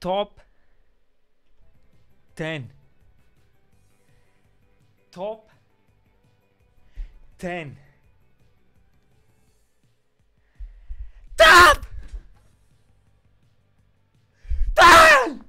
Top 10. Top 10. Top 10!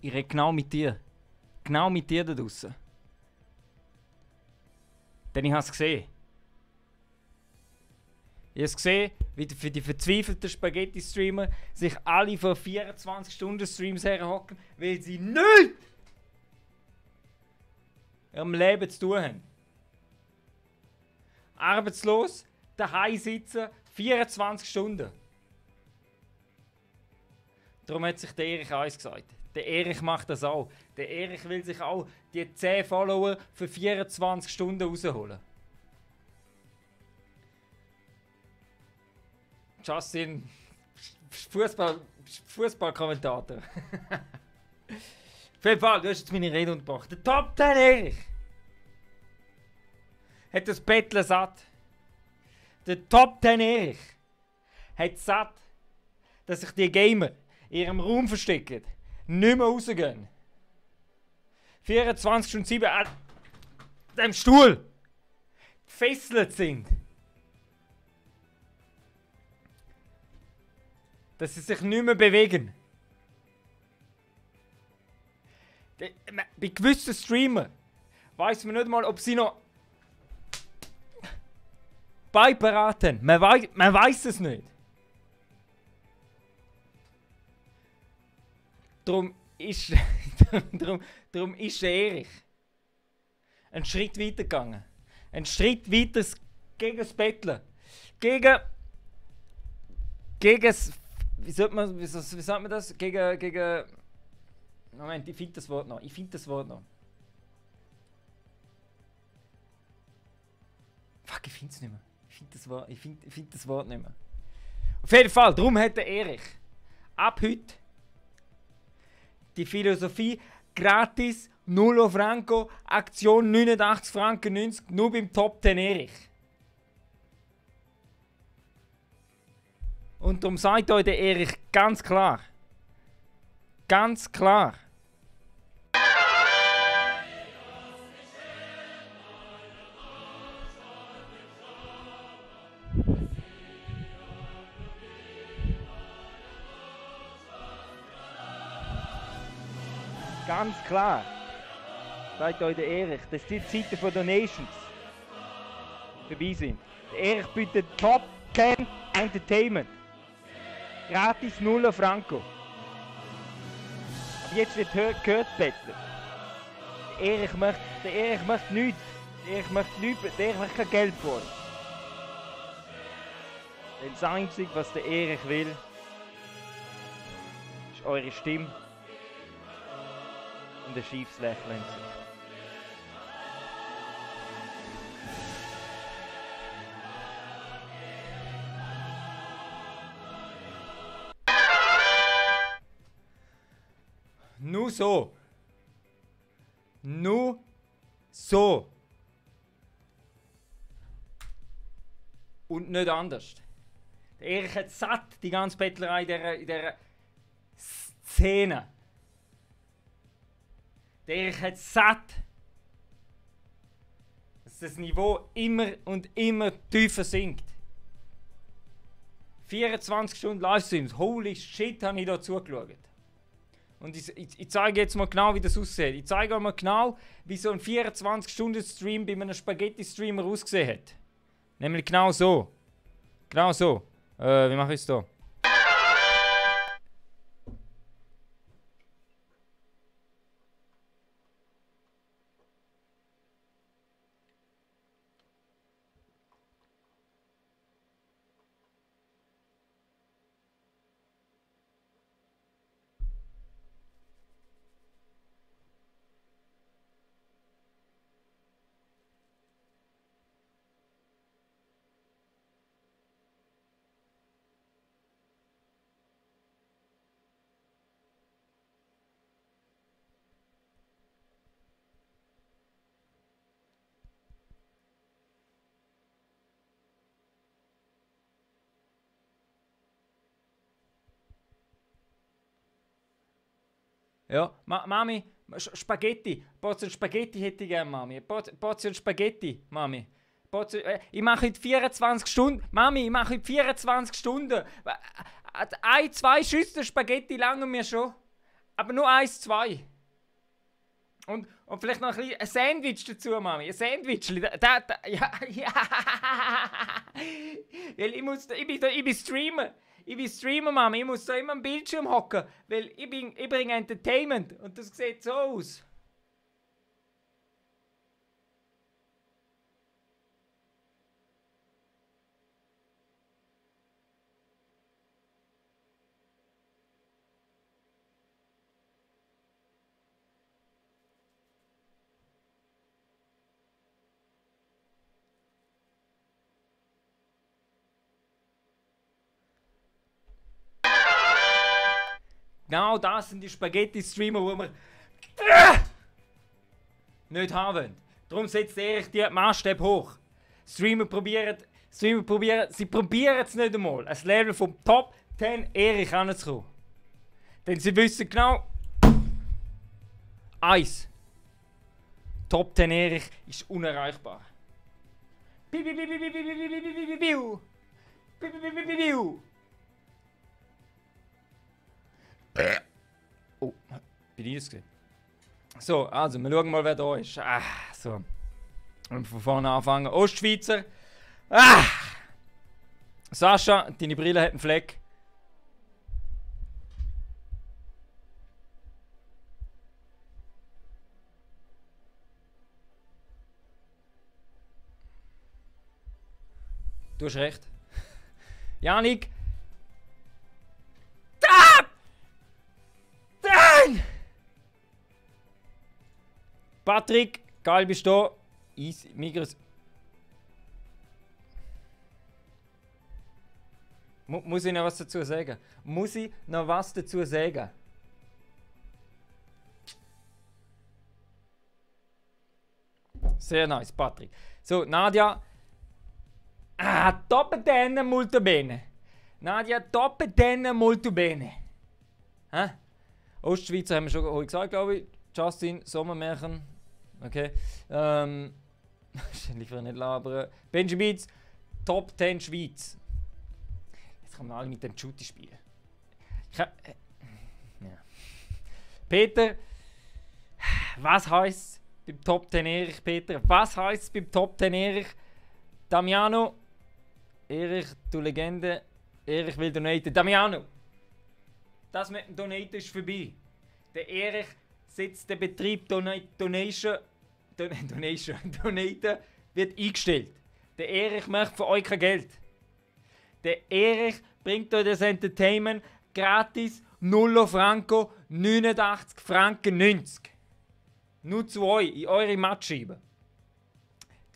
Ich rede genau mit dir. Genau mit dir da draussen. Denn ich habe es gesehen. Ich habe es gesehen, wie für die verzweifelten Spaghetti-Streamer sich alle vor 24-Stunden-Streams herhocken, weil sie nichts in ihrem Leben zu tun haben. Arbeitslos, daheim sitzen, 24 Stunden. Darum hat sich der Erich eins gesagt. Der Erich macht das auch. Der Erich will sich auch die 10 Follower für 24 Stunden rausholen. Justin, Fußballkommentator. Auf jeden Fall, du hast jetzt meine Rede unterbrochen. Der Top 10 Erich hat das Betteln satt. Der Top 10 Erich hat satt, dass sich die Gamer in ihrem Raum verstecken, nicht mehr rausgehen. 24 Stunden 7 an dem Stuhl gefesselt sind. Dass sie sich nicht mehr bewegen. Bei gewissen Streamern weiss man nicht mal, ob sie noch beiberaten. Man weiss es nicht. Darum ist der Erich einen Schritt weiter gegangen. Einen Schritt weiter gegen das Betteln. Gegen das, wie sagt man das? Gegen Moment, ich finde das Wort noch. Fuck, ich finde es nicht mehr. Ich finde das Wort nicht mehr. Auf jeden Fall, darum hat der Erich ab heute die Philosophie gratis, 0 Franco, Aktion 89 Franken 90, nur beim Top 10 Erich. Und darum sagt euch der Erich ganz klar. Ganz klar. Ganz klar. Sagt euch der Erich, dass die Zeiten von Donations vorbei sind. Der Erich bietet Top 10 Entertainment. Gratis 0 Franco. Aber jetzt wird gehört betteln. Der Erich möchte nichts. Der Erich möchte kein Geld fordern. Denn das Einzige, was der Erich will, ist eure Stimme und ein schiefes Lächeln. Nur so. Nur so. Und nicht anders. Der Erich hat satt, die ganze Bettlerei in dieser Szene. Der Erich hat satt, dass das Niveau immer und immer tiefer sinkt. 24 Stunden Livestreams, holy shit, habe ich da zugeschaut. Und ich zeige jetzt mal genau, wie das aussieht. Ich zeige euch mal genau, wie so ein 24-Stunden-Stream bei einem Spaghetti-Streamer ausgesehen hat. Nämlich genau so. Genau so. Wie mache ich es da? Ja, Mami, Spaghetti. Portion Spaghetti hätte ich gerne, Mami. Portion Spaghetti, Mami. Ich mache heute 24 Stunden. Mami, ich mache heute 24 Stunden. Ein, zwei Schüsseln Spaghetti langen mir schon. Aber nur 1, 2. Und vielleicht noch ein Sandwich dazu, Mami. Ein Sandwich. Ja, ja. Weil ich bin Streamer. Ich bin Streamer, Mami. Ich muss da immer am Bildschirm hocken. Weil ich bringe Entertainment. Und das sieht so aus. Genau das sind die Spaghetti-Streamer, die wir nicht haben wollen. Darum setzt Erich die Maßstab hoch. Streamer probieren, sie probieren es nicht einmal, ein Level vom Top 10 Erich anzukommen. Denn sie wissen genau, 1. Top 10 Erich ist unerreichbar. Oh, bin ich das gesehen? So, also, wir schauen mal, wer da ist. So. Und von vorne anfangen. Ostschweizer. Sascha, deine Brille hat einen Fleck. Du hast recht. Janik. Patrick, geil bist du. Easy, Migros. Muss ich noch was dazu sagen? Sehr nice, Patrick. So, Nadia. Top 10 molto bene. Nadia, top 10 molto bene. Hä? Ostschweizer haben wir schon gesagt, glaube ich. Justin, Sommermärchen. Okay. Ich will nicht labern. Benjamin, Top 10 Schweiz. Jetzt kommen wir alle mit dem Shooty spielen. Ja. Peter, was heisst beim Top 10 Erich, Peter? Was heisst beim Top 10 Erich? Damiano, Erich, du Legende. Erich will donaten. Damiano, das mit dem Donaten ist vorbei. Der Erich setzt den Betrieb Donaten wird eingestellt. Der Erich möchte von euch kein Geld. Der Erich bringt euch das Entertainment gratis 0 Franco 89 Franken 90. Nur zu euch, in eure Mattscheibe.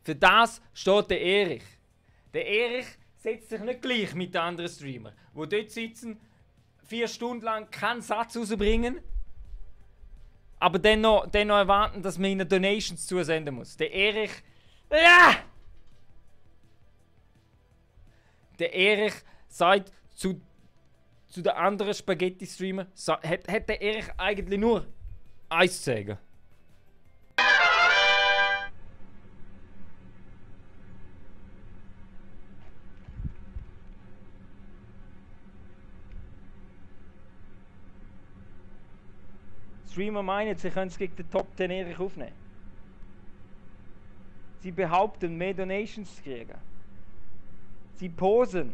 Für das steht der Erich. Der Erich setzt sich nicht gleich mit den anderen Streamern, die dort sitzen, 4 Stunden lang keinen Satz rausbringen, aber dann noch erwarten, dass man ihnen Donations zusenden muss. Der Erich. Der Erich sagt zu den anderen Spaghetti-Streamern, hat der Erich eigentlich nur eins zu sagen. Streamer meinen, sie können es gegen den Top 10 Erich aufnehmen. Sie behaupten, mehr Donations zu kriegen. Sie posen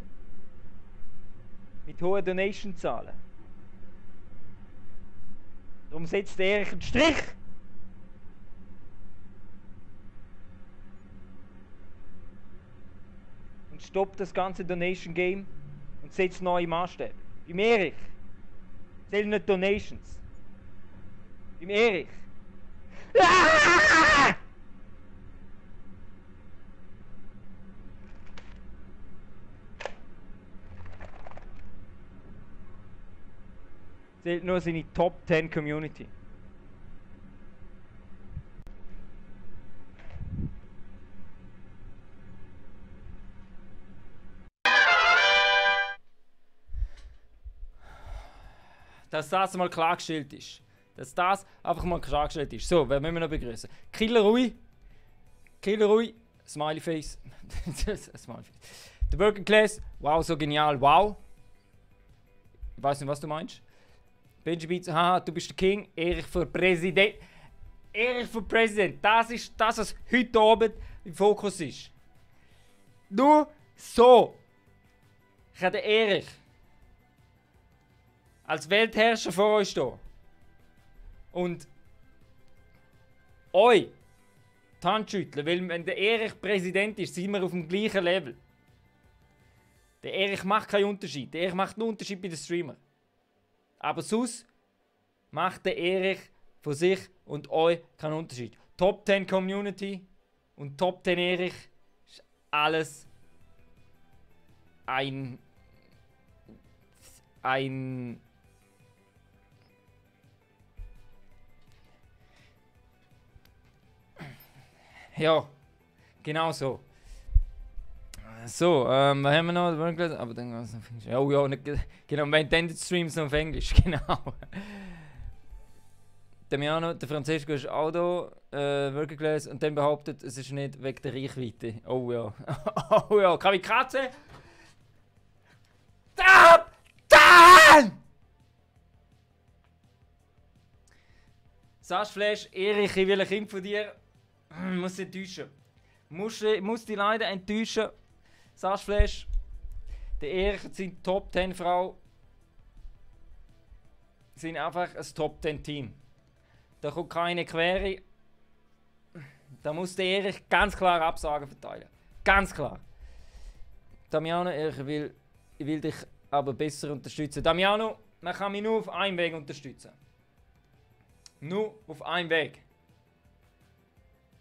mit hohen Donation-Zahlen. Darum setzt der Erich einen Strich. Und stoppt das ganze Donation-Game und setzt neue Maßstäbe. Beim Erich zählen nicht Donations. Beim Erich. Zählt nur seine Top 10 Community. Dass das mal klargestellt ist. Dass das einfach mal klargestellt ist. So, wer müssen wir noch begrüßen? Killer Rui. Killer Rui. Smiley Face. Smiley Face. Der Burger Class. Wow, so genial. Wow. Ich weiß nicht, was du meinst. Benji Beats. Haha, du bist der King. Erich für Präsident. Erich für Präsident. Das ist das, was heute Abend im Fokus ist. Nur so kann der Erich als Weltherrscher vor euch stehen. Und euch die Hand schütteln, weil wenn der Erich Präsident ist, sind wir auf dem gleichen Level. Der Erich macht keinen Unterschied. Der Erich macht nur Unterschied bei den Streamern. Aber sonst macht der Erich von sich und euch keinen Unterschied. Top 10 Community und Top 10 Erich ist alles ein ja, genau so. So, was haben wir noch? Aber dann ganz auf Englisch. Oh ja, nicht, genau, wir Intended Streams noch auf Englisch, genau. Damiano, der Franzesco ist auch da, Working Class, und dann behauptet, es ist nicht wegen der Reichweite. Oh ja. Oh ja, Kamikaze! Stop! Dann! Sash Flash, Erich, ich will ein Kind von dir. Muss dich enttäuschen. Muss dich leider enttäuschen. Sash Flash, der Erich und seine Top 10 Frau sind einfach ein Top 10 Team. Da kommt keine Quere. Da muss der Erich ganz klar Absagen verteilen. Ganz klar. Damiano, Erich, ich will dich aber besser unterstützen. Damiano, man kann mich nur auf einen Weg unterstützen. Nur auf einen Weg.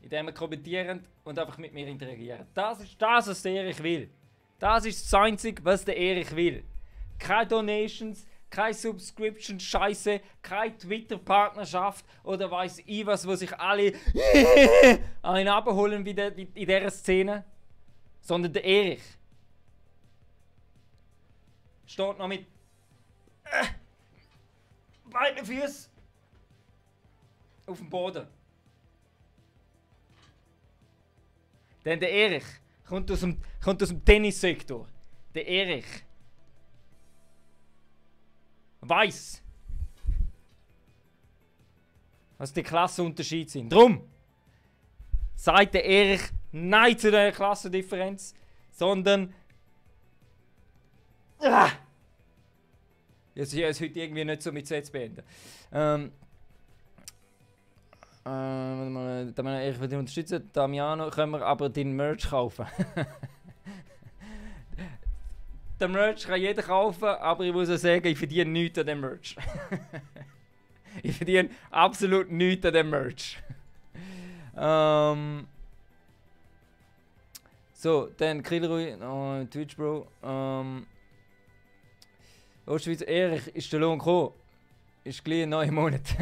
Indem wir kommentieren und einfach mit mir interagieren. Das ist das, was der Erich will. Das ist das Einzige, was der Erich will. Keine Donations, keine Subscription-Scheiße, keine Twitter-Partnerschaft oder weiss ich was, wo sich alle einen abholen wie in dieser Szene. Sondern der Erich steht noch mit beiden Füßen auf dem Boden. Denn der Erich kommt aus dem Tennissektor. Der Erich weiss, was die Klassenunterschiede sind. Drum sagt der Erich nein zu der Klassendifferenz, sondern jetzt hier ist heute irgendwie nicht so mit Sätzen beenden. Ich will dich unterstützen. Damiano, können wir aber deinen Merch kaufen? Den Merch kann jeder kaufen, aber ich muss auch sagen, ich verdiene nichts an dem Merch. Ich verdiene absolut nichts an dem Merch. So, dann Killer Twitch Bro. Ostschweiz Erich, ist der Lohn gekommen? Ist gleich ein neuer Monat.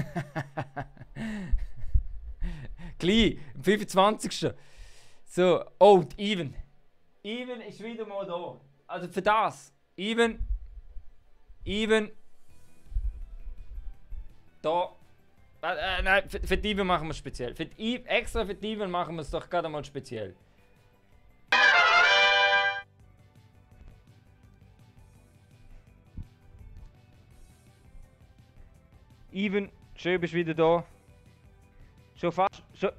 Gleich, am 25. So, oh, Even. Even ist wieder mal da. Also für das. Even. Da. Nein, für die Even machen wir es speziell. Extra für die Even machen wir es doch gerade mal speziell. Even, schön bist du wieder da. Schon ein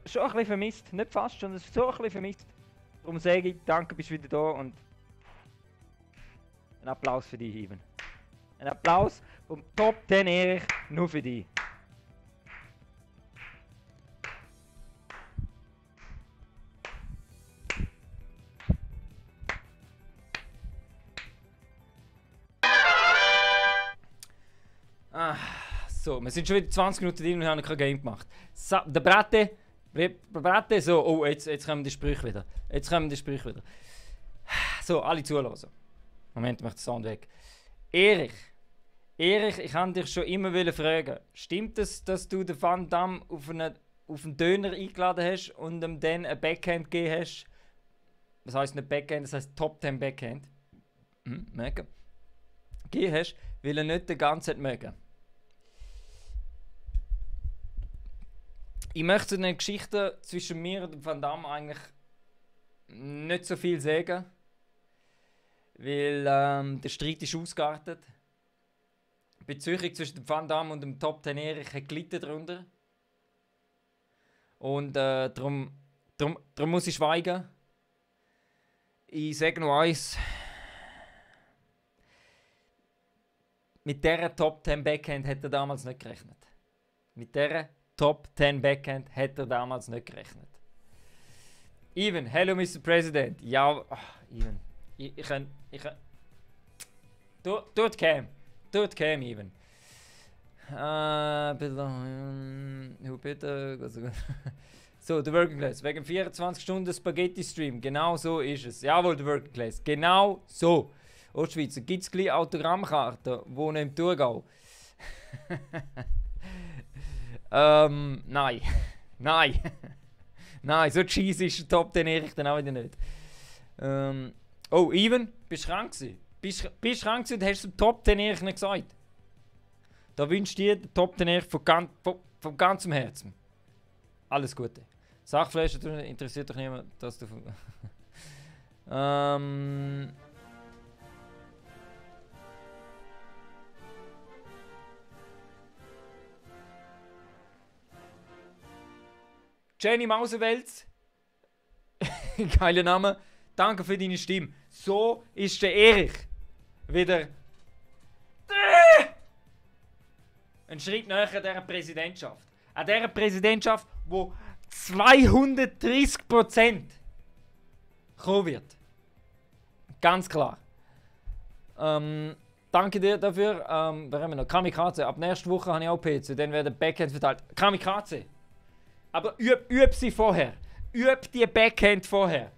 bisschen vermisst. Nicht fast, sondern so ein bisschen vermisst. Darum sage ich, danke, bist du wieder da und ein Applaus für dich, Even. Ein Applaus vom Top 10 Erich, nur für dich. So, wir sind schon wieder 20 Minuten drin und haben kein Game gemacht. So, der Bratte, so, oh, jetzt kommen die Sprüche wieder. So, alle zulassen. Moment, ich mache den Sound weg. Erich, ich wollte dich schon immer fragen. Stimmt es, dass du den Van Damme auf einen Döner eingeladen hast und ihm dann ein Backhand gegeben hast? Das heisst nicht Backhand, das heisst Top 10 Backhand. Mega. Gegeben hast, weil er nicht den ganzen mögen. Ich möchte zu den Geschichten zwischen mir und dem Van Damme eigentlich nicht so viel sagen. Weil der Streit ist ausgeartet. Die Beziehung zwischen dem Van Damme und dem Top Ten Erich hat gelitten darunter. Und darum muss ich schweigen. Ich sage nur eins. Mit dieser Top 10 Backhand hat er damals nicht gerechnet. Mit dieser Top 10 Backhand hat er damals nicht gerechnet. Even, hello Mr. President. Ja, Even. Ich kann. Dort Cam, Even. Bitte. So, der Working Class. Wegen 24 Stunden Spaghetti-Stream. Genau so ist es. Jawohl, der Working Class. Genau so. Ostschweizer, gibt es gleich Autogrammkarten, wohnen im Thurgau? Nein. Nein. Nein, so cheesy ist der Top den Erich dann auch wieder nicht. Oh, Ivan, bist du krank gewesen? Bist du krank gewesen und hast dem Top den Erich nicht gesagt? Da wünsche ich dir den Top den Erich von ganzem Herzen. Alles Gute. Sachfläche interessiert doch niemand, dass du... Jenny Mauserwelz. Geiler Name. Danke für deine Stimme. So ist der Erich wieder ein Schritt näher an dieser Präsidentschaft. An dieser Präsidentschaft, wo 230% kommen wird. Ganz klar. Danke dir dafür. Wer haben wir noch? Kamikaze. Ab nächster Woche habe ich auch PC. Dann werden Backhand verteilt. Kamikaze. Aber üb sie vorher. Üb die Backhand vorher.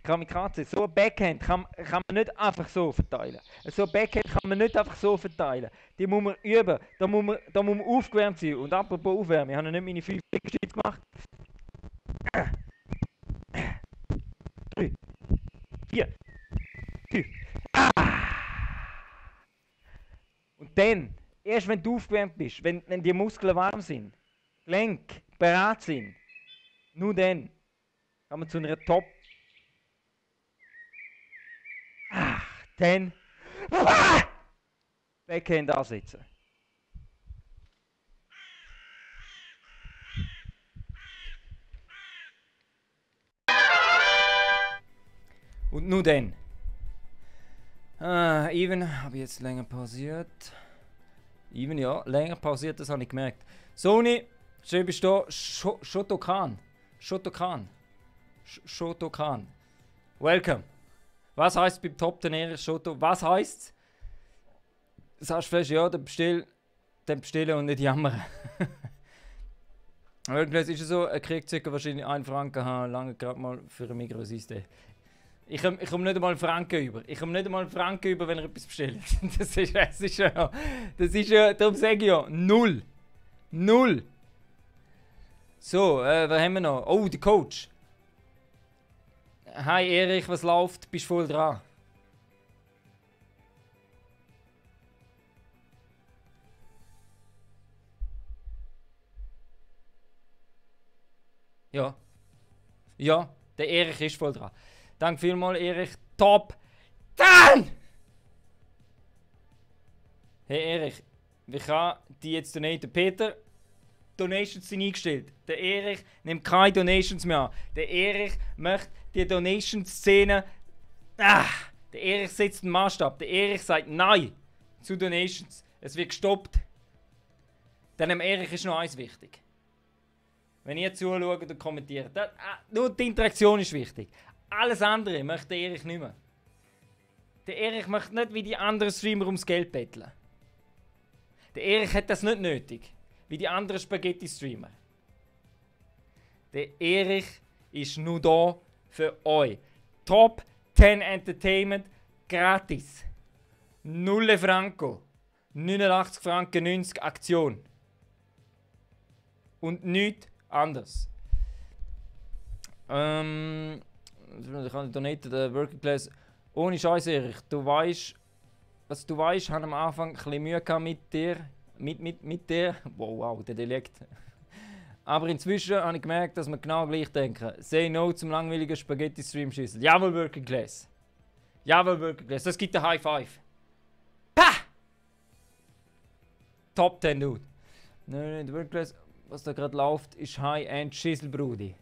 Kamikaze, so ein Backhand kann man nicht einfach so verteilen. So ein Backhand kann man nicht einfach so verteilen. Die muss man üben. Da muss man aufgewärmt sein. Und apropos aufwärmen, ich habe noch nicht meine 5 Liegestütze gemacht. 3, 4, 5. Und dann, erst wenn du aufgewärmt bist, wenn die Muskeln warm sind, Gelenk bereit sind, nur dann kann man zu einer Top. Dann Backhand ansetzen. Und nur dann. Even, habe ich jetzt länger pausiert. Even, ja, länger pausiert, das habe ich gemerkt. Sony, schön bist du da. Shotokan. Welcome. Was heisst beim Top Ten Erich Shoto? Was heisst? Sagst du vielleicht, ja, dann bestellen und nicht jammern. Wirklich ist es so, er kriegt ca. wahrscheinlich 1 Franken, lange gerade mal für ein Mikrosystem. Ich komm nicht einmal einen Franken über. Wenn er etwas bestellt. Das ist ja, darum sage ich ja, null. So, was haben wir noch? Oh, der Coach. Hi Erich, was läuft? Bist voll dran. Ja. Ja, der Erich ist voll dran. Danke vielmals, Erich. Top 10! Hey Erich, wie kann die jetzt donaten? Peter, Donations sind eingestellt. Der Erich nimmt keine Donations mehr an. Der Erich möchte die Donation-Szene. Der Erich setzt den Maßstab. Der Erich sagt Nein zu Donations. Es wird gestoppt. Dann dem Erich ist noch eins wichtig. Wenn ihr zuschaut und kommentiert. Nur die Interaktion ist wichtig. Alles andere möchte der Erich nicht mehr. Der Erich möchte nicht wie die anderen Streamer ums Geld betteln. Der Erich hat das nicht nötig. Wie die anderen Spaghetti-Streamer. Der Erich ist nur da für euch. Top 10 Entertainment gratis. 0 Franco. 89 Franken 90 Aktion. Und nichts anderes. Ich kann donaten den Working Class. Ohne Scheiß, Erich. Du weißt, was du weißt, habe am Anfang ein bisschen Mühe gehabt mit dir. Mit dir. Wow, der Dialekt. Aber inzwischen habe ich gemerkt, dass wir genau gleich denken. Say no zum langweiligen Spaghetti-Stream-Schüssel. Jawohl, Working Class. Jawohl, Working Class. Das gibt ein High Five. Ha! Top 10, Dude. Nein, der Working Class, was da gerade läuft, ist High-End Schüsselbrudi.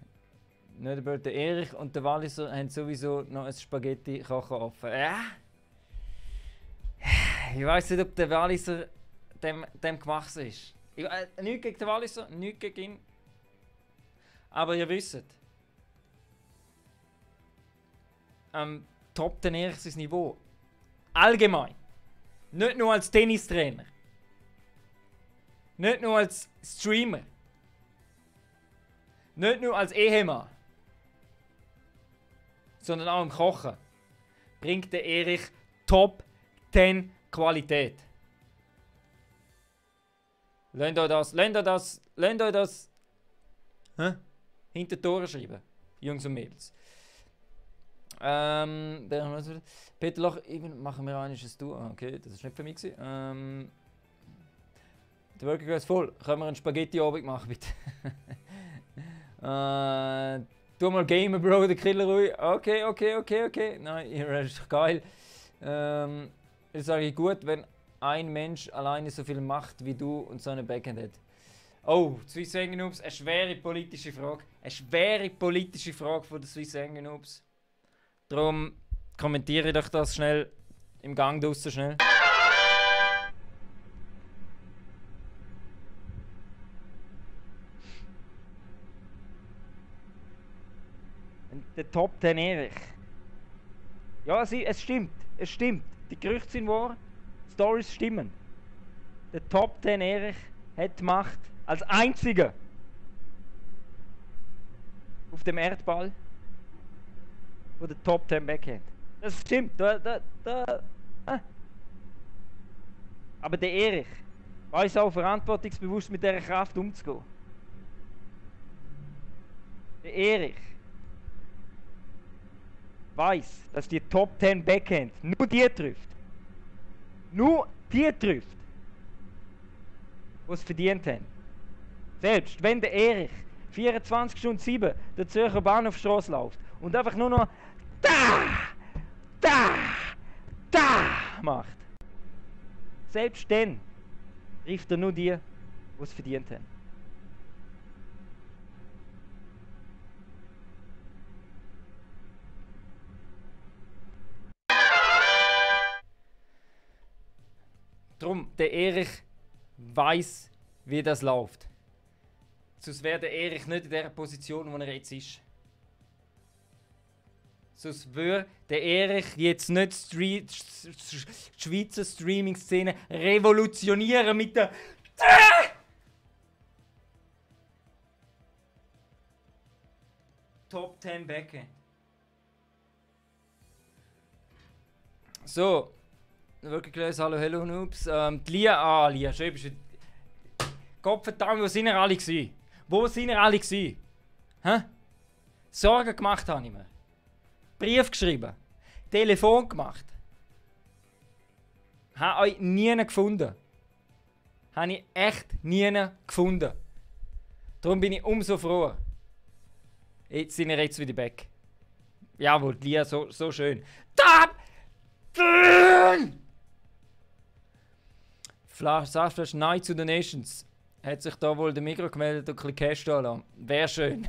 Nicht aber der Erich und der Walliser haben sowieso noch ein Spaghetti-Kochen offen. Ja? Ich weiß nicht, ob der Walliser dem gewachsen ist. Nichts gegen den Walliser, nichts gegen ihn. Aber ihr wisst, Top 10 Erich sein Niveau. Allgemein. Nicht nur als Tennistrainer. Nicht nur als Streamer. Nicht nur als Ehemann. Sondern auch im Kochen. Bringt der Erich Top 10 Qualität. Lasst euch das hinter die Tore schreiben, Jungs und Mädels. Peter Loch, machen wir ein Tour. Okay, das ist nicht für mich. Der Working Class voll. Können wir einen Spaghetti-Abend machen, bitte? Tu mal Gamer, Bro, der Killer Rui. Okay. Nein, das ist doch geil. Ich sage gut, wenn ein Mensch alleine so viel macht wie du und so eine Backend hat. Oh, Swiss Hanging Noobs, eine schwere politische Frage. Eine schwere politische Frage von den Swiss Hanging Noobs. Darum kommentiere ich doch das schnell im Gang draussen schnell. Der Top 10 Erich. Ja, es stimmt. Es stimmt. Die Gerüchte sind wahr. Stories stimmen. Der Top 10 Erich hat die Macht als einziger auf dem Erdball, wo der Top 10 Backhand. Das stimmt. Aber der Erich weiß auch verantwortungsbewusst mit dieser Kraft umzugehen. Der Erich weiß, dass die Top 10 Backhand nur die trifft. Nur die trifft, die es verdient haben. Selbst wenn der Erich 24 Stunden 7 der Zürcher Bahnhofstrasse läuft und einfach nur noch da macht. Selbst dann trifft er nur die, die es verdient haben. Drum, der Erich weiß, wie das läuft. Sonst wäre der Erich nicht in der Position, wo er jetzt ist. Sonst würde der Erich jetzt nicht die Schweizer Streaming-Szene revolutionieren mit der Top 10 Backhand. So. Wirklich gelesen, hallo, hello, Noobs. Die Lia, schön bist du. Gottverdammt, wo sind ihr alle gewesen? Wo sind ihr alle gewesen? Hä? Sorgen gemacht habe ich mir. Brief geschrieben. Telefon gemacht. Habe euch nie gefunden. Habe ich echt nie gefunden. Darum bin ich umso froher. Jetzt sind wir jetzt wieder back. Jawohl, Lia, so schön. Saftflash Night to the Nations. Hat sich da wohl der Mikro gemeldet und ein bisschen Cash da lassen. Wäre schön.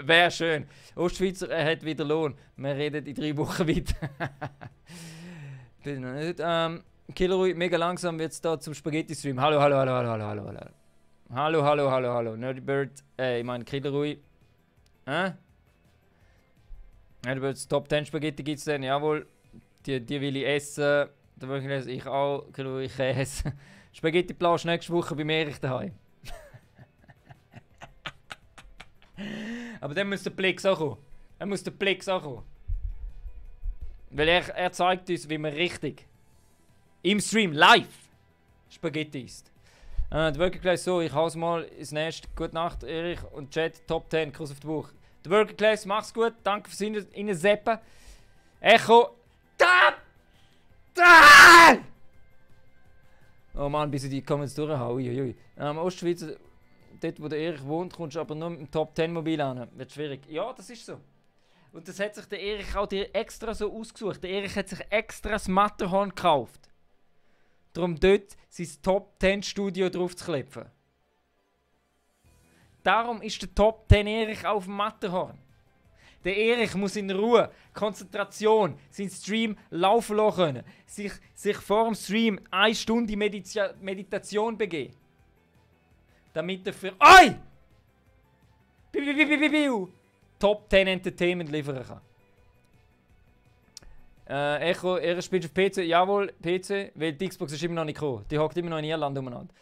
Wäre schön. Ostschweizer, er hat wieder Lohn. Wir reden in 3 Wochen weiter. Bin noch nicht. Killerui, mega langsam wird es da zum Spaghetti-Stream. Hallo. Hallo. Nerdy Bird, ich meine Killerui. Nerdy Birds Top 10 Spaghetti gibt es dann, jawohl. Die will ich essen. Da will ich auch Killerui Käse. Spaghetti Plausch nächste Woche bei mir daheim. Aber dann muss der Plex auch kommen. Weil er zeigt uns, wie man richtig im Stream live Spaghetti isst. Der Working Class so, ich hau's mal ins Nest. Gute Nacht, Erich und Chat, Top 10, Kuss auf die Buch. Der Working Class, mach's gut, danke fürs Reinseppen. Echo, Oh Mann, bis ich die Comments durchhaue. Uiuiui. Ostschweiz, dort wo der Erich wohnt, kommst du aber nur mit dem Top 10 Mobil an. Wird schwierig. Ja, das ist so. Und das hat sich der Erich auch dir extra so ausgesucht. Der Erich hat sich extra das Matterhorn gekauft. Darum dort sein Top 10 Studio drauf zu klepfen. Darum ist der Top 10 Erich auf dem Matterhorn. Der Erich muss in Ruhe, Konzentration, seinen Stream laufen lassen können. Sich vor dem Stream 1 Stunde Meditation begeben. Damit er für euch Top 10 Entertainment liefern kann. Echo, er spielt auf PC. Jawohl, PC, weil die Xbox ist immer noch nicht gekommen. Die hockt immer noch in Irland umeinander.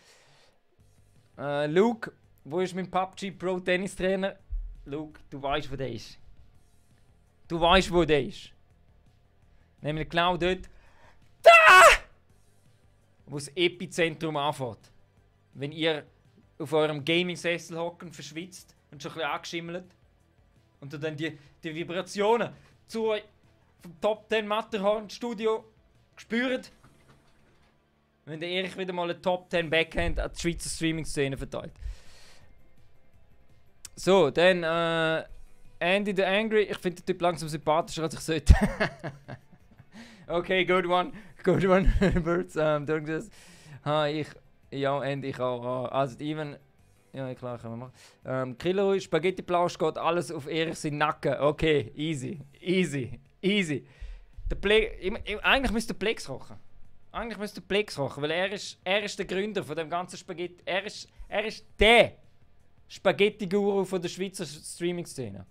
Luke, wo ist mein PUBG Pro Tennis Trainer? Luke, du weißt, wo der ist. Du weißt, wo der ist. Nämlich genau dort. Da! Wo das Epizentrum anfängt. Wenn ihr auf eurem Gaming-Sessel hocken, verschwitzt und schon ein bisschen angeschimmelt. Und dann die Vibrationen vom Top 10 Matterhorn Studio spürt. Wenn der Erich wieder mal eine Top 10 Backhand an die Schweizer Streaming-Szene verteilt. So, dann Andy the Angry. Ich finde den Typ langsam sympathischer, als ich sollte. Okay, good one. Good one, Birds. Das. Ja, Andy, ich auch. Also, even. Ja, klar, können wir machen. Killer Spaghetti Plausch geht alles auf Erich seinen Nacken. Okay, easy. Easy. Easy. Eigentlich müsste der Plex kochen. Eigentlich müsste der Plex kochen, weil er ist der Gründer von dem ganzen Spaghetti. Er ist der Spaghetti-Guru von der Schweizer Streaming-Szene.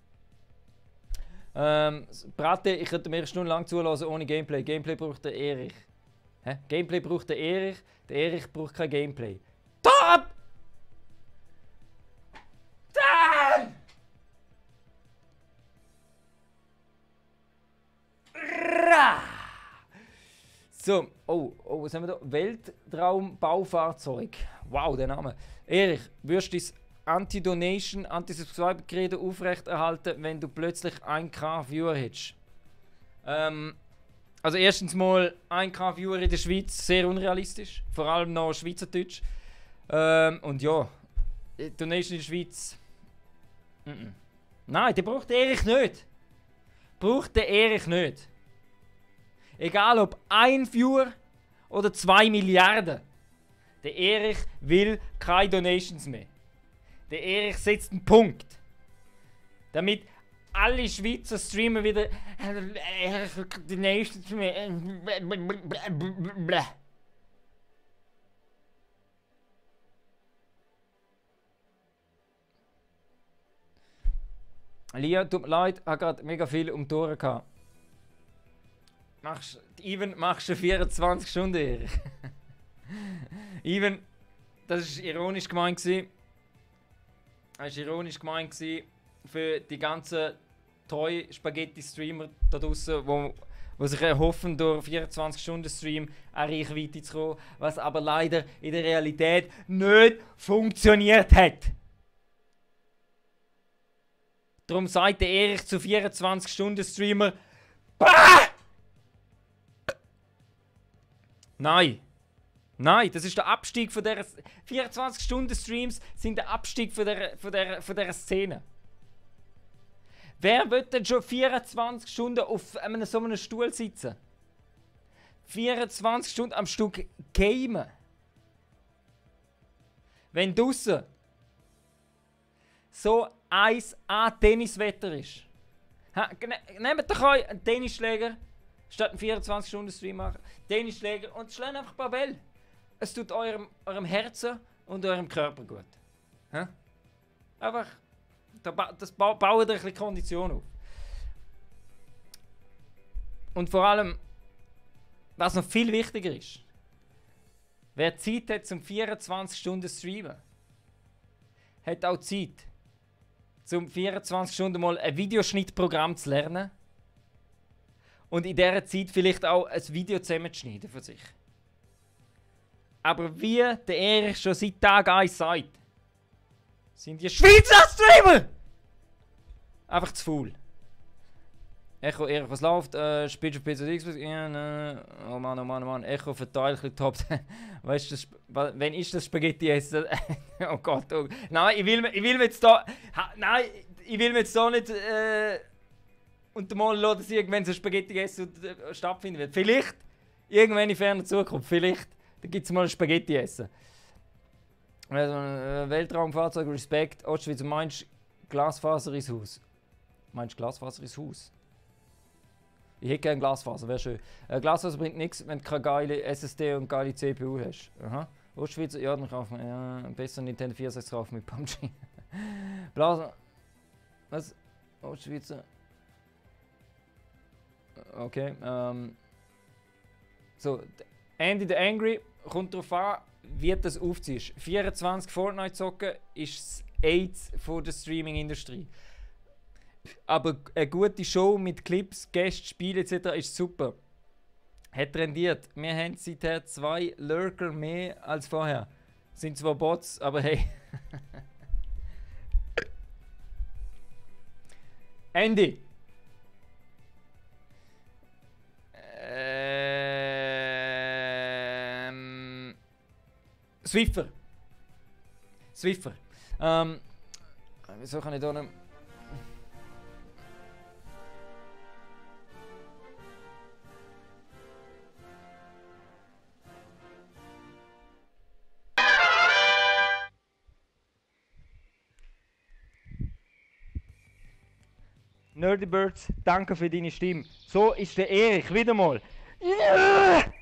Bratte, ich könnte mir stundenlang zulassen ohne Gameplay. Gameplay braucht der Erich. Hä? Gameplay braucht der Erich. Der Erich braucht kein Gameplay. Top! Dann! So, was haben wir da? Weltraumbaufahrzeug. Wow, der Name. Erich, würdest du dein Anti-Donation, Anti-Subscribe-Gerede aufrechterhalten, wenn du plötzlich 1K Viewer hättest? Also erstens mal 1K Viewer in der Schweiz, sehr unrealistisch. Vor allem noch Schweizerdeutsch. Und ja, Donation in der Schweiz. Nein, die braucht der Erich nicht. Braucht der Erich nicht. Egal ob 1 Viewer oder 2 Milliarden. Der Erich will keine Donations mehr. Der Erich setzt einen Punkt. Damit alle Schweizer Streamer wieder Donations mehr. Lia, tut mir leid, habe gerade mega viel um die Ohren gehabt. Machst du 24 Stunden, Erich? Even, das war ironisch gemeint. Das war ironisch gemeint für die ganzen treuen Spaghetti-Streamer da draussen, die sich erhoffen, durch 24-Stunden-Stream eine Reichweite zu kommen, was aber leider in der Realität nicht funktioniert hat. Darum sagt der Erich zu 24-Stunden-Streamer: BAH! Nein! Nein, das ist der Abstieg von der 24-Stunden-Streams sind der Abstieg von der Szene. Wer wird denn schon 24 Stunden auf so einem Stuhl sitzen? 24 Stunden am Stück gamen. Wenn draussen so 1A Tenniswetter ist. Nehmt doch euch einen Tennisschläger, statt einen 24-Stunden-Stream machen. Tennisschläger und schlägt einfach ein paar Bälle. Es tut eurem Herzen und eurem Körper gut. Hä? Einfach, das baut ein bisschen Kondition auf. Und vor allem, was noch viel wichtiger ist, wer Zeit hat zum 24 Stunden streamen, hat auch Zeit, zum 24 Stunden mal ein Videoschnittprogramm zu lernen und in dieser Zeit vielleicht auch ein Video zusammenzuschneiden für sich. Aber wie der Erich schon seit Tag 1 sagt, sind die Schweizer Streamer einfach zu faul. Echo, Erich, was läuft? Spielst du auf PC Xbox? Ja, oh Mann, oh Mann, oh Mann. Echo verteilt ein Top 10. Weißt du, wenn ist das Spaghetti essen? Oh Gott, oh. Nein, ich will mir jetzt da. Nein, ich will mir jetzt da nicht unter mal lassen, dass irgendwann so Spaghetti essen stattfinden wird. Vielleicht, irgendwann in ferner Zukunft, vielleicht, da gibt es mal ein Spaghetti essen. Also, Weltraumfahrzeug, Respekt, Ostschweiz, meinst du Glasfaser ins Haus? Meinst du Glasfaser ins Haus? Ich hätte gerne Glasfaser, wäre schön. Glasfaser bringt nichts, wenn du keine geile SSD und geile CPU hast. Aha. Ostschweizer, ja, dann kaufen wir. Ja, besser Nintendo 64 kaufen mit PUBG. Blasen. Was? Ostschweizer. Okay. So, Andy the Angry kommt darauf an, wie du das aufziehst. 24 Fortnite zocken ist das AIDS von der Streaming-Industrie. Aber eine gute Show mit Clips, Gästen, Spielen etc. ist super. Hat rendiert. Wir haben seither 2 Lurker mehr als vorher. Sind zwar Bots, aber hey. Andy. Swiffer. Swiffer. Wieso kann ich da nicht... Nerdy Birds, danke für deine Stimme. So ist der Erich wieder mal. Yeah!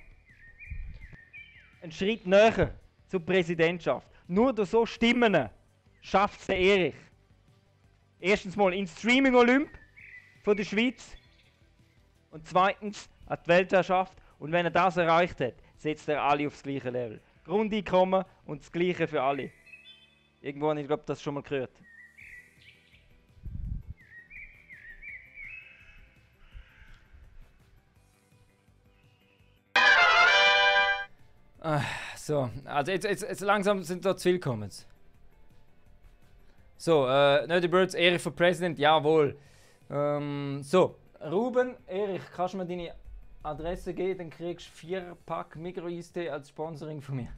Ein Schritt näher zur Präsidentschaft. Nur durch so Stimmen schafft es der Erich. Erstens mal ins Streaming Olymp von der Schweiz. Und zweitens an die Weltherrschaft. Und wenn er das erreicht hat, setzt er alle aufs gleiche Level. Grundeinkommen und das Gleiche für alle. Irgendwo habe ich glaube das schon mal gehört. So, also jetzt langsam sind da zu viel Comments. So, Nerdy Birds, Erich für President, jawohl. So, Ruben, Erich, kannst du mir deine Adresse geben, dann kriegst du 4-Pack Migros-Eistee als Sponsoring von mir.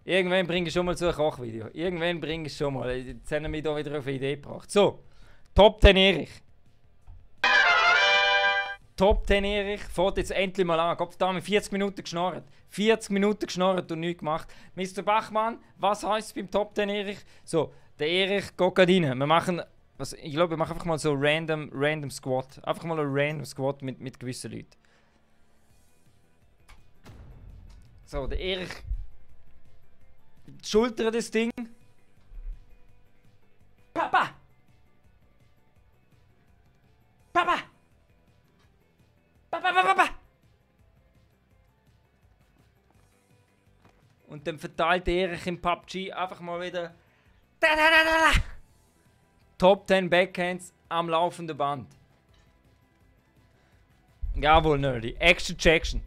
Irgendwann bringe ich schon mal zu einem Kochvideo. Irgendwann bringe ich schon mal. Jetzt haben wir mich da wieder auf eine Idee gebracht. So, Top 10 Erich. Top 10 Erich, fährt jetzt endlich mal an. Gott verdammt, 40 Minuten geschnorrt. 40 Minuten geschnorrt und nichts gemacht. Mr. Bachmann, was heisst es beim Top 10 Erich? So, der Erich geht rein. Wir machen, ich glaube, wir machen einfach mal so random Squad. Einfach mal ein random Squad mit gewissen Leuten. So, der Erich schultert das Ding. Papa! Papa! Papa! Und dann verteilt Erich im PUBG einfach mal wieder Top 10 Backhands am laufenden Band. Jawohl, Nerdy. Action.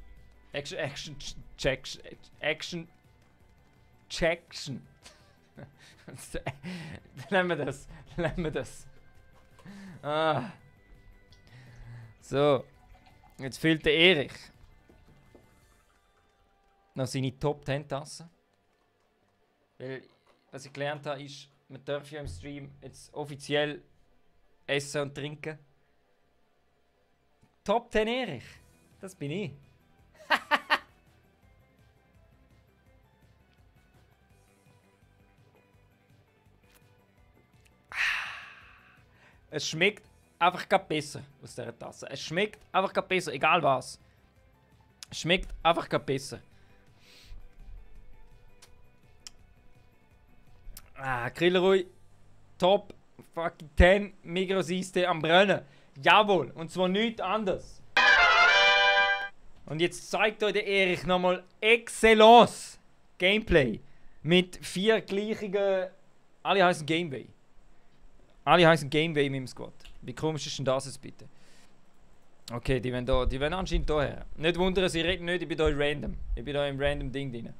Nehmen wir das. So. Jetzt fehlt der Erich noch seine Top 10 Tassen. Weil, was ich gelernt habe, ist, man darf ja im Stream jetzt offiziell essen und trinken. Top 10 Erich. Das bin ich. Es schmeckt einfach grad besser aus dieser Tasse. Es schmeckt einfach grad besser, egal was. Es schmeckt einfach grad besser. Grillerui, top, fucking 10 Migros-Eistee am Brennen. Jawohl, und zwar nichts anderes. Und jetzt zeigt euch der Erich nochmal Excellence Gameplay. Mit 4 gleichen, alle heißen Gameway. Alle heißen Gameway in meinem Squad. Wie komisch ist denn das jetzt bitte? Okay, die wollen anscheinend hierher. Nicht wundern, sie reden nicht, ich bin da in random. Ich bin da im random Ding drin.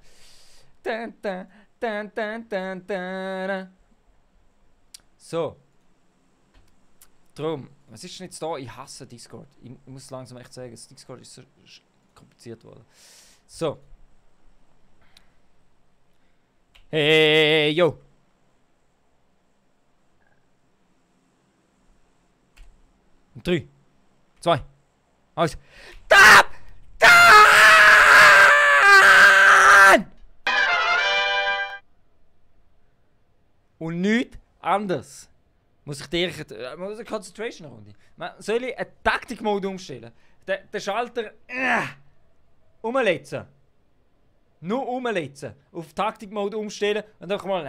So. Drum, was ist denn jetzt da? Ich hasse Discord. Ich muss langsam echt sagen, das Discord ist so kompliziert worden. So. Hey, yo! Und 3, 2, 1. Stop! Und nichts anderes. Muss ich dir eine Concentration-Runde. Soll ich einen Taktik-Mode umstellen? Den Schalter umletzen. Nur umletzen. Auf Taktik-Mode umstellen und einfach mal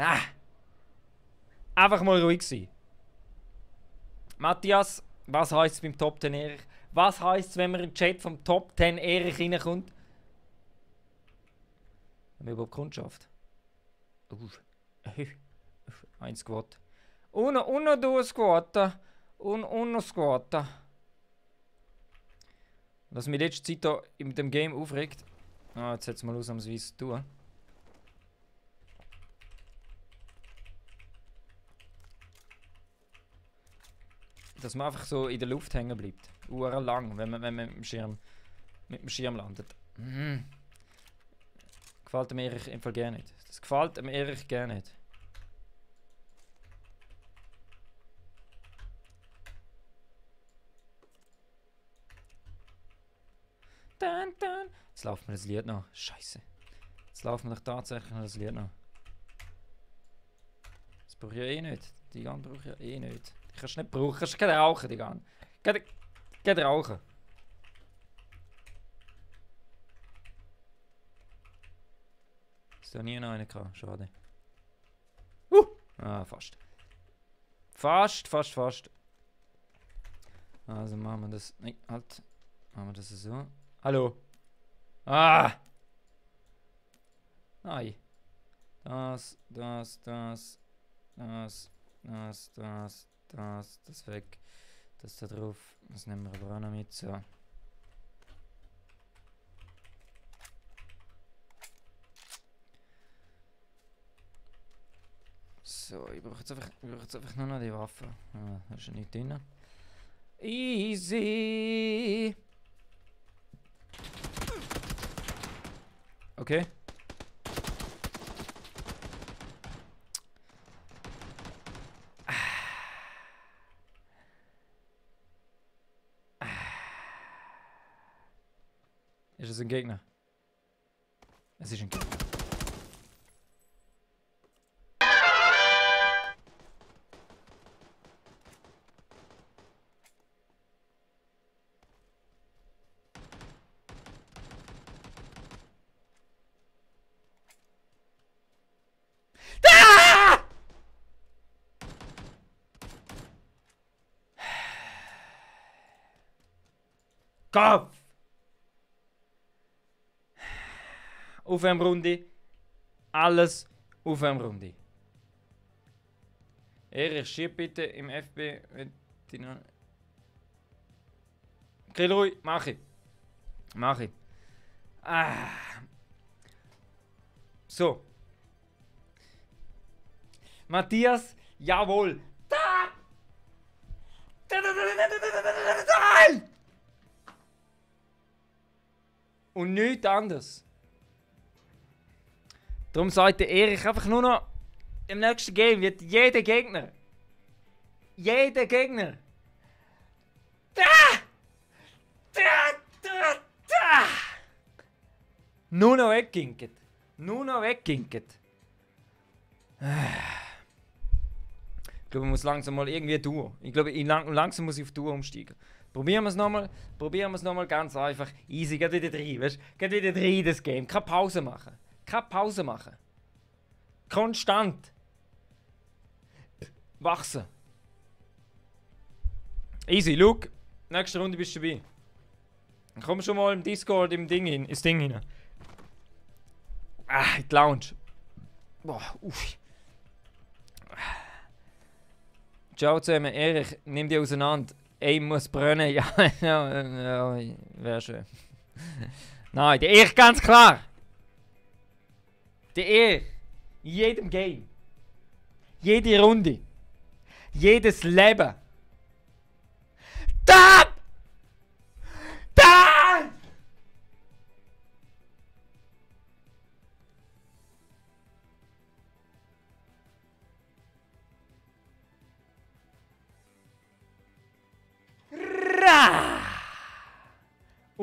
einfach mal ruhig sein. Matthias, was heisst es beim Top 10 Erich? Was heisst es, wenn man in den Chat vom Top 10 Erich reinkommt? Haben wir überhaupt Kundschaft? Ein Squad. Uno, due squad. Uno squad. Was mich letzte Zeit hier in dem Game aufregt. Jetzt hat es mal ausnahmsweise tun. Dass man einfach so in der Luft hängen bleibt. Lang, wenn man mit dem Schirm landet. Gefällt mir Erich im Fall gerne nicht. Das gefällt mir Erich gerne nicht. Jetzt läuft mir das Lied noch. Scheiße. Jetzt läuft mir doch tatsächlich noch das Lied noch. Das brauche ich ja eh nicht. Die Gun brauche ich ja eh nicht. Die kannst du nicht brauchen. Kannst du rauchen, die Gun. Geh rauchen. Ist da nie noch einen gehabt. Schade. Fast. Fast. Also machen wir das. Nein, halt. Machen wir das so. Hallo. Nein. Das weg. Das da drauf. Das nehmen wir aber auch noch mit. So. So, ich brauche jetzt einfach nur noch die Waffe. Da ist ja nicht drin. Easy. Okay. Ist es ein Gegner? Es ist ein Gegner. Kopf! Aufwärmrunde. Alles Aufwärmrunde. Erich, schieb bitte im FB. Grillruhig, mach ich. So. Matthias, jawohl. Und nichts anderes. Darum sagt der Erich einfach nur noch, im nächsten Game wird jeder Gegner. Nur noch wegginket. Ich glaube, ich muss langsam mal irgendwie Duo. Ich glaube, langsam muss ich auf Duo umsteigen. Probieren wir es nochmal ganz einfach. Easy, geht wieder rein, weißt du? Geht wieder rein in das Game. Keine Pause machen. Konstant. Wachsen. Easy, look. Nächste Runde bist du dabei. Dann komm schon mal im Discord ins Ding hinein. In die Lounge. Boah, uff. Ciao zusammen, Erich, nimm die auseinander. Aim muss brennen, ja, wäre schön. Nein, der Erich ganz klar. Der Erich, in jedem Game, jede Runde, jedes Leben,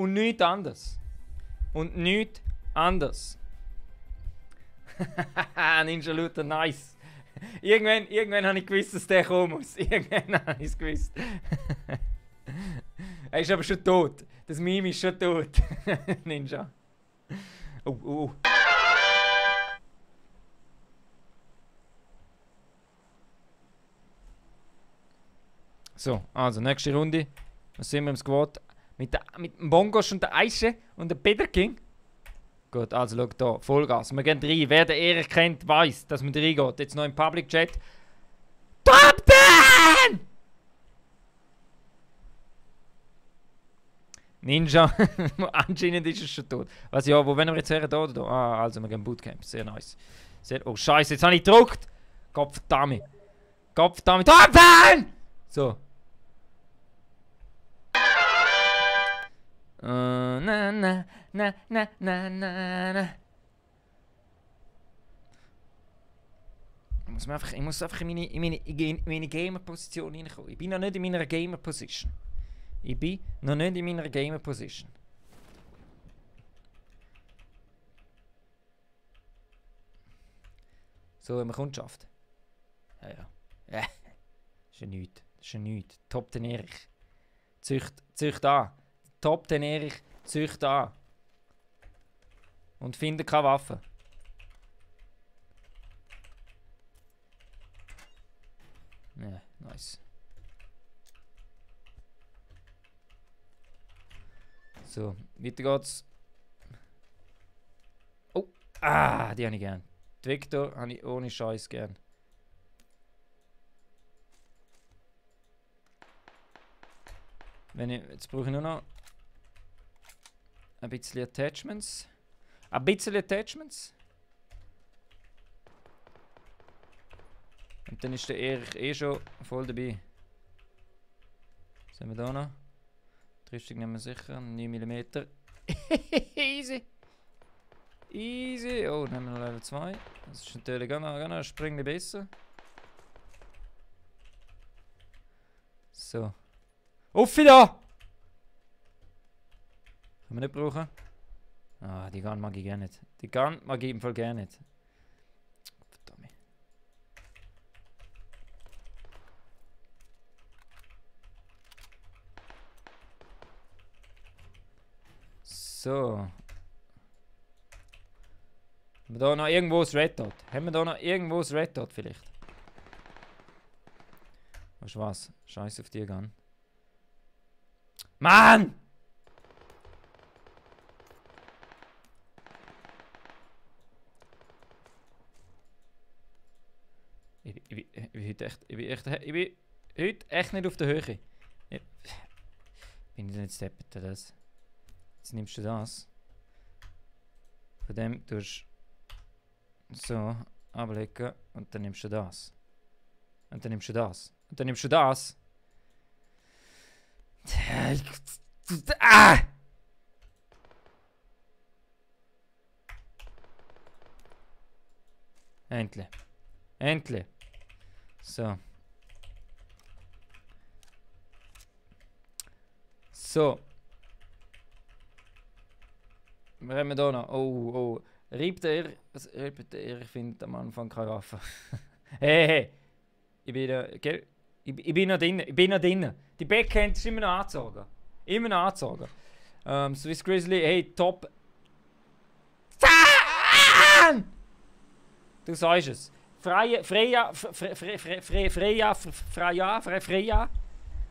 Und nichts anderes. Und nichts anderes. Ninja Luther, nice. Irgendwann habe ich gewusst, dass der kommen muss. Irgendwann habe ich es gewusst. Er ist aber schon tot. Das Meme ist schon tot. Ninja. Oh. So, also nächste Runde. Was sind wir im Squad? Mit dem Bongos und der Eische und der Peter King. Gut, also schau da, Vollgas. Wir gehen rein. Wer den Erich kennt, weiß, dass man reingeht. Jetzt noch im Public Chat. Top 10! Ninja. Anscheinend ist es schon tot. Was ja, wo wenn wir jetzt her, da oder da? Ah, also wir gehen Bootcamp. Sehr nice. Oh Scheiße, jetzt habe ich gedruckt. Gottverdammt. Gottverdammt. Top 10! So. Na. Ich muss einfach in meine Gamer-Position reinkommen. Ich bin noch nicht in meiner Gamer-Position. So, haben wir Kundschaft. Ja. Das ist ja nichts. Top den Erich. Zücht an. Top den Erich. Zücht an. Und finde keine Waffe. Ja, nice. So, weiter geht's. Oh, die habe ich gern. Die Victor habe ich ohne Scheiß gern. Jetzt brauche ich nur noch ein bisschen Attachments. Und dann ist der Erich schon voll dabei. Was haben wir da noch? Die Rüstung nehmen wir sicher. 9 mm. Easy. Oh, nehmen wir noch Level 2. Das ist natürlich auch noch ein Springen besser. So. Uffi da! Können wir nicht brauchen. Ah, die Gun mag ich gerne nicht. Die Gun mag ich im Fall gerne nicht. Verdammt. So. Haben wir da noch irgendwo das Red Dot? Vielleicht? Weißt du was? Scheiß auf die Gun. Mann! Ich bin heute echt nicht auf der Höhe. Bin ich nicht steppet, das? Jetzt nimmst du das. Von dem tust du so ablegen und dann nimmst du das. Und dann nimmst du das. Und dann nimmst du das. Endlich. So. Was haben wir da noch? Oh. Reibt er? Ich finde am Anfang keine Waffe. Hey. Ich bin noch drin. Die Backhand ist immer noch angezogen. Swiss Grizzly, hey, top. Du sagst es. Freya.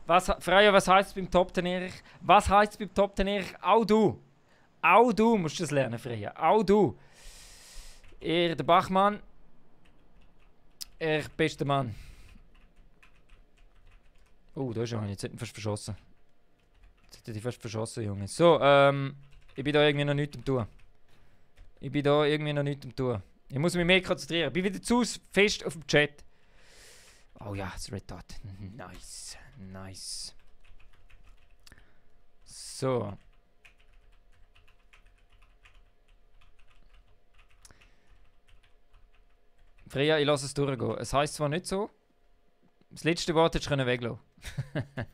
Was heißt es beim Top Ten Erich? Auch du musst das lernen, Freya. Auch du. Der Bachmann. Bester Mann. Oh, da ist er. Jetzt hätte ich fast verschossen. Junge. So, ich bin da irgendwie noch nichts am tun. Ich muss mich mehr konzentrieren. Ich bin wieder zu fest auf dem Chat. Oh ja, das Red Dot. Nice. So. Freya, ich lasse es durchgehen. Es heisst zwar nicht so. Das letzte Wort hättest du weglassen können.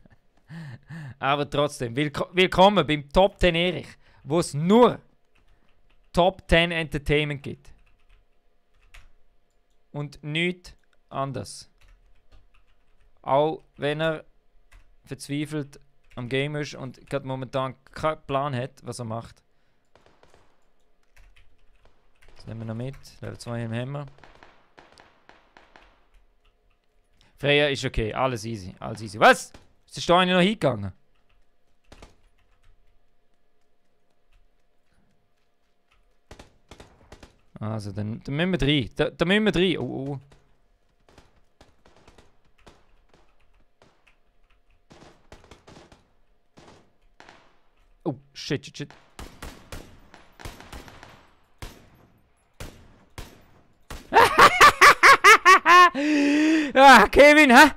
Aber trotzdem, willkommen beim Top 10 Erich, wo es nur Top 10 Entertainment gibt. Und nichts anderes. Auch wenn er verzweifelt am Game ist und gerade momentan keinen Plan hat, was er macht. Das nehmen wir noch mit. Level 2 im Hammer. Freya ist okay, alles easy, alles easy. Was? Ist da eine noch hingegangen? Also, dann müssen wir rein. Da müssen wir rein. Oh. Oh, shit. Ah, Kevin, hä?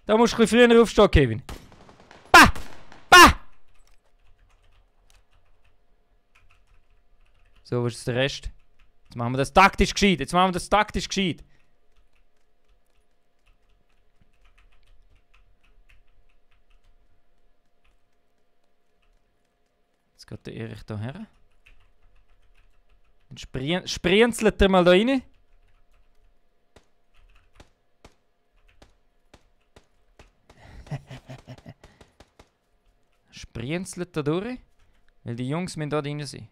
Da musst du ein bisschen früher aufstehen, Kevin. Bah! So, was ist der Rest? Jetzt machen wir das taktisch gescheit. Jetzt geht der Erich da her. Dann sprienzelt er mal da rein. Sprienzelt da durch. Weil die Jungs müssen da drin sein.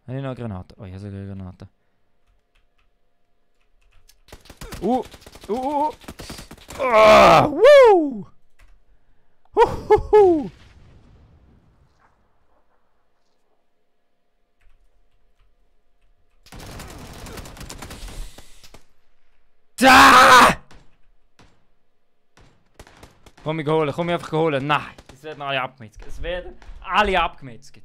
Habe ich noch eine Granate? Oh, ich habe sogar eine Granate. Woo! Da! Komm mich einfach holen. Nein, es werden alle abgemetzelt.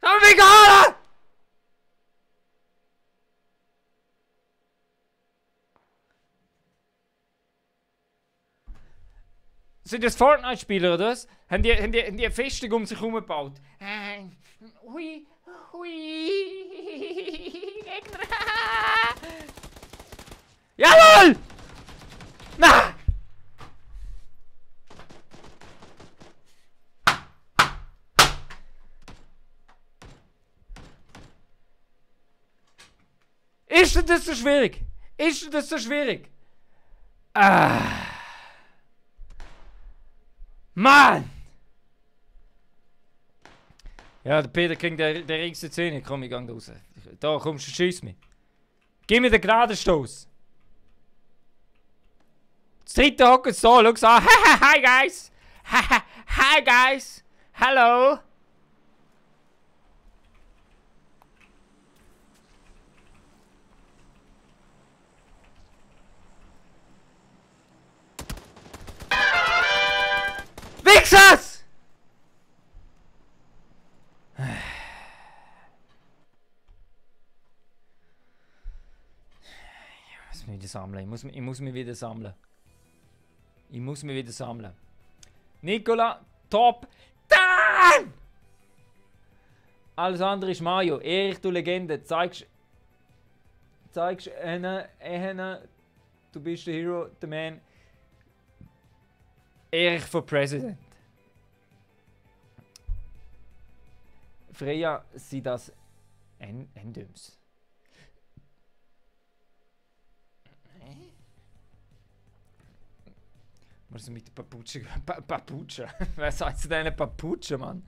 Komm mich holen! Sind das Fortnite-Spieler oder was? Haben die eine Festung um sich herum gebaut? Hui. Gegner. Jawohl! Na! Ist denn das so schwierig? Ah. Mann! Ja, der Peter kriegt der ringste Zähne. Komm, ich gang raus. Da, kommst du, schieß mich. Gib mir den geraden Stoß. Das dritte hockt da, schau so an. Hi guys! Hi guys! Hello! Wichsers! Ich muss mich wieder sammeln. Nicola, top. Dann! Alles andere ist Mario. Erich, du Legende. Zeigst ihnen, du bist der Hero, der Man. Erich for President. Freya, sie das Endems. Was ist mit der Paputsche? Paputsche? Was heißt denn eine Paputsche, Mann?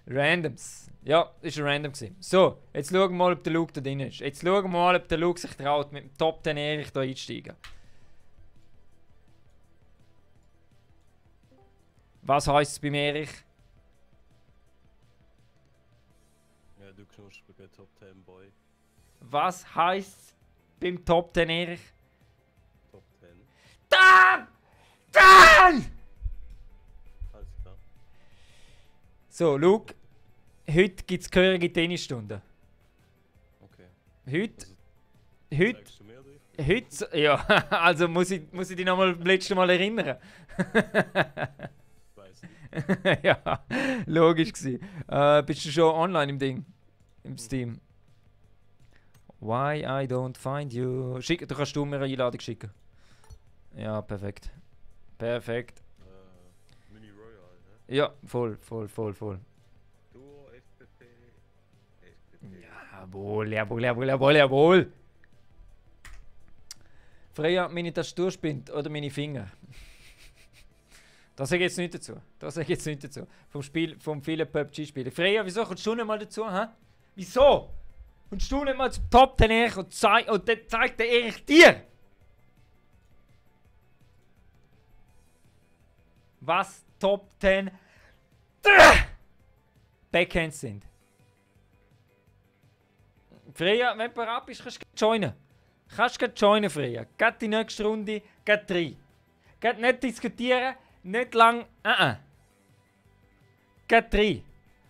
Randoms. Ja, ist ein Random gewesen. So, jetzt schauen wir mal, ob der Luke da drin ist. Jetzt schauen wir mal, ob der Luke sich traut, mit dem Top 10 Erich da einsteigen. Was heisst es beim Erich? Ja, du knurrst bei Top 10 Boy. Was heisst es beim Top 10 Erich? Top 10. Dann! Alles klar. So, Luke, heute gibt es gehörige Tennisstunden. Okay. Heute, Zeigst du mir dich? ja, also muss ich dich nochmal beim letzten Mal erinnern. Weiß nicht. Ja, logisch gewesen. Bist du schon online im Ding? Im Steam. Why I don't find you. Du kannst mir eine Einladung schicken. Ja, perfekt. Perfekt. Mini Royal, ne? Ja, voll. Duo, FPP, FPP. Jawohl. Freya, meine Tastatur spinnt oder meine Finger. Da sage ich jetzt nicht dazu. Vom vielen PUBG-Spielen. Freya, wieso kommst du nicht mal dazu, hä? Wieso? Kommst du nicht mal zum Top 10 Erich und dann zeigt der Erich dir, was Top 10 Backhands sind. Freya, wenn du bereit bist, kannst du joinen. Freya. Geht die nächste Runde, geht 3. Geht nicht diskutieren, nicht lang, Geht 3.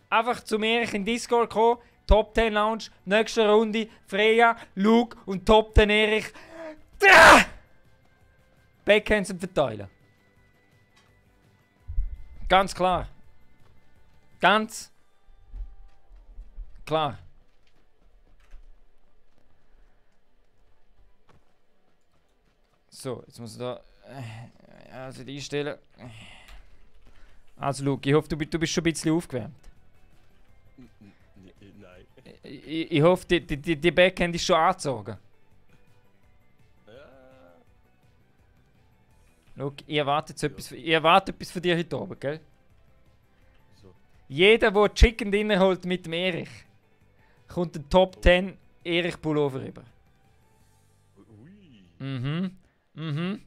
Einfach zu mir in Discord kommen, Top 10 Lounge, nächste Runde, Freya, Luke und Top 10 Erich. Backhands verteilen. Ganz klar. Ganz klar. So, jetzt muss ich da also die einstellen. Also Luke, ich hoffe, du bist schon ein bisschen aufgewärmt. Nein. Ich hoffe, die Backhand ist schon angezogen. Ja. Luke, ich erwarte etwas von dir heute oben, gell? So. Jeder, der Chicken Dinner holt mit dem Erich, kommt den Top 10 Erich Pullover rüber. Ui.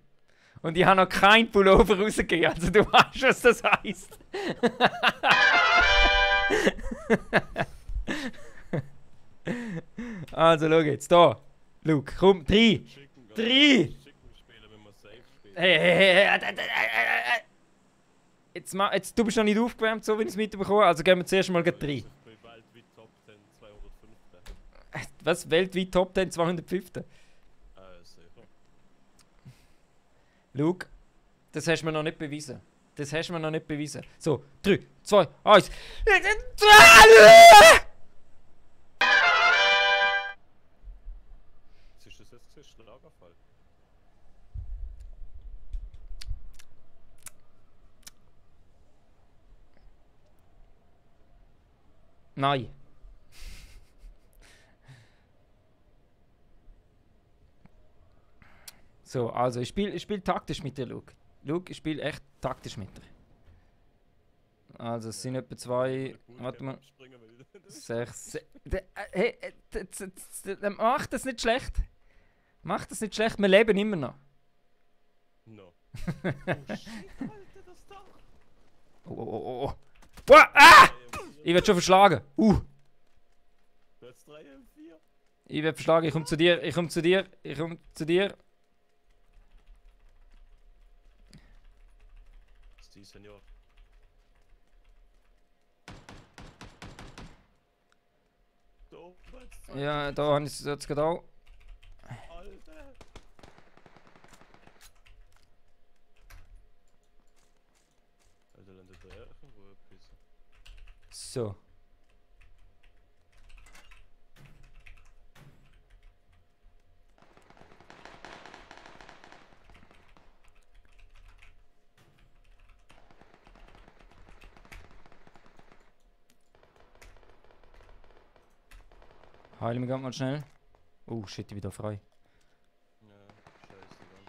Und ich habe noch keinen Pullover rausgegeben, also du weißt, was das heisst. Also schau jetzt, da. Luke, komm, 3. 3! Chicken spielen, wenn man safe spielt. Hey. Jetzt, du bist noch nicht aufgewärmt, so wie ich es mitbekommen habe, also gehen wir zuerst mal 3. Ich bin weltweit Top 10, 205. Was? Weltweit Top 10, 205? Sicher. Luke, das hast du mir noch nicht bewiesen. So, 3, 2, 1. Was ist das jetzt? Schlagerfall? Nein. So, also ich spiel taktisch mit dir, Luke. Luke, ich spiele echt taktisch mit dir. Also es sind etwa 2. Warte mal. 6. Hey, mach das nicht schlecht. Wir leben immer noch. No. Oh shit, Alter, das Dach! Oh. Boah, ah! Ich werde schon verschlagen. Platz 3 M4. Ich werde verschlagen, ich komme zu dir. Si, Senor. So, Platz 2. Ja, da habe ich es jetzt gerade auch. Alter! Alter, landet der Erchen, wo er pisst. So. Heile mich mal schnell. Oh shit, ich bin da frei. Ja, scheiße, Mann.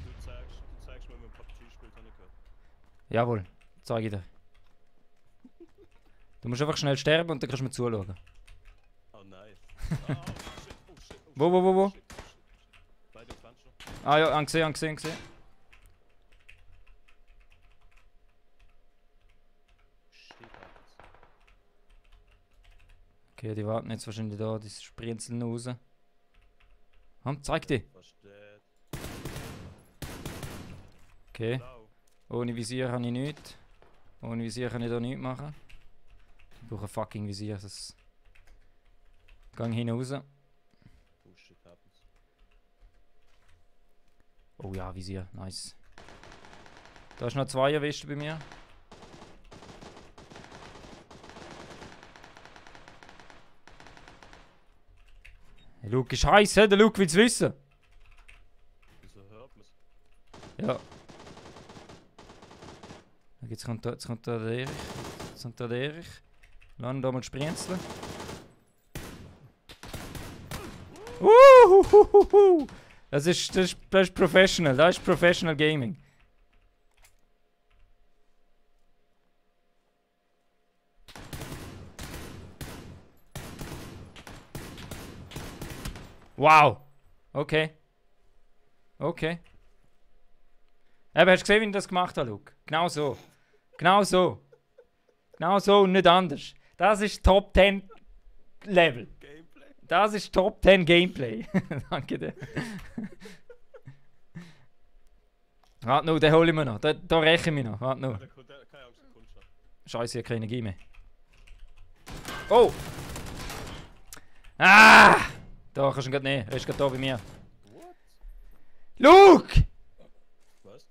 Du zeigst mir, wenn man PUBG spielt, habe ich gehört. Jawohl, zeige ich dir. Du musst einfach schnell sterben und dann kannst du mir zuschauen. Oh, nice. Oh, shit. Wo? Shit. Beide Flanschen. Ah ja, angesehen. Shit, Alter. Okay, die warten jetzt wahrscheinlich da, die sprinzeln noch raus. Zeig dich! Versteht. Okay, Blau. ohne Visier kann ich nichts. Ohne Visier kann ich da nichts machen. brauche ein fucking Visier. Das gang hin raus. Oh shit happens. Oh ja, Visier, nice. Da ist noch 2 erwischt bei mir. Der Luke ist heiß, der Luke will's wissen. Wieso hört man's? Ja. Jetzt kommt da der Erich. Jetzt kommt da der Erich. Lass ihn da mal sprenzeln. Das ist professional. Das ist Professional Gaming. Wow. Okay. Okay. Aber hast du gesehen, wie ich das gemacht habe, Luke? Genau so. Genau so. Genau so und nicht anders. Das ist Top 10 Level. Gameplay? Das ist Top 10 Gameplay. Danke dir. Warte nur, den hole ich mir noch. Da räche ich mich noch. Warte nur. Keine Angst, der kommt schon. Scheiße, ich habe keine Energie mehr. Oh! Ah! Da kannst du ihn gerade nehmen. Er ist gerade da bei mir. What? Luke! Was?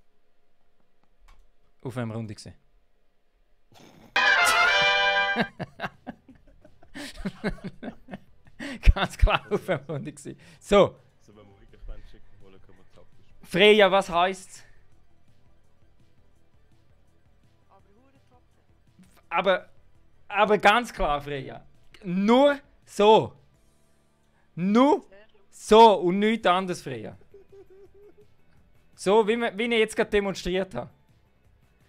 Auf einem Runde gesehen. Ganz klar auf einem Runde gesehen. So, So, wenn wir wirklich einen schicken wollen, können wir taktisch. Freya, was heisst's? Aber ganz klar, Freya. Nur so. Nur so und nichts anderes, Freya. So, wie ich jetzt gerade demonstriert habe.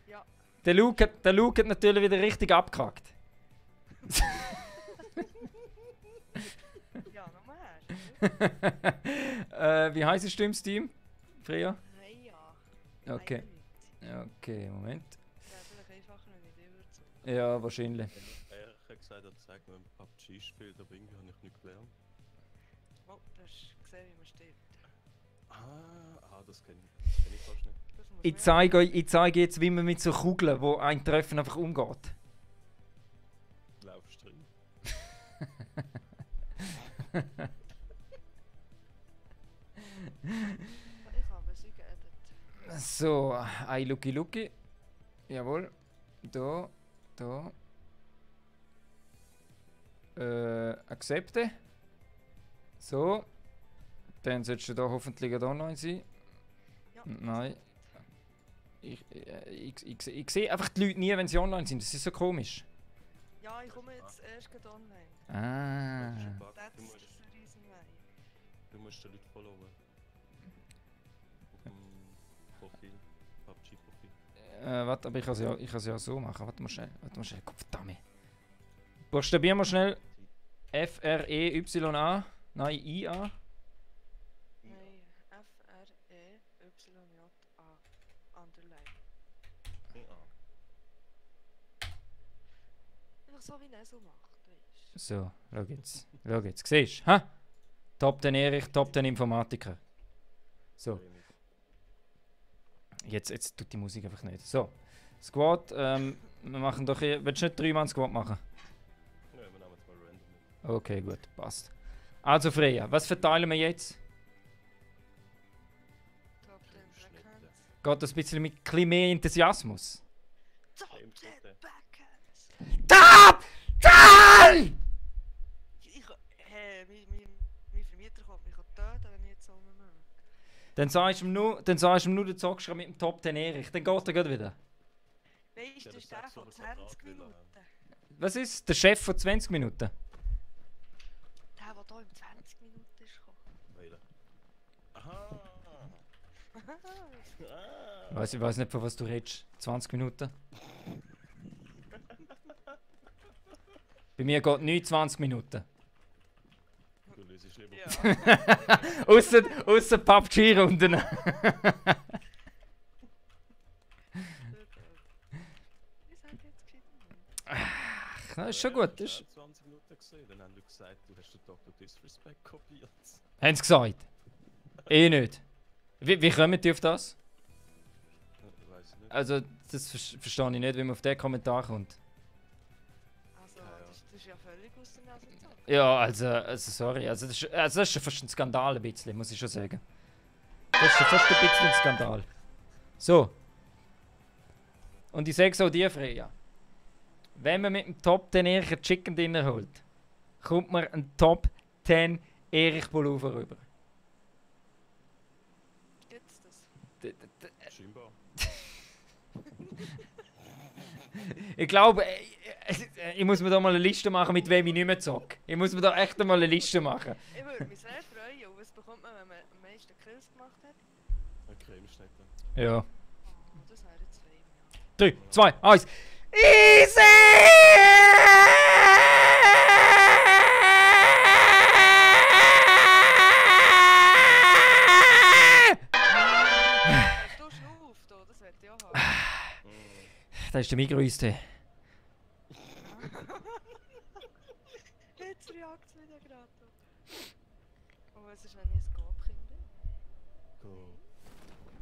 Ja. Der Luke hat natürlich wieder richtig abgehackt. Ja, nochmal her. Wie heisst du im Team, Freya? Hey, ja. Okay. Okay, Moment. Ja, vielleicht einfacher, wenn ich dir würde sagen. Ja, wahrscheinlich. Er hat gesagt, er zeigt mir ein PUBG spielt, aber irgendwie habe ich nicht gelernt. Oh, du hast gesehen, wie man stirbt. Das kenne ich. Kenn ich fast nicht. Das muss Ich man zeige jetzt, wie man mit so Kugeln, wo ein Treffen einfach umgeht. Laufst drin. Ich habe sie geedit. So, ein Lucky. Jawohl. Da. Accepte. So. Dann solltest du da hoffentlich gerade online sein. Ja, Nein. Ich sehe einfach die Leute nie, wenn sie online sind. Das ist so komisch. Ja, ich komme jetzt erst gerade online. Ah. Das ist ein Bug. That's Du musst, the reason why. du musst die Leute followen. Auf dem Profil. PUBG-Profil. Warte, aber ich kann es ja so machen. Warte mal schnell. Gott, verdammt. Buchstabieren wir schnell. F-R-E-Y-A. Nein, I-A. Nein, F-R-E-Y-J-A. Underline. Ja. Einfach so wie Neso macht, weißt du. So, schau jetzt. Siehst du? Ha? Top 10 Erich, Top 10 Informatiker. So, jetzt tut die Musik einfach nicht. So, Squad, wir machen doch hier. Willst du nicht 3-Mann Squad machen? Ja, wir nehmen jetzt mal random mit. Okay, gut, passt. Also Freya, was verteilen wir jetzt? Top 10 Backhands. Geht das ein bisschen mit ein bisschen mehr Enthusiasmus? Top Im 10 Top 10. Backhands! Top 10! Mein Vermieter kommt mich töten, wenn ich jetzt so rummache. Dann sagst du ihm nur, du zockst mit dem Top 10 Erich. Dann geht er gleich wieder. Weißt du, Ja, das ist das der sagst du, von aber Vertrag 20 will er Minuten. Was ist? Der Chef von 20 Minuten. Der, der hier in 20 Minuten ist gekommen. Wählen. Aha! Ich weiß nicht, von was du redest. 20 Minuten. Bei mir geht nicht 20 Minuten. Du löst lieber. Ja. Ausser PUBG-Runden. Ich sag jetzt gescheit nicht. Das ist schon gut. Das Ich ist... habe 20 Minuten gesehen, dann haben du gesagt, du hast den Dr. Disrespect kopiert. Haben sie gesagt? Nicht. Wie kommen die auf das? Ich weiß nicht. Also, das verstehe ich nicht, wie man auf den Kommentar kommt. Also, Ja, ja. Das ist ja völlig aus der Nase gezogen. Ja, also sorry. Also das ist schon fast ein Skandal, ein bisschen, muss ich schon sagen. Das ist schon fast ein bisschen ein Skandal. So. Und ich sage auch dir, Freya. Wenn man mit dem Top 10 Erich einen Chicken Dinner holt, kommt man einen Top 10 Erich Pullover rüber. Gibt's das? Scheinbar. Ich glaube, ich muss mir da mal eine Liste machen, mit wem ich nicht mehr zocke. Ich muss mir da echt mal eine Liste machen. Ich würde mich sehr freuen. Und was bekommt man, wenn man am meisten Kills gemacht hat? Eine Cremeschnecke. Ja. Oh, das wäre jetzt fein, ja. 3, 2, 1. Easy! Du schnaufst, da, das wird ja haben. Das ist der Migros-Tee. Jetzt reagiert es wieder gerade. Oh, was ist, wenn ich ein Gabkind bin?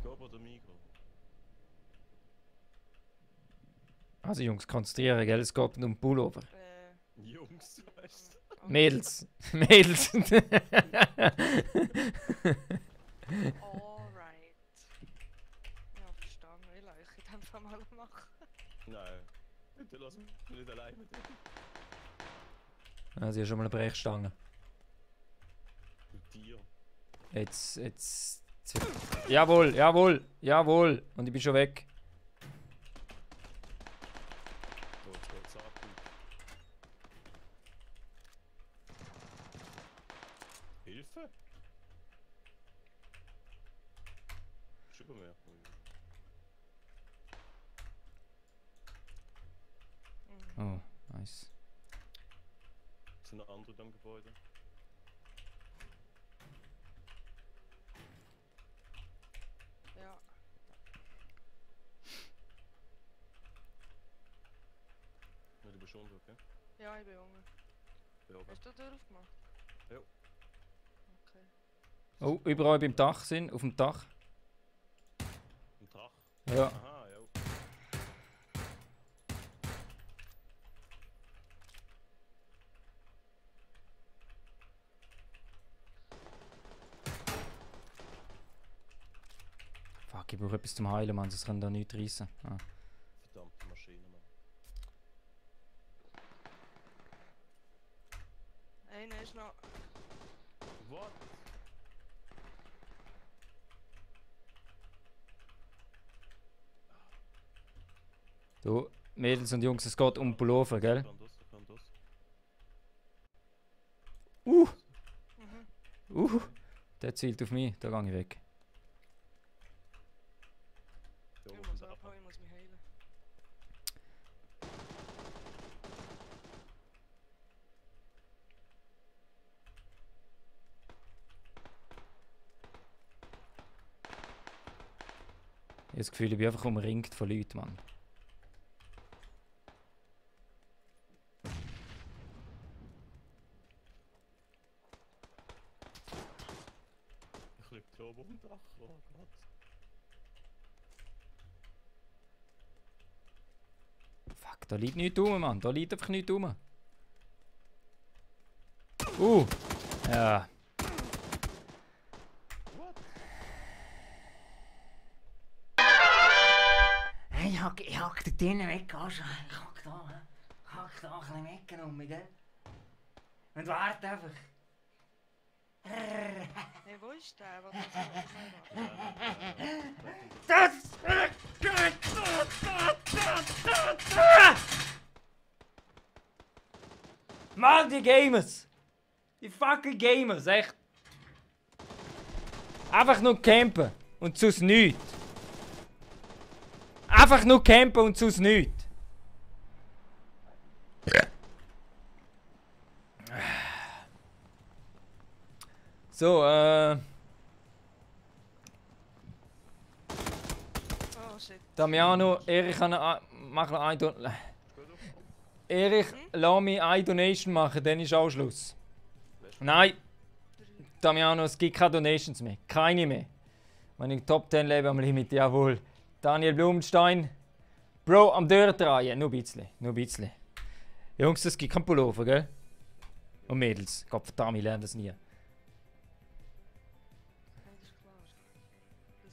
Go oder Migros? Also Jungs, konzentrieren, gell? Es geht um Pullover. Jungs, weißt du? Mädels. Mädels. Alright. Ja, verstanden. Ich lasse euch in dem Fall mal machen. Nein. Bitte lass mich nicht allein mit dir. Ah, sie hat schon mal eine Brechstange. Mit dir. Jetzt. Jawohl, jawohl, jawohl. Und ich bin schon weg. Oh, jetzt geht's ab. Hilfe? Ist über mir. Oh, nice. Sind noch andere da im Gebäude? Ja. Ja, du bist schon, okay? Ja, ich bin Junge. Ja, aber. Hast du die Tür aufgemacht? Ja. Okay. Oh, überall beim Dach sind, auf dem Dach. Ein Dach? Ja. Aha, ja. Fuck, ich brauche etwas zum Heilen, Mann, sonst kann da nichts reissen. Ah. Verdammte Maschine, Mann. Einer ist noch. What? Du, Mädels und Jungs, es geht um Pullover, gell? Kann das? Mhm. Der zielt auf mich, da gehe ich weg. Ja, Ich muss abhauen, ich muss mich heilen. Ich habe das Gefühl, ich bin einfach umringt von Leuten, Mann. Ich lieg da oben auf dem Dach. Oh Gott. Fuck, da liegt nichts rum, Mann. Da liegt einfach nichts rum. Ja. Hey, ich hab da drinnen weg, also. Ich hab da ein bisschen weggenommen, gell? Und warte einfach. Hey, wo ist der? Was ist Mann, die Gamers! Die fucking Gamers, echt! Einfach nur campen und sonst nichts. Einfach nur campen und sonst nichts. So, Oh shit. Damiano, Erich mach noch ein Erich, lass mich eine Donation machen, dann ist auch Schluss. Nein, Damiano, es gibt keine Donations mehr. Keine mehr. Wenn ich Top 10 lebe am Limit, jawohl. Daniel Blumenstein. Bro, am Durchdrehen. Nur ein bisschen. Nur ein bisschen. Jungs, das gibt kein Pullover, gell? Und Mädels. Gottverdammt, ich lerne das nie. Nein, das ist klar.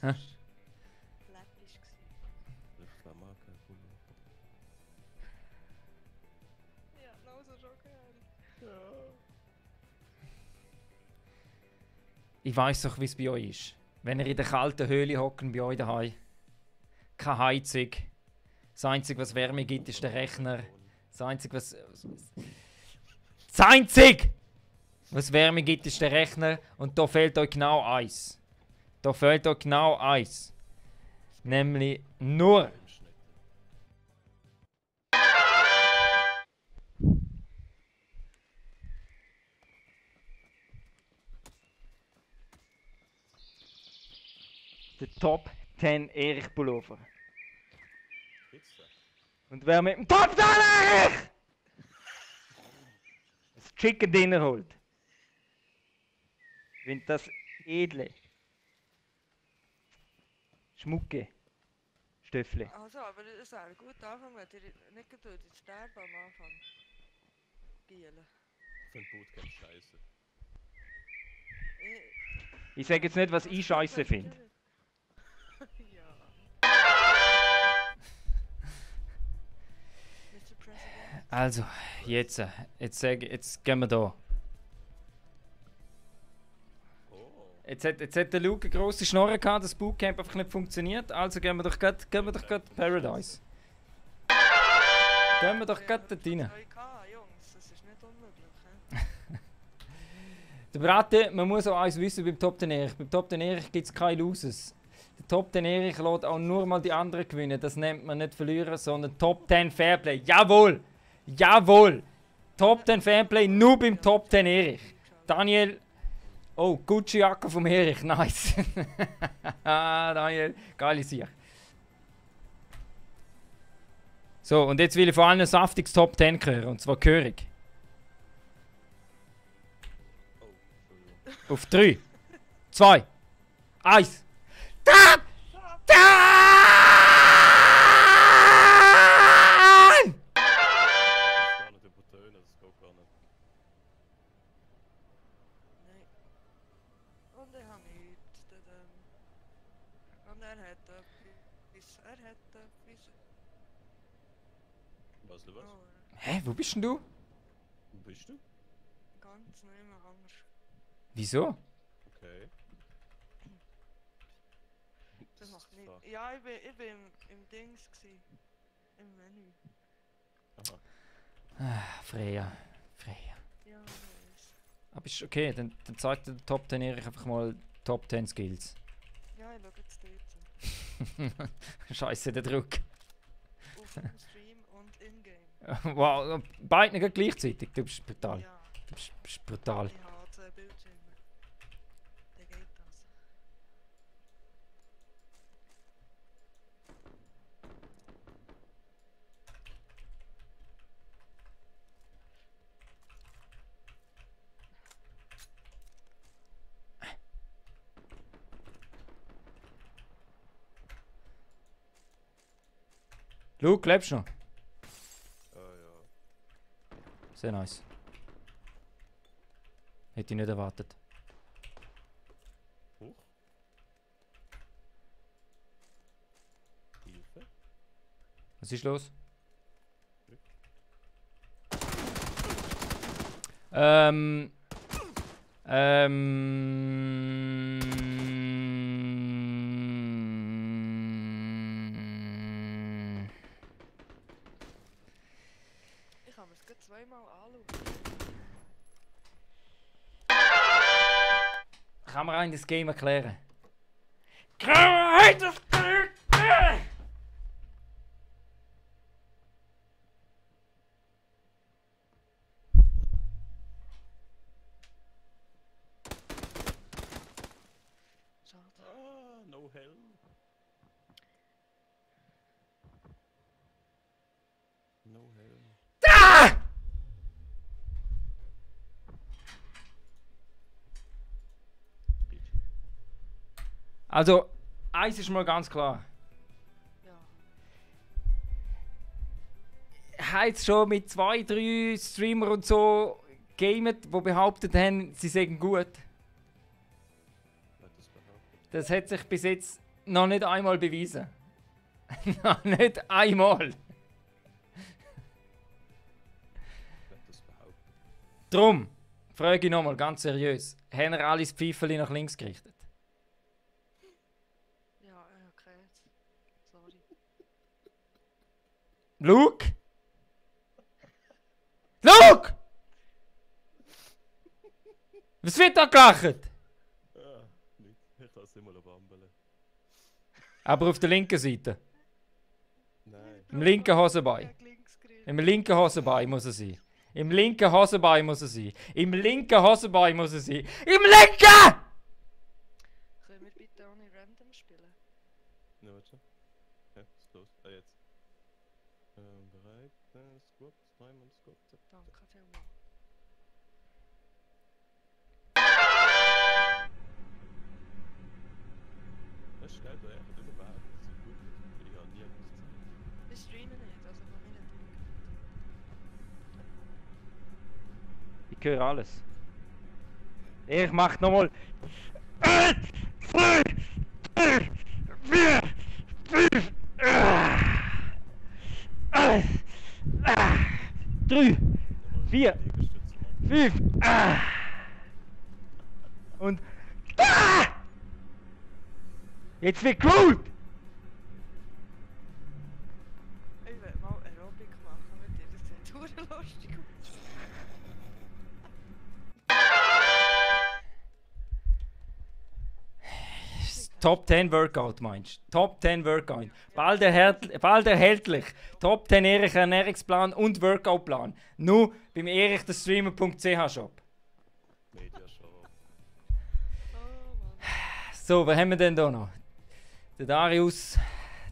Hä? Das war läppisch. Ich kann mal kein Pullover. Ja, nou so schon gern. Ich weiss doch, wie es bei euch ist. Wenn ihr in der kalten Höhle hocken bei euch daheim. Keine Heizung. Das Einzige, was Wärme gibt, ist der Rechner. Das Einzige, was Wärme gibt, ist der Rechner. Und da fehlt euch genau eins. Da fehlt euch genau eins. Nämlich nur der Top 10 Erich Pullover. Gibt's da? Und wer mit dem Top 10 Erich das Chicken Dinner holt, gewinnt das edle Schmucke Stöffli. Also, aber das wäre ein guter Anfang, wenn ihr nicht geduld ins Sterben am Anfang. Gielen. Ich finde Bootcamp scheiße. Ich sage jetzt nicht, was ich scheiße finde. Ja. Mr. President. Also, jetzt gehen wir da. Oh. Jetzt hat der Luke eine grosse Schnorre gehabt, das Bootcamp einfach nicht funktioniert. Also gehen wir doch gerade Paradise. Gehen wir doch gerade dort rein. 2K, Jungs, das ist nicht unmöglich. He? Der Braten, man muss auch eins wissen beim Top 10 Erich. Beim Top 10 Erich gibt es keine Losers. Der Top 10 Erich lässt auch nur mal die anderen gewinnen. Das nennt man nicht verlieren, sondern Top 10 Fairplay. Jawohl! Jawohl! Top 10 Fairplay nur beim Top 10 Erich. Daniel. Oh, Gucci-Jacke vom Erich. Nice. Daniel, geile Sache. So, und jetzt will ich vor allem ein saftiges Top 10 hören. Und zwar gehörig. Oh, Entschuldigung. Auf 3, 2, 1. Top 10! Das gar nicht übertönen, das geht gar nicht. Nein. Und ich habe nichts. Und er hat etwas. Er hat etwas. Was, du was? Oh, Hä, wo bist denn du? Wo bist du? ganz nicht mehr anders. Wieso? Okay. Das ist macht die nicht. Frage. Ja, ich bin im Dings gsi. Im Menü. Aha. Ah, Freya. Freya. Ja, ich weiß. Aber ist okay, dann zeigt der Top 10 Erich einfach mal Top 10 Skills. Ja, ich schaue jetzt dort. Scheiße, der Druck. Auf dem Stream und in-game. Wow, beide nicht gleichzeitig. Du bist brutal. Ja, Du bist brutal. ich habe 2 Bildschirme. Dann geht das. Luke, lebst du noch? Ja. Sehr nice. Hätte ich nicht erwartet. Hoch. Hilfe. Was ist los? Ähm. Ich kann mir es gerade zweimal anschauen. Kann man rein das Game erklären? Kann man rein das Game erklären? Schade. Ah, no hell. No hell. Ah! Also, eins ist mal ganz klar. Ja. habe jetzt schon mit 2, 3 Streamer und so gamet, die behauptet haben, sie seien gut. Wer das behauptet? Das hat sich bis jetzt noch nicht einmal bewiesen. Noch nicht einmal. Wer das behauptet? Drum, frage ich nochmal ganz seriös. Haben ihr alle das Pfeifeli nach links gerichtet? Ja, okay. Sorry. Luke! Luke! Was wird da gelacht? Ah, nicht. Ich kann es immer bambeln. Aber auf der linken Seite. Nein. Im linken Hosenbein. Gegen links gerichtet. Im linken Hosenbein muss er sein. Im linken Hosenbein muss er sein. Im linken Hosenbein muss er sein. Im linken! Können wir bitte ohne Random spielen? Ne, warte schon. Ja, ist los. Ah, jetzt. Bereit, Squad, dreimal Squad. Danke vielmals. Das ist geil, da echt überbehauptet, dass sie gut sind. Ich habe nie etwas gesagt. Wir streamen nicht, also kann ich nicht. Ich höre alles. Ich mach nochmal. 1, 2, 3, 4, 5, 3, 4, 5. Und. Jetzt wird gut! Ich will mal Aerobic machen mit dir, das sieht verdammt lustig aus. Top 10 Workout meinst du? Top 10 Workout. Bald erhältlich. Top 10 Erich Ernährungsplan und Workoutplan. Nur beim erichderstreamer.ch Shop. Mediashop. Oh Mann. So, wer haben wir denn da noch? Der Darius.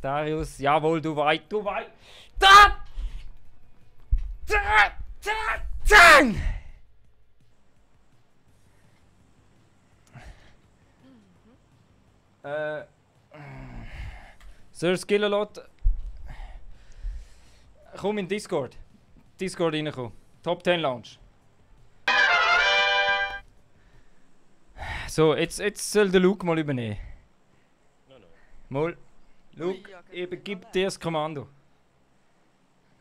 Darius, jawohl, du weißt. Da! Zang! Sir Skillalot. Komm in Discord. Discord reinkommen. Top 10 Lounge. So, jetzt soll der Luke mal übernehmen. Nein, nein. Mal. Luke, Ui, ja, ich übergib allein. dir das Kommando.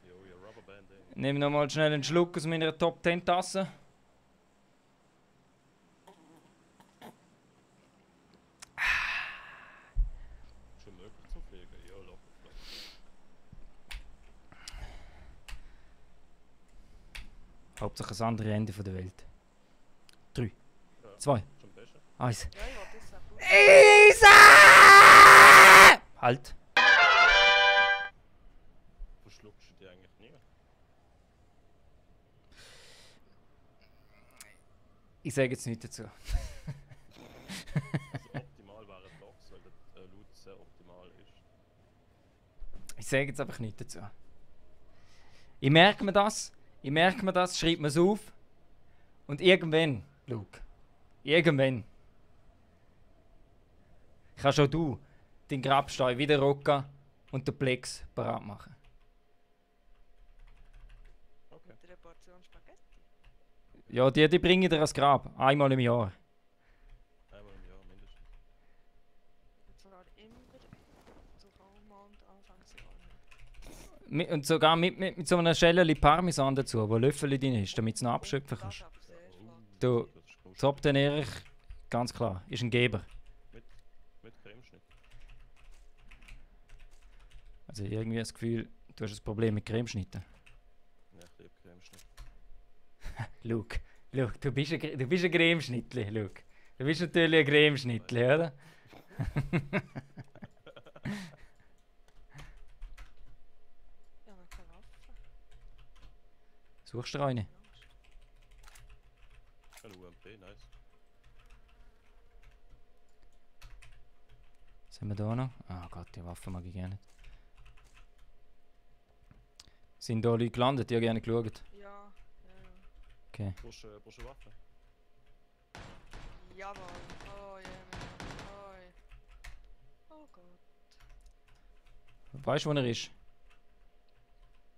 Jo, ja, Rubberbanding. Nimm noch mal schnell einen Schluck aus meiner Top 10 Tasse. Schon möglich zu fliegen? Ja, locker. Hauptsache das andere Ende der Welt. 3, Ja, 2, schon besser. 1. Ja, ich wollte das auch gut. Isa! Halt. Verschluckst du die eigentlich nie? Ich sage jetzt nichts dazu. Also optimal wäre es doch, weil der Loot sehr optimal ist. Ich sage jetzt einfach nichts dazu. Ich merke mir das, schreibe mir es auf. Und irgendwann, Luke, irgendwann kannst auch du den Grabstein wieder rocken und den Plex parat machen. Okay. Mit einer Portion Spaghetti. Ja, die bringe ich dir ans Grab. Einmal im Jahr. Einmal im Jahr mindestens. Und zwar immer zu Vollmond Anfangsjahr. Und sogar mit so einer Schelle Parmesan dazu, wo Löffel drin ist, damit du es noch abschöpfen kannst. Das aber sehr flott. Du, Das ist gut. Top den Erich, ganz klar, ist ein Geber. Mit Cremeschnitt. Also irgendwie das Gefühl, du hast ein Problem mit Cremeschnitten. Ja, ich liebe Cremeschnitt. Luke, du bist ein Cremeschnittli, Luke. Du bist natürlich ein Cremeschnittli, oder? Ja, noch keine Waffe. Suchst du eine? Ein UMP, nice. Was haben wir da noch? Ah Gott, die Waffe mag ich gerne nicht. Sind da Leute gelandet? Die haben gerne geschaut. Ja, Okay. Brauchst du eine Waffe? jawohl. Oh je, oi. Oh Gott. Weißt du, wo er ist?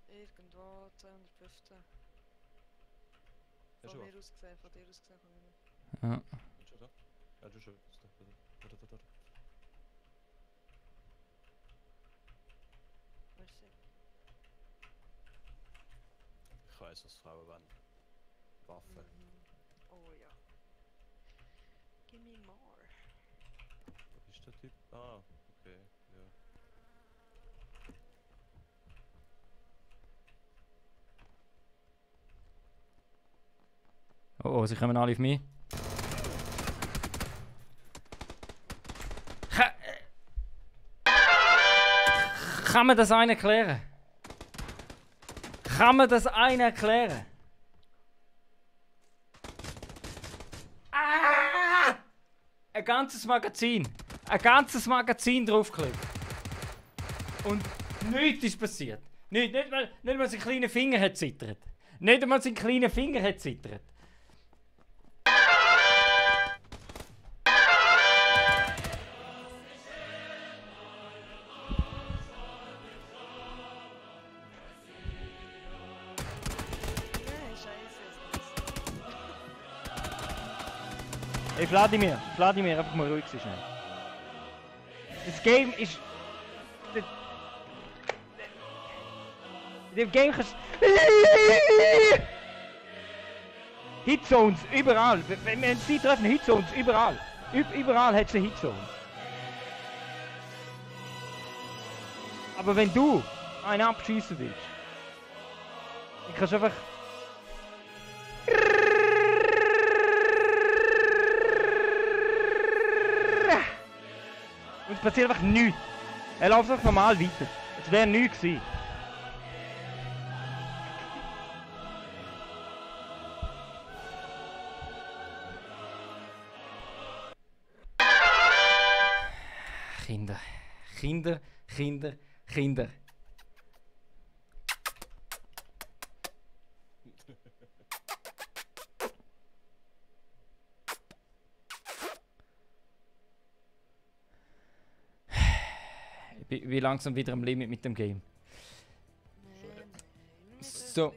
Irgendwo 2 gesehen. Ja, Von schon mir was. aus gesehen, von dir aus gesehen, von mir nicht. Ja. Schon da? Ja, du schon. Da. Merci. Ich weiß, was Frauen wollen. Waffen. Mhm. Oh ja. Give me more. Wo ist der Typ? Ah, okay, ja. Oh, sie kommen alle auf mich. Kann man das einen erklären? Kann man das einen erklären? Ah! Ein ganzes Magazin. Ein ganzes Magazin draufgelegt. Und nichts ist passiert. Nicht mal sein kleiner Finger hat zittert. Nicht einmal sein kleiner Finger hat zittert. Nein, scheiße, Hey Vladimir, einfach mal ruhig sein schnell. Das Game ist... In dem Game kannst Hitzones, überall. Wenn sie treffen, Hitzones, überall. Überall hat es eine Hitzone. Aber wenn du einen abschießen willst, dann kannst du einfach... Und es passiert einfach nichts. Er läuft einfach normal weiter. Es wäre nichts gewesen. Kinder. Ich bin langsam wieder am Limit mit dem Game. So.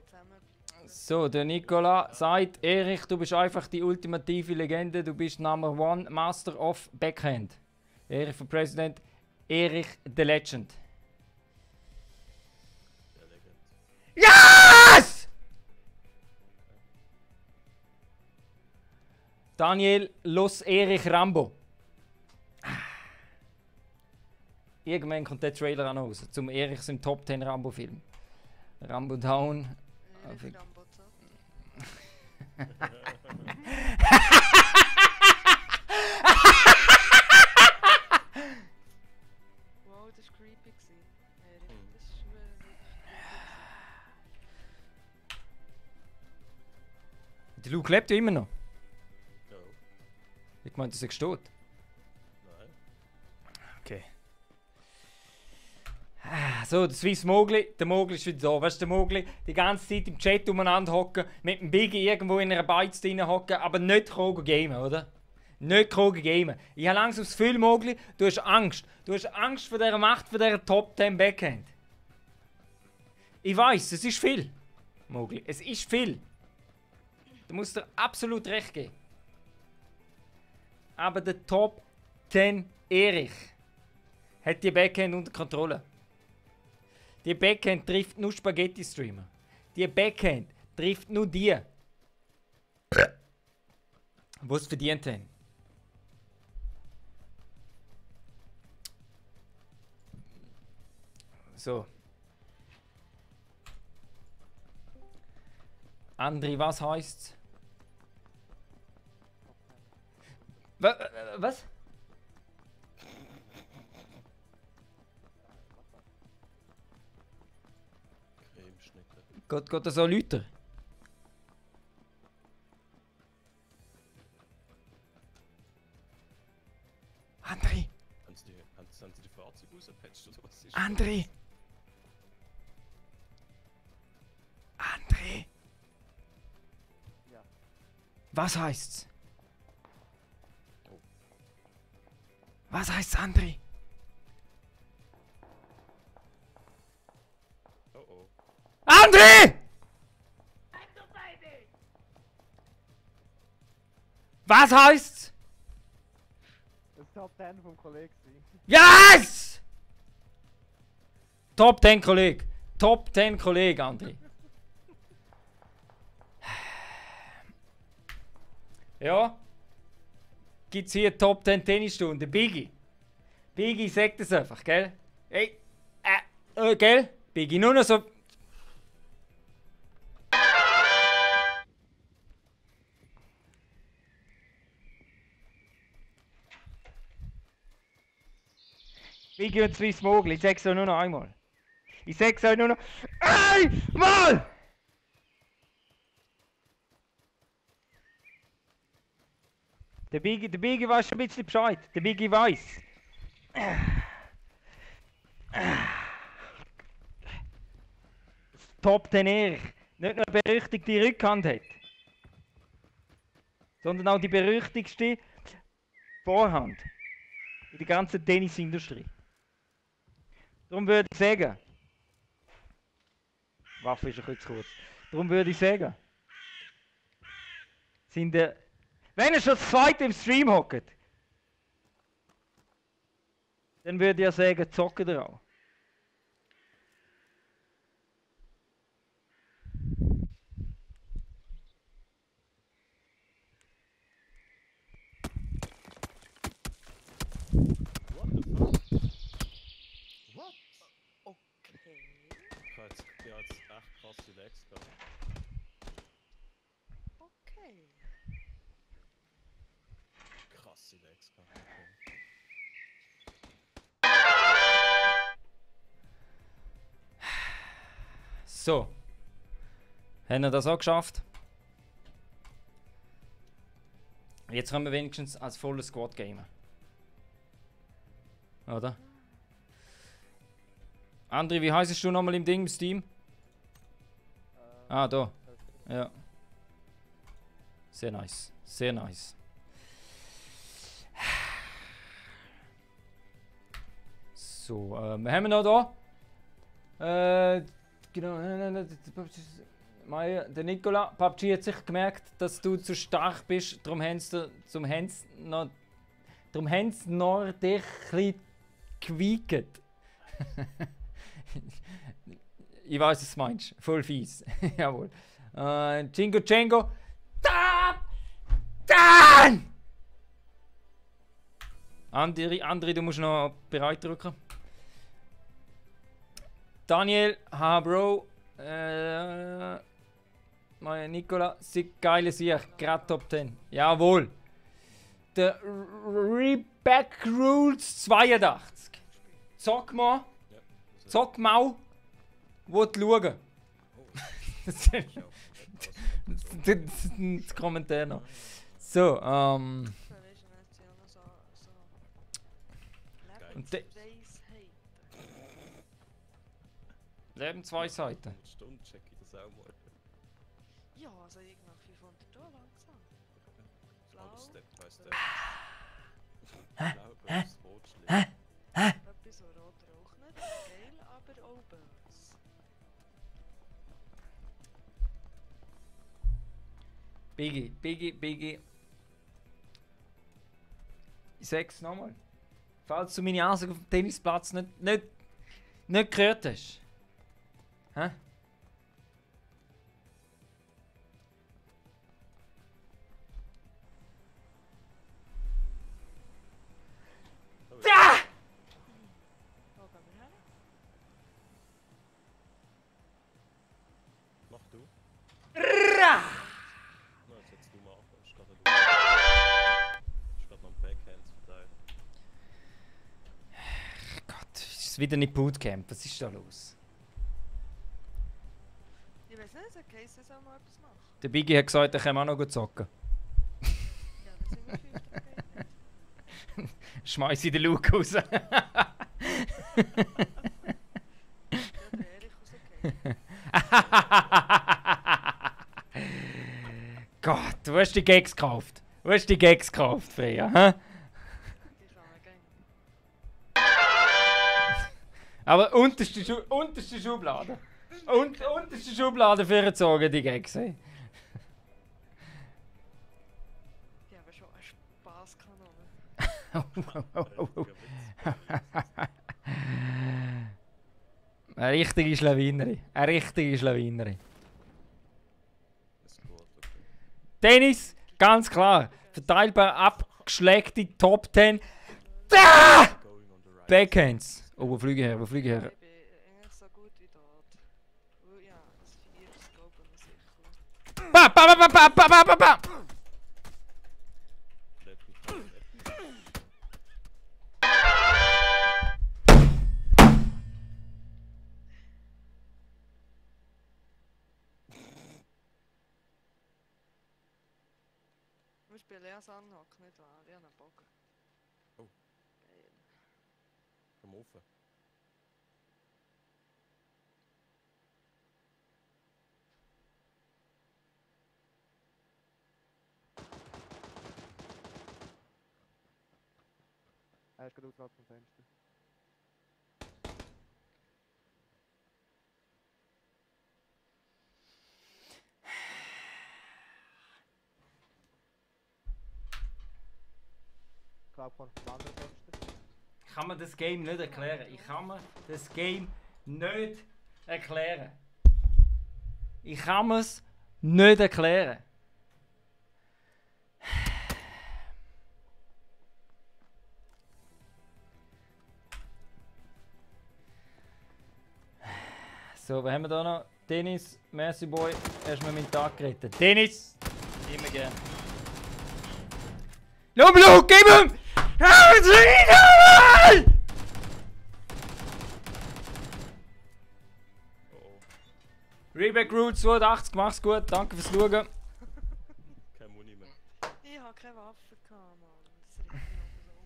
So, der Nicola sagt, Erich, du bist einfach die ultimative Legende, du bist Number One Master of Backhand. Erich for President, Erich the Legend. Der Legend. Yes! Daniel Los Erich Rambo. Irgendwann kommt der Trailer auch noch raus, zum Erichs im Top 10 Rambo-Film. Rambo Down. Wow, das war creepy. Das ist wirklich Der Luke lebt ja immer noch. Ja. Ich meinte, dass er tot. Nein. Okay. So, der Swiss Mogli, der Mogli ist wieder da. Weißt du, der Mogli die ganze Zeit im Chat umeinander hocken, mit dem Biggie irgendwo in einer Beiz drin hocken, aber nicht gamen, oder? Nicht gamen. Ich habe langsam das Gefühl, Mogli, du hast Angst. Du hast Angst vor dieser Macht, vor dieser Top 10 Backhand. Ich weiß, es ist viel, Mogli. Es ist viel. Du musst dir absolut recht geben. Aber der Top 10 Erich hat die Backhand unter Kontrolle. Die Backhand trifft nur Spaghetti-Streamer. Die Backhand trifft nur die, die es verdient haben. So. Andri, was heißt's? Was? Cremeschnitte. Geht das so Leute? Andri! Haben sie die Fahrzeuge rausgepatcht oder was ist Andri! Andri! Ja. Was heißt's? Oh. Was heißt's, Andri? Oh oh. Andri! Was heißt's? Das ist Top 10 vom Kollegen. Yes! Top 10 Kollege. Top 10 Kollege, André. Ja. Gibt's hier Top 10 Tennisstunde. Biggie. Biggie sagt es einfach, gell? Hey, gell? Biggie, nur noch so. Biggie und Swiss Mogli, ich sag's euch nur noch einmal. Ich sag's euch nur noch einmal! Der Biggie weiß schon ein bisschen Bescheid. Der Biggie weiß. Top 10 Erich. Nicht nur eine berüchtigte Rückhand hat, sondern auch die berüchtigste Vorhand in der ganzen Tennisindustrie. Darum würde ich sagen, Waffe ist ein bisschen zu kurz. Darum würde ich sagen, wenn ihr schon das zweite im Stream hockt, dann würde ich sagen, zocken ihr auch. What? Okay. Ich habe jetzt echt krasse Legs gehabt. Okay. Krasse Legs gehabt. Okay. So. Haben wir das auch geschafft? Jetzt können wir wenigstens als volles Squad gamen. Oder? André, wie heißt du nochmal im Ding, im Steam? Ah, da. Ja. Sehr nice. Sehr nice. So, was haben wir noch da? Genau. Der Nicola, PUBG hat sich gemerkt, dass du zu stark bist, darum haben sie noch dich ein gewiegt. Ich weiß, was du meinst. Voll fies. Jawohl. Django. Dann! André, du musst noch bereit drücken. Daniel, Bro. Nicola, geile Sieg. Gerade Top 10. Jawohl. Der Reback Rules 82. Zock mal. Zock mal. Wollt schauen. Das Kommentar noch. So, und Lebensweisheiten. Stunde check ich das auch mal. Ja, also irgendwann 500 Dollar langsam. Alles Blau. Step by Step. Blau, bös, rot, schlimm. Etwas so rot raucht geil, aber auch böse. Biggie. Ich sag's nochmal. Falls du meine Ansage auf dem Tennisplatz nicht gehört hast. Hä? Da! Wo gehen wir hin? Mach du. Ra! Na, jetzt setzt du mal auf. Ich gerade noch ein Backhands verteilen. Gott, ist es wieder nicht Bootcamp? Was ist da los? Ich weiß nicht, es hat geheißen, ich soll mal etwas machen. Der Biggie hat gesagt, er kann auch noch gut zocken. Ja, dann sind wir 5 Tage nicht. Schmeiß in den Luke raus. Ja, der Erich ist okay. Gott, du hast die Gags gekauft. Du hast die Gags gekauft, Freya. Hä? Die kann man gehen. Aber unterste Schublade. Unterste Schublade für die Gags. Ey. Die haben schon Eine richtige Schlawinerin. Eine richtige Schlawinerin. Dennis, ganz klar. Verteilbar abgeschlägte Top 10. Da! Backhands. Oh, wo fliege ich her? Wo fliege ich her? Ich bin eigentlich so gut wie dort. Ja, das 4 ist glaube ich sicher. Ba, ba, ba, ba, ba, ba, ba, ba. Wir spielen ja Sandhock, nicht wahr? Ich habe einen Bogen. Oh. Geil. Komm offen. Er ist gerade außerhalb vom Fenster. Ich glaube, von dem anderen Fenster. Ich kann mir das Game nicht erklären. Ich kann mir das Game nicht erklären. Ich kann mir es nicht erklären. So, was haben wir da noch? Dennis, Mercy Boy, hast mir meinen Tag gerettet. Dennis! Immer gern. Schau mal, gib ihm! Oh. Reback Route 82, mach's gut, danke fürs Schauen. Kein Muni mehr. Ich habe keine Waffe gehabt, Mann. Das regt mich aber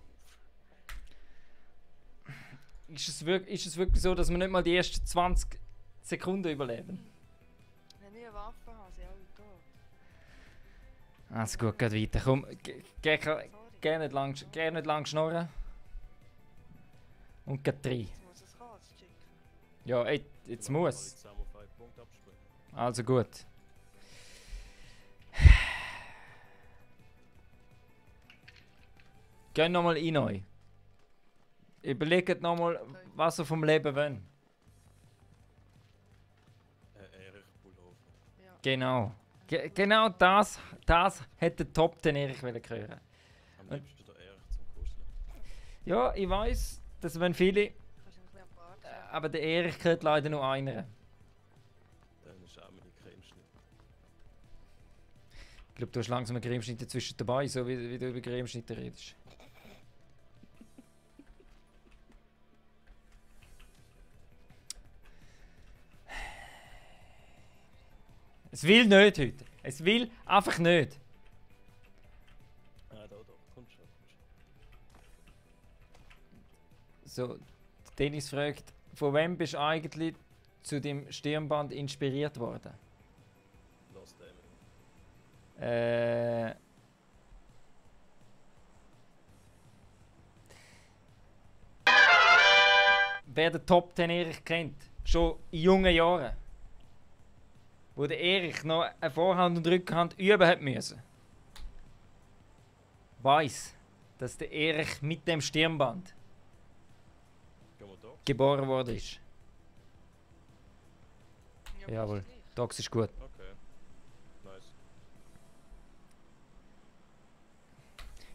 so auf. Ist es wirklich so, dass wir nicht mal die ersten 20 Sekunden überleben? Wenn ich eine Waffe habe, sind alle tot. Also gut, geht weiter. Komm, geh Sorry. nicht lang schnurren. Und geht rein. Jetzt muss es Katz schicken. Ja, ey, jetzt Alle muss. zusammen auf einen Punkt abspringen. Also gut. Geh nochmal in euch. Überlegt nochmal, was ihr vom Leben wollt. Erich Pullover. Ja. Genau. Genau das hätte der Top den Erich hören. Am Und- liebsten der Erich zum Kuscheln. Ja, ich weiß, das wollen viele, Kannst du ein bisschen am Bart schauen? aber der Erich gehört leider nur einer. Dann ist auch meine Cremeschnitt. Ich glaube, du hast langsam einen Cremeschnitt dazwischen dabei, so wie du über Cremeschnitte redest. Es will nicht heute. Es will einfach nicht. Ah, da, komm schon, komm schon. So, Dennis fragt, von wem bist du eigentlich zu dem Stirnband inspiriert worden? Lost Damon. Wer den Top 10 Erich kennt, schon in jungen Jahren, wo der Erich noch eine Vorhand und Rückhand üben hat müssen, weiß, dass der Erich mit dem Stirnband Gehen wir da? geboren worden ist. Ja, Jawohl. fast gleich. Dox ist gut. Okay. Nice.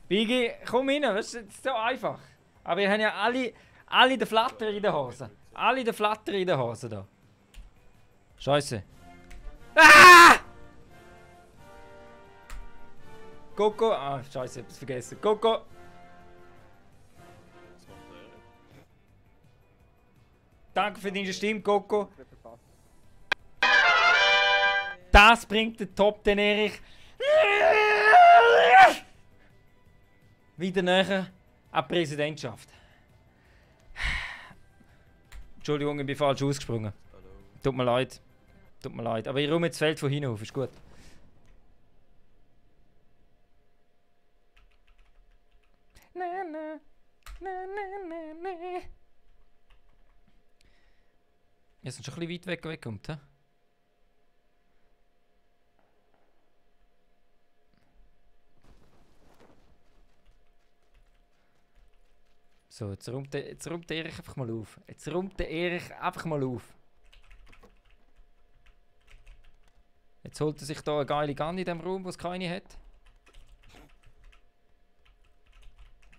Bigi, komm rein, das ist so einfach. Aber wir haben ja alle den Flatter in der Hose. Alle den Flatter in der Hose da. Scheiße. Ah! Coco. Ah, scheiße, ich hab's vergessen. Coco. Was macht der Erich? Danke für deine Stimme, Coco. Ich hab verpasst. Das bringt den Top den Erich wieder näher an die Präsidentschaft. Entschuldigung, ich bin falsch ausgesprungen. Hallo. Tut mir leid. Tut mir leid. Aber ich räume jetzt das Feld von hinten auf, ist gut. Na, na, na, na, na, na. Wir sind schon ein bisschen weit weggekommen, hä? So, jetzt räumt der Erich einfach mal auf. Jetzt räumt der Erich einfach mal auf. Jetzt holt er sich da eine geile Gun in dem Raum, wo es keine hat.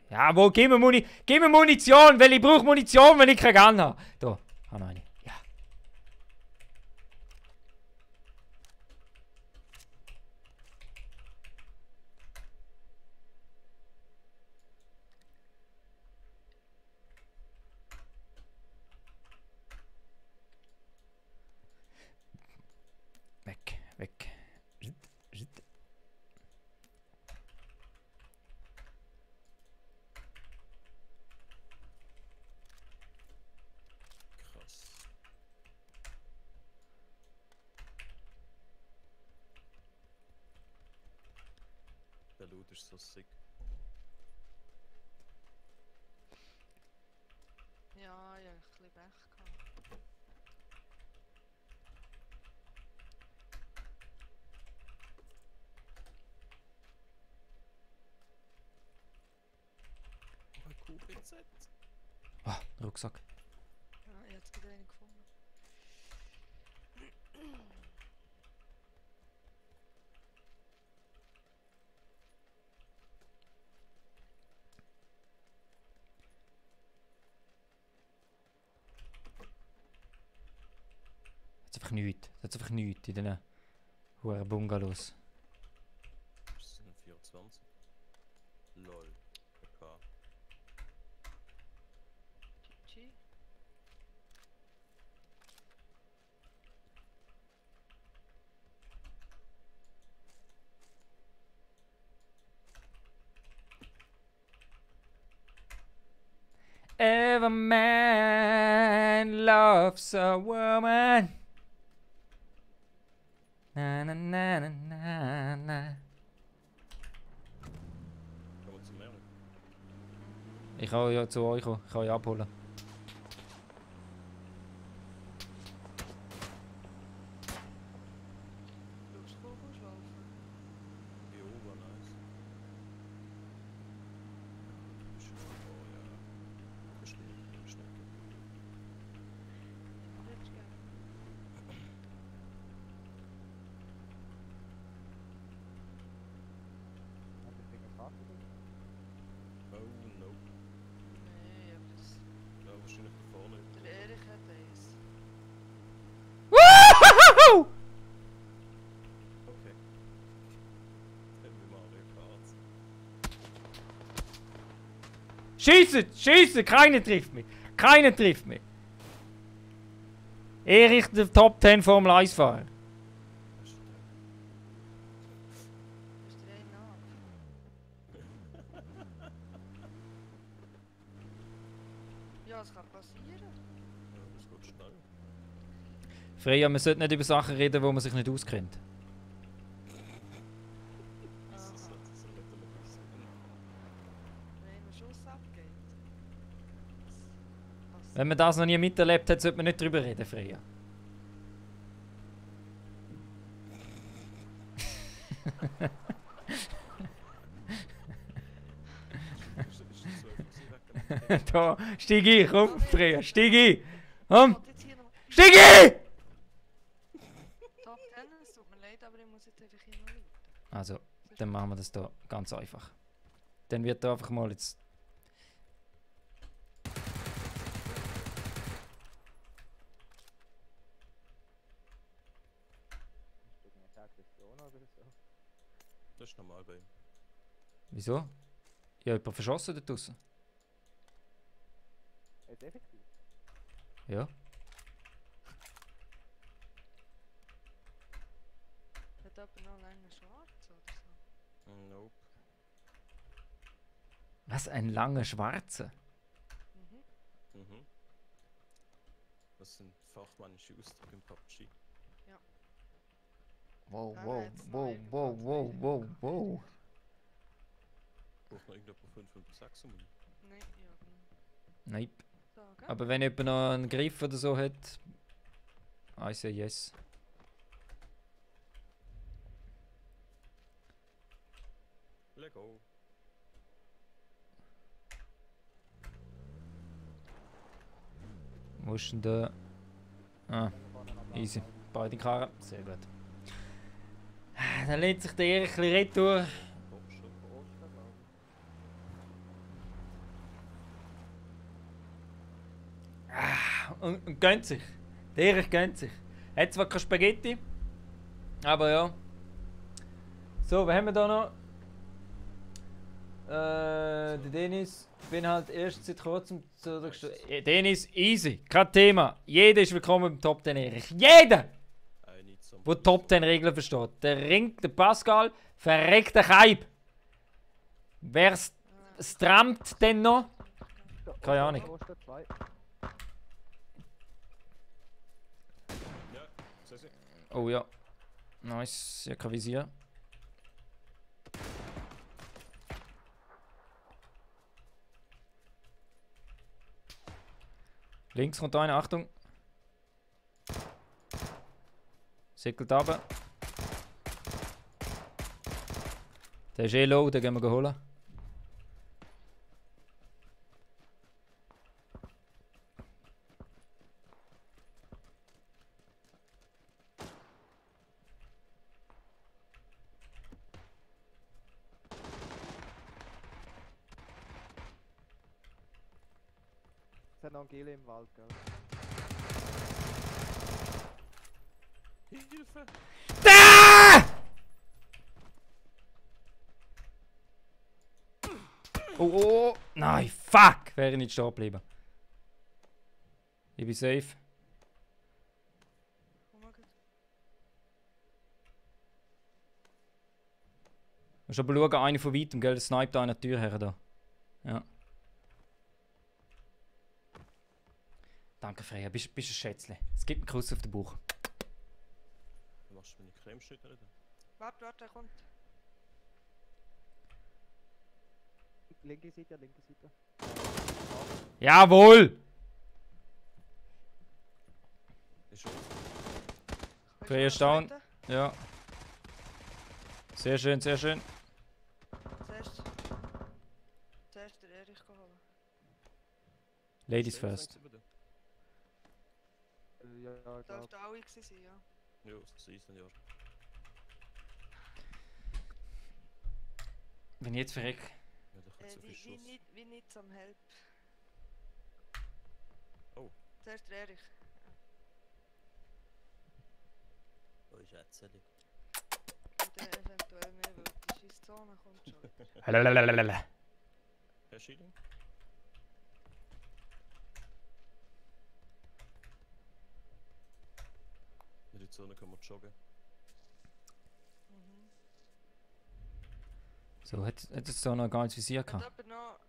Ja, wo? Gib mir Munition, weil ich brauche Munition, wenn ich keine Gun habe. Da, habe eine. Ja. Weg, weg. Shit. Krass. Der Loot ist so sick. Ja, ja, ein bisschen Pech gehabt. Oh, ein QBZ. Ah, Rucksack. Ja, ich habe jetzt gerade einen gefunden. Jetzt einfach nichts in diesen hohen Bungalows. Das sind 24. Lol. Okay. GG. Every man loves a woman. Na na na na na na. Kommen wir zum Meeren. Ich kann ja zu euch kommen, ich kann ja abholen. Schaust du Vogelschwalfen? Jo, war nice. Oh ja. Schnecke. Willst du gerne? Hat das Ding gefragt? Oh no. Nee, aber das... Ja, wahrscheinlich da vorne. Der Erich hat eins. Woohoo! Okay. Dann wie Mario Kart. Schiessen! Keiner trifft mich! Keiner trifft mich! Erich, der Top 10 Formel 1 Fahrer. Hast du den? Ist der einen nach? Ja, es kann passieren. Ja, das geht schnell. Freya, man sollte nicht über Sachen reden, wo man sich nicht auskennt. Das ist Aha. das nicht damit wissen. Wenn ein Schuss abgeht. Was? Wenn man das noch nie miterlebt hat, sollte man nicht drüber reden, Freya. Ist das so etwas weg? Da, steig ein, komm, Freya, steig ein! Komm, Ich jetzt hier noch... steig ein! Top 10, es tut mir leid, aber ich muss jetzt einfach hier noch looten. Also, dann machen wir das da ganz einfach. Dann wird da einfach mal jetzt... Ist das eine Aggression oder so? Das ist normal bei ihm. Wieso? Ich habe jemanden verschossen dort draussen. Jetzt effektiv? Ja. Hat jemand noch einen schwarz oder so? Nope. Was, ein langer Schwarzer? Mhm. Mhm. Das sind fachmännische Ausdrücke im PUBG. Wow, Ah, wow, jetzt wow, neu wow, gekauft, wow, neu wow, gekauft. wow. Braucht noch irgendjemand 5 und 6 Muni? Nein, ja. Nein. Da, gell? Aber wenn jemand noch einen Griff oder so hat, I say yes. Lego. Wo ist denn der? Ah, easy. Beide Karren. Sehr gut. Dann lädt sich der Erich ein bisschen retour. Und gönnt sich. Der Erich gönnt sich. Hat zwar keine Spaghetti, aber ja. So, was haben wir da noch? Der Dennis, ich bin halt erst seit kurzem zu der Dennis, easy, kein Thema. Jeder ist willkommen im Top 10 Erich. Jeder! Der Top 10 Regeln versteht. Der Ring, der Pascal, verreckt der Kaib. Wer strammt denn noch? Keine Ahnung. Oh ja. Nice, ja, kein Visier. Links kommt einer, Achtung. Sickelt runter. Der ist eh low, den gehen wir holen. Es hat noch Gele im Wald, gell? Hilfe! Ah! Oh, nein, fuck! Wäre ich nicht stehen geblieben. Ich bin safe. Musst aber schauen, eine von weitem, gell? Der sniped an der Tür her da. Ja. Danke, Freya. Bist ein Schätzle. Es gibt einen Kuss auf den Bauch. Du machst meine Creme schütteln. Warte, er kommt. Linke Seite, linke Seite. Jawohl! Ist schon. Freya ist down. Ja. Sehr schön, sehr schön. Zuerst der Erich geholt. Ladies first. Ja, ich glaube. Dürfte auch ich sein, ja. Ja, das ist ein Jahr. Wenn ich jetzt verreck. Ja, da kommt so viel Schuss. Wie nicht am Help. Oh. Zuerst der Erich. Oh, ist ätzelig. Und dann eventuell mehr, weil die Schisszone kommt schon wieder. Lalalala. Verschieden? In die Zone kann man joggen. Mhm. So, hat es da noch gar nicht Visier Hat gehabt? jemand noch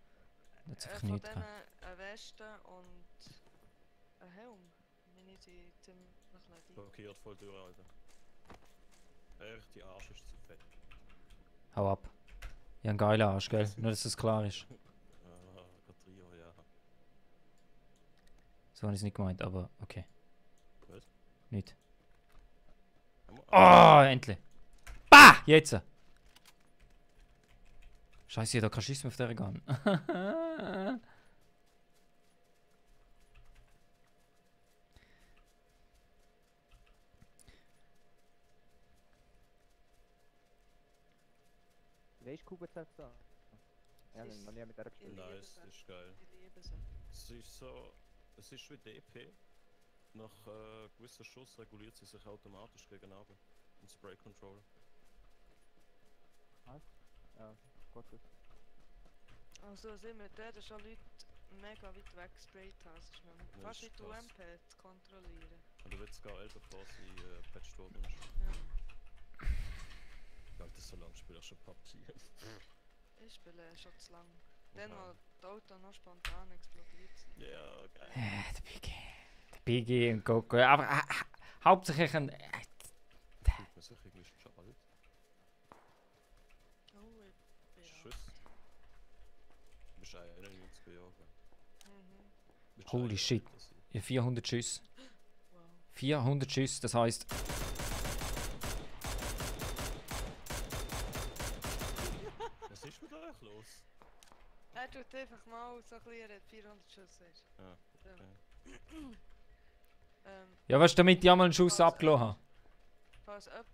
Hat es einfach von nicht denen gehabt. eine Weste und einen Helm? Meine sind ziemlich ledig. Blockiert voll durch, Alter. Echt, die Arsch ist zu fett. Hau ab. Ja, ein geiler Arsch, gell? Nur, dass das klar ist. Ah, Trio, ja. So habe ich es nicht gemeint, aber okay. Was? Nicht. Ah, Oh, endlich! Bah! Jetzt! Scheiße, da kann schießen auf der Gun. Wer ist QBZ da? Ja, Ist- noch nie mit der gespielt. liebe nice, sie. das ist geil. Ich liebe sie. Es ist so. Es ist wie DP. Nach gewissen Schuss reguliert sie sich automatisch gegen Abend. Ein Spray Controller. Ja, gut. Also sind wir dort schon Leute mega weit weg gesprayt haben. Es ist noch Ja, fast wie ist die krass. UMP zu kontrollieren. Und du willst gar älter bevor sie patched worden ist. Ja. Alter, so lange spiele ich schon PUBG. Ich spiele schon zu lang. Dann, wo die Auto noch spontan explodiert sind. Ja, geil. Der Biggie. Der Biggie und Coco. Aber hauptsächlich ein. Fühlt man sich irgendwie schon alt. Oh, ich bin ja. Schuss. Du bist 91er Jahre. Mhm. Bist Holy 1 shit. älter als ich. Ja, 400 Schüsse. Wow. 400 Schüsse, das heisst. Was ist mit euch los? Er tut einfach mal so ein bisschen, er hat 400 Schuss. Weisst. Ah, du. okay. Ja, weißt du, damit ich einmal einen Schuss abgelassen habe. Falls jemand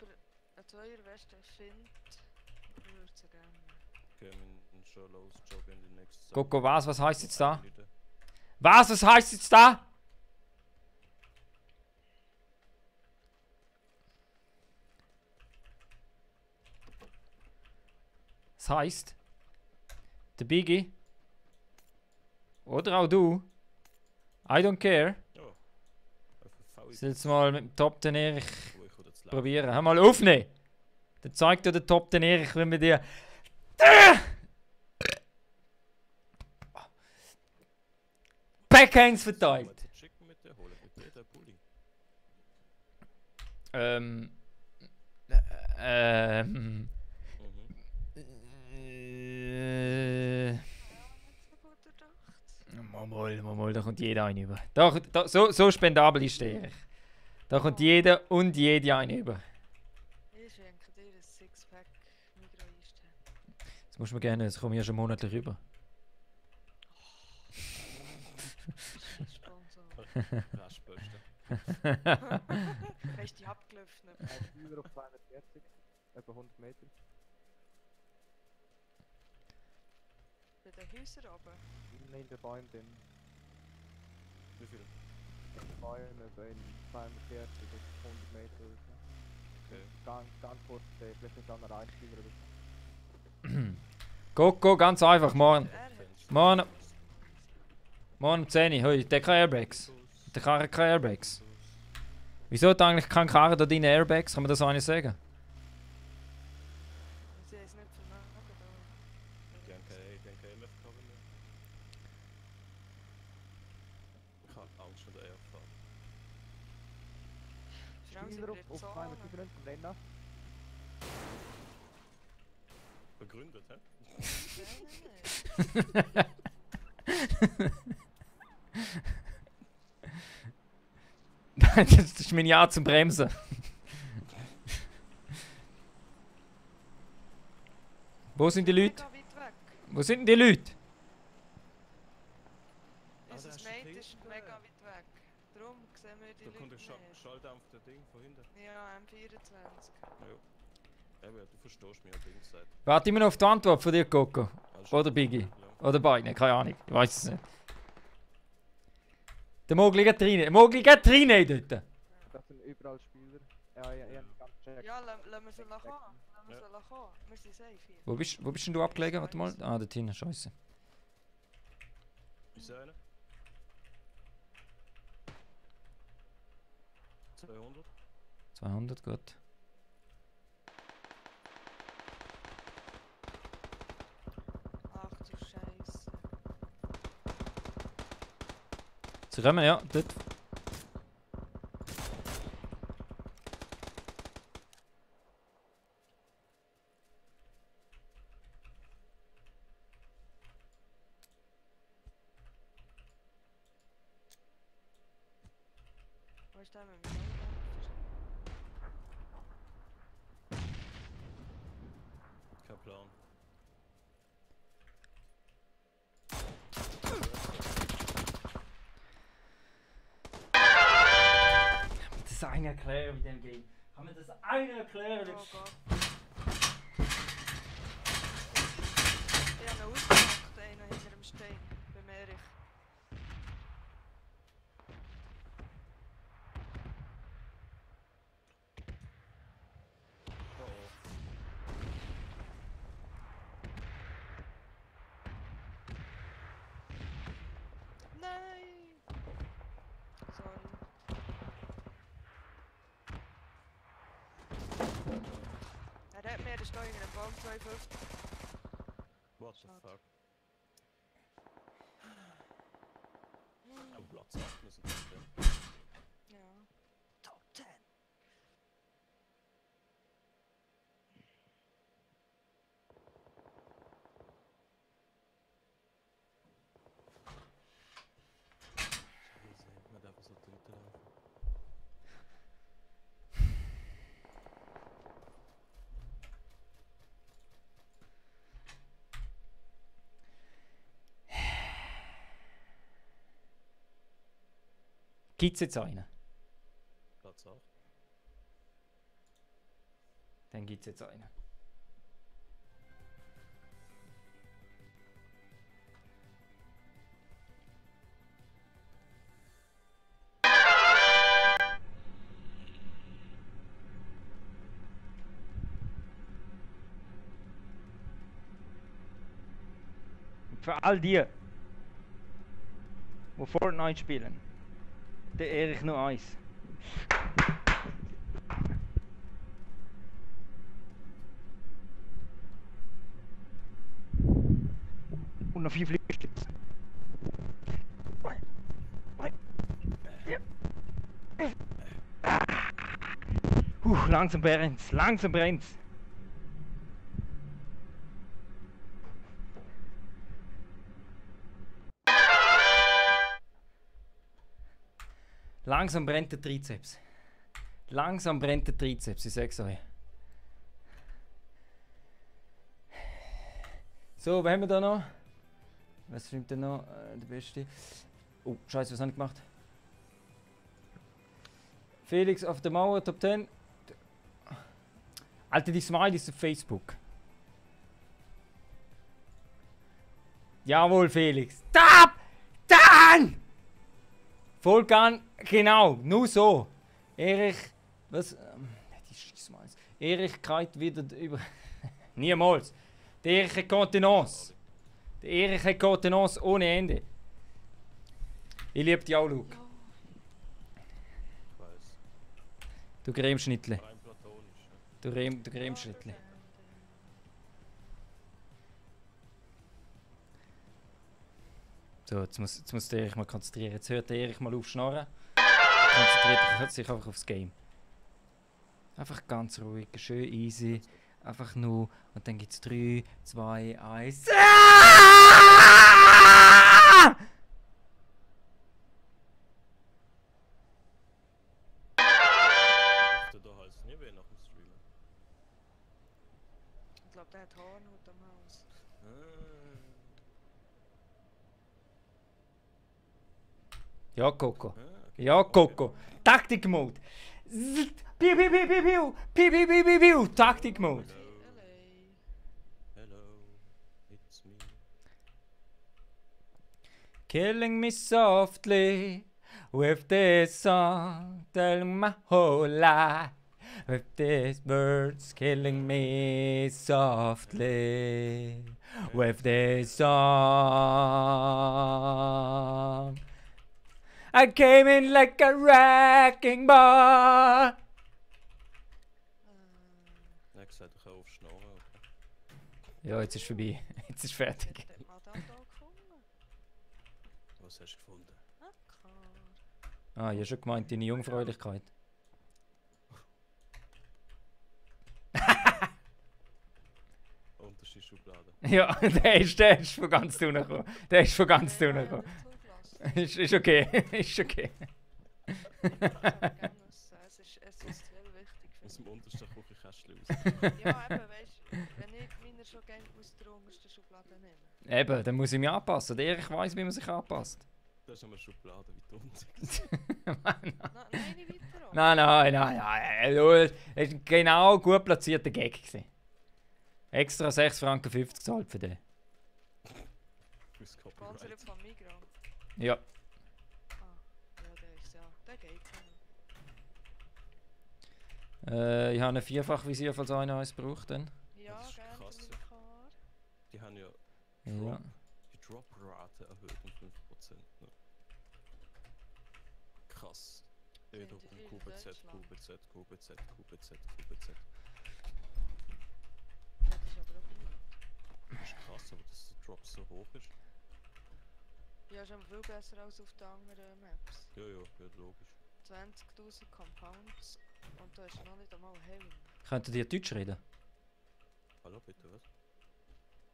eine Zweierweste findet, würde sie gerne. Okay, wir schon los, Job in die nächste Coco, was heisst jetzt da? Minute. Was heisst jetzt da? Das heisst, der Biggie oder auch du, I don't care, Ja. FV ist soll jetzt mal mit dem Top den Erich ruhig oder zu laut. probieren. Hör mal aufnehmen! Dann zeigt dir der Top den Erich, wenn wir dir. Backhands verteilt! Schicken mit der, holen mit der Pulli. Ähm. Mhm. So gut durchdacht. Mal, da kommt jeder eine über. So spendabel ist der Erich. Da kommt jeder und jede eine über. Ich schenke dir ein Sixpack Migros-Eistee. Das muss man gerne, das komme ich ja schon monatlich rüber. Sponsor. Raschböste. Hast du die abgelöffnet? Ein Spieler auf 240, etwa 100 Meter. Bei den Häusern oben? Innen in den Bäumen drin. Wie viel? In den Bäumen etwa in 240 bis 100 Meter oder so. Okay. Ganz kurz, vielleicht ist dann ein Spieler oder so. Coco, ganz einfach, morgen. Er hat Morgen. Morgen um 10 Uhr, hey, der kann Airbags. Der kann keine Airbags. Wieso hat eigentlich kein Karren da deine Airbags? Kann man das auch nicht sagen? sie haben es nicht vermerkt. Die haben keine LFK mehr. Ich habe Angst vor der RV. Schauen Sie Spieler wieder auf Zone. 297 vom Renner. Begründet, hä? Nein. Das ist mein Ja zum Bremsen. Wo sind die Leute? Mega weit weg. Wo sind denn die Leute? Unser das ist Mate hinten. ist mega weit weg. Darum sehen wir die Da kommt Leute der nicht. Schalldampf, der Ding von hinten. Ja, M24. Ja. Eben, du verstehst mich, Ding gesagt. Warte immer noch auf die Antwort von dir, Coco. Also, Oder Biggie. ja. Oder beide, keine Ahnung. Ich weiß es nicht. Der Mogli geht rein. Der Mogli geht rein dort. Das sind überall Spieler. Ja, ich habe ganz gecheckt. Ja, lassen wir sie kommen. Lassen wir Ja. sie kommen. Wir sind safe hier. Wo bist denn du abgelegen? Warte mal. Ah, dort hinten, scheiße. Ist einer? 200? 200, gut. Ach du Scheiße. Sie kommen, ja, dort. Wo ist der mit dem Auto? Kein Plan. Das eine erklären mit dem Game. Kann man das eine erklären? Oh Gott. Ich habe ihn ausgemacht, einen hinter dem Stein. Beim Erich. Nein! Sorry. Er hat mir den Stein in den Baum 52. What the Schade. fuck? Am Platz 8 müssen wir stehen. Ja. Top 10. Scheiße, man darf so Twitter laufen. Gibt's jetzt einen? Dann gibt es jetzt einen. Für all die Fortnite spielen, der Erich nur eins. Und noch 5 Liegestütze. Langsam brennt's, langsam brennt's. Langsam brennt der Trizeps. Langsam brennt der Trizeps, ich sag's euch. So, was haben wir da noch? Was stimmt denn noch? Der beste. Oh, Scheiße, was habe ich gemacht? Felix auf der Mauer, Top 10. Alter, die Smileys auf Facebook. Jawohl, Felix. Top! Dann! Vollgan, genau, nur so. Erich, was? Die Scheißsmileys. Erich geht wieder über. Niemals. Der Erich hat Kontenance. Der Erich hat Kontenance ohne Ende. Ich liebe dich auch, Luke. Ich weiß. Du Cremeschnittli. Rein platonisch. Ja. Du Cremeschnittli. So, jetzt muss der Erich mal konzentrieren. Jetzt hört der Erich mal auf Schnarren. Konzentriert sich einfach aufs Game. Einfach ganz ruhig, schön easy. Einfach nur. Und dann gibt's 3, 2, 1. Da heißt nie weh nach dem Streamen. Ich glaube, der hat Hornhaut am Haus. Ja, Coco. Okay. Ja, Coco. Taktik-Mode. Piu, piu, piu, piu, piu. Piu, piu, piu, piu, piu. Taktik-Mode. Hello, it's me. Killing me softly with this song, telling my whole life. With these words, killing me softly with this song. I came in like a wrecking ball. Er hat gesagt, ich kann aufschnarren. Okay. Ja, jetzt ist vorbei. Jetzt ist fertig. Der Madame da gefunden. Was hast du gefunden? Ah, klar. Ah, ich habe schon gemeint, deine Jungfräulichkeit. Unterste Schublade. Ja, der ist von ganz unten gekommen. Der ist von ganz unten gekommen. Ist okay, ist okay. Es ist essentiell wichtig Aus für dem untersten Küchenkästchen raus. mich. Ja, eben, weißt du, wenn ich meine schon gerne aus der untersten Schublade nehmen. Eben, dann muss ich mich anpassen. Der Erich weiss, wie man sich anpasst. Das ist eine Schublade wie dumm. Nein, nicht weiter an. Nein. Es war genau gut platzierter Gag gewesen. Extra 6,50 Franken gezahlt für den. Fürs Sponsor Copyright. von Migros. Ja. Ah, ja, der ist ja. Der geht ja. Ich habe eine Vierfachvisier, falls einer eins braucht. Dann. Ja, Das ist gerne krass, für ja. meine Car. Die haben ja Ja. die Drop-Rate erhöht um 5%. Ne? Krass. Wiederum Finde ich QBZ, Deutschland. QBZ. Ja, das ist aber auch gut. Das ist krass, aber dass der Drop so hoch ist. Ja, ist aber viel besser als auf den anderen Maps. Ja, logisch. 20.000 Compounds und da ist noch nicht einmal Helm. Könntet ihr Deutsch reden? Hallo, bitte, was?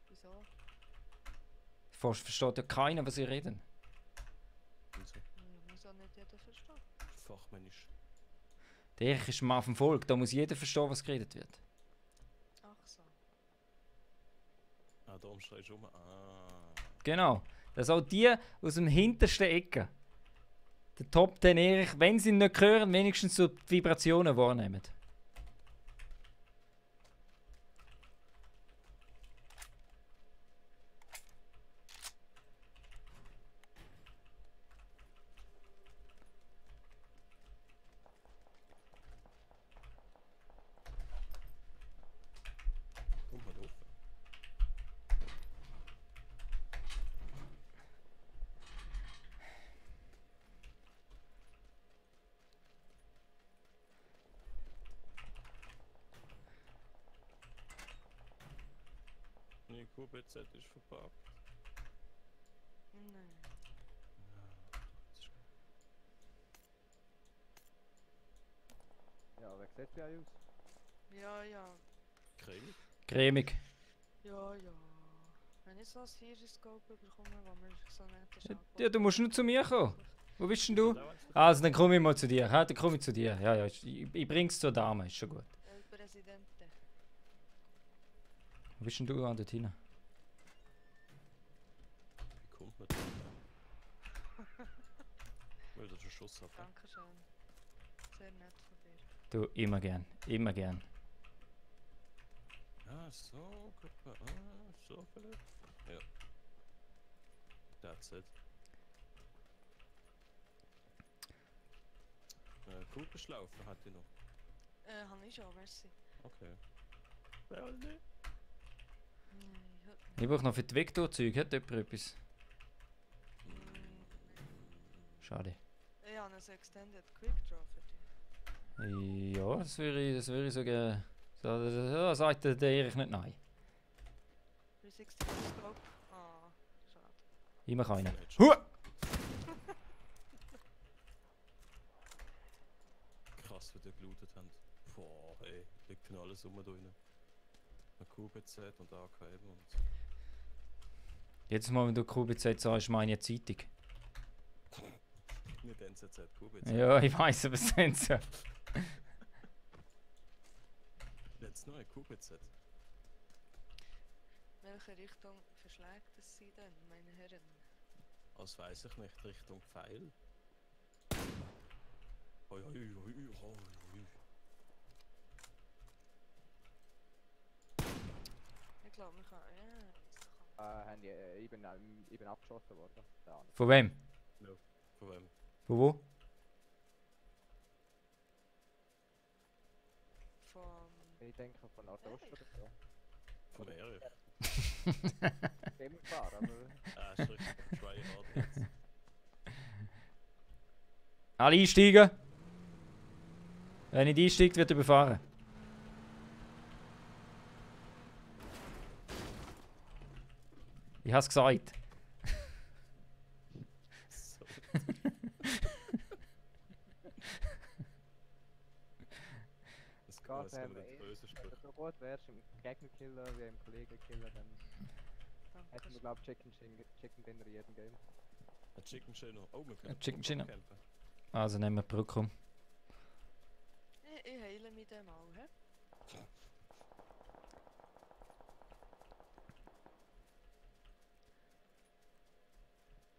Wieso? Versteht ja keiner, was ihr reden. Wieso? Muss auch nicht jeder verstehen. Fachmännisch. Der Erich ist mal auf dem Volk, da muss jeder verstehen, was geredet wird. Ach so. Ah, da schreist du um. Ah. Genau. Das auch die aus dem hintersten Ecke. Der Top 10 Erich, wenn sie ihn nicht hören, wenigstens so die Vibrationen wahrnehmen. Meine QBZ ist verpackt. Nein. Ja, das ist Ja, wer sieht bei euch aus? Ja, ja. cremig. Cremig. Ja, ja. Wenn ich so ein Sirius-Scope bekomme, wo mir so nett Ja, du musst nur zu mir kommen. Wo bist denn du? Ist das auch eins davon? Also, dann komme ich mal zu dir. Ja, dann komme ich zu dir. Ja, ja, ich bring's zur Dame, ist schon gut. El Presidente. Wo bist denn du an dort hinten? Wie kommt man da? Weil du schon Schuss hat. Dankeschön. Sehr nett von dir. Du, immer gern. Immer gern. Ah, so, Gruppe. Ah, so vielleicht. Ja. That's it. Kugelschlaufen hatte ich noch. Habe ich schon, merci. Okay. Well, ne? Nein, heute Ich brauche noch für die Vektorzeug. Hat jemand etwas? nicht. Schade. Ich habe einen Extended Quick Draw für dich. Ja, das würde ich so gerne. So sagt der Erich nicht nein. 360 Scope. Ah, schade. Ich mache einen. Headshot. Huh! Krass, wie die gelootet haben. Boah, ey, liegt noch alles rum da drin. Ein QBZ und AKM und... Jedes Mal, wenn du QBZ sagst, meine ich eine Zeitung. Nicht NZZ, QBZ. Ja, ich weiß, aber es sind so. Jetzt noch ein QBZ. Welche Richtung verschlägt es Sie denn, meine Herren? Als weiß ich nicht, Richtung Pfeil. Hoi, hoi, hoi, hoi, hoi. Ich glaube, man kann. Ja, das kann. Haben die eben abgeschossen worden? Ja, nicht. Von wem? Von wem? Von wo? Von. Ich denke von Nordost oder so. Von Erich. Denkbar, aber... Ah, ist richtig am Tryhard jetzt. Alle einsteigen. Wer nicht einsteigt, wird überfahren. Ich hab's gesagt. So. Das kann Gott, man nicht böse wenn du sprechen. so gut wärst im Gegnerkiller wie im Kollegenkiller, dann hätten wir Danke. glaube ich Chicken Dinner in jedem Game. Ein Chicken Chino. Oh, wir können Chicken Brücke Chino. kämpfen. Also nehmen wir die Brücke um. Ich heile mich dem auch, hä?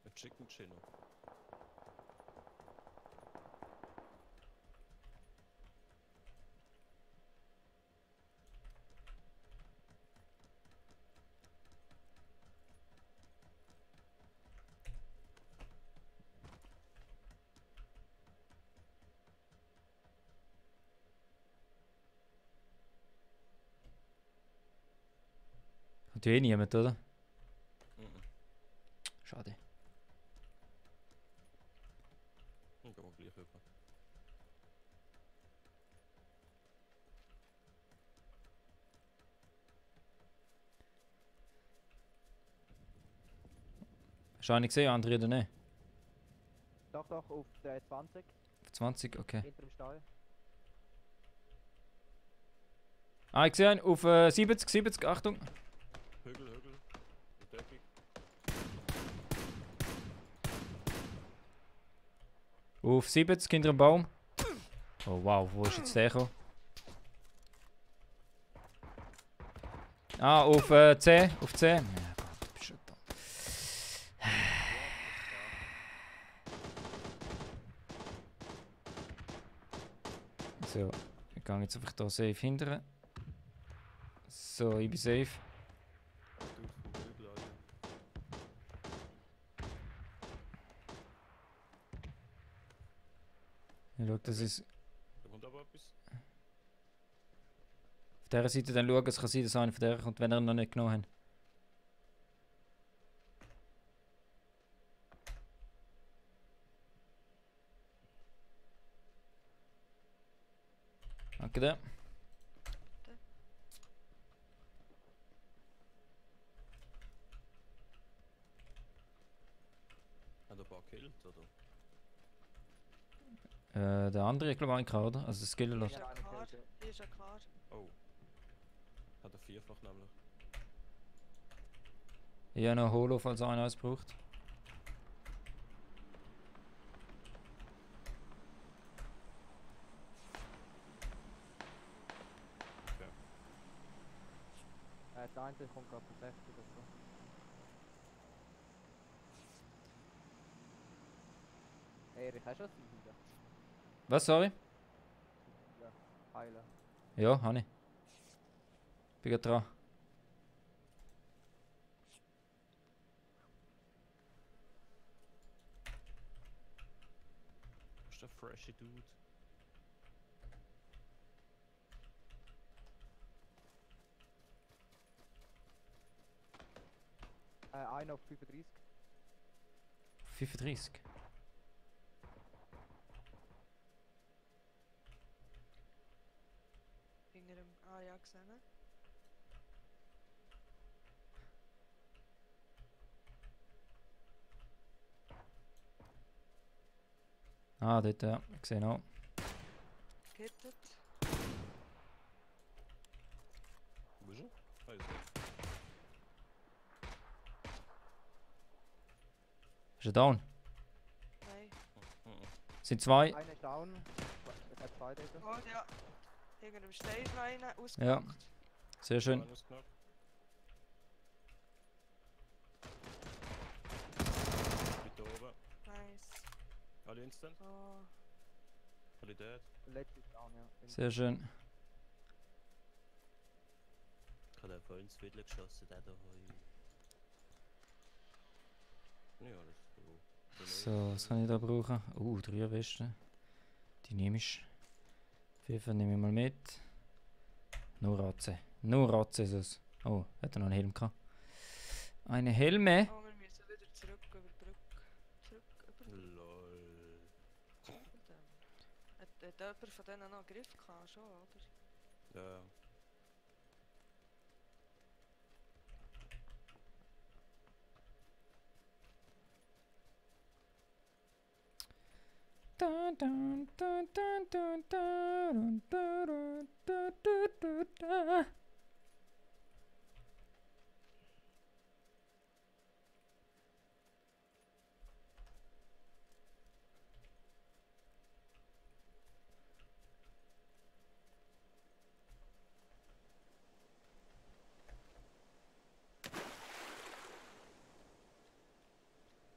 Ein Chicken Chino. Kommt ja eh niemand, oder? Mhm. Schade. Dann gehen wir gleich rüber. Hast du einen gesehen, andere oder nicht? Doch, auf der 20, Auf 20, okay. hinter dem Stall. Ah, ich sehe einen auf 70, 70, Achtung. Hügel, Hügel. Deckung. Auf 70, hinter dem Baum. Oh wow, wo ist jetzt der gekommen? Ah, auf 10, auf 10. Ja, Gott, bist du da. So, ich gehe jetzt einfach hier safe hindern. So, ich bin safe. Dude vom Hügel, Alter. Ich schau, dass es Da kommt aber etwas. auf dieser Seite dann schauen, es kann sein, dass einer von der kommt, wenn er ihn noch nicht genommen haben. Danke dir. ein paar gekillt, oder? Der andere, ich glaube, ein K, oder? Also das Skillerlos. Ist ja eine klar. Karte. Ist ja klar. Oh. Hat er vierfach nämlich. Ich habe noch Holo, falls einer eins braucht. Der eine kommt gerade von 60 oder so. Erich, hast du das Seile? Was, sorry? Seile. Heilen. Ja, habe ich. Bin grad dran. Ist der freshy Dude? Einer auf 35. 35. Hinter dem. Ah ja, gesehen. Ah, dort, ja. Ich sehe auch. Gehittet. Wo ist er? Ah, ist Ist er down? Nein. er. Mhm. Sind zwei? Einer ist down. Es hat zwei dort. Oh ja. Hinter dem Steinlein ausgepackt. Sehr schön. Einer ist knapp. Mit oben. Nice. Alle instant? Oh. Alle dead? Der letzte ist down, ja. Sehr schön. Ich habe voll ins Viertel geschossen, der da heu. Ja, das ist gut. So, was kann ich da brauchen? 3 Westen. Die nehme ich. Auf jeden Fall nehme ich mal mit. Nur Ratze. Nur Ratze ist es. Oh, hat er noch einen Helm gehabt. Eine Helme? Oh, wir müssen wieder zurück über die Brücke. Zurück über die Brücke. Lol. Hat jemand von denen noch einen Griff gehabt, schon, oder? Ja. Dun, dun, dun, dun, dun, dun, dun, dun, dun, dun, dun.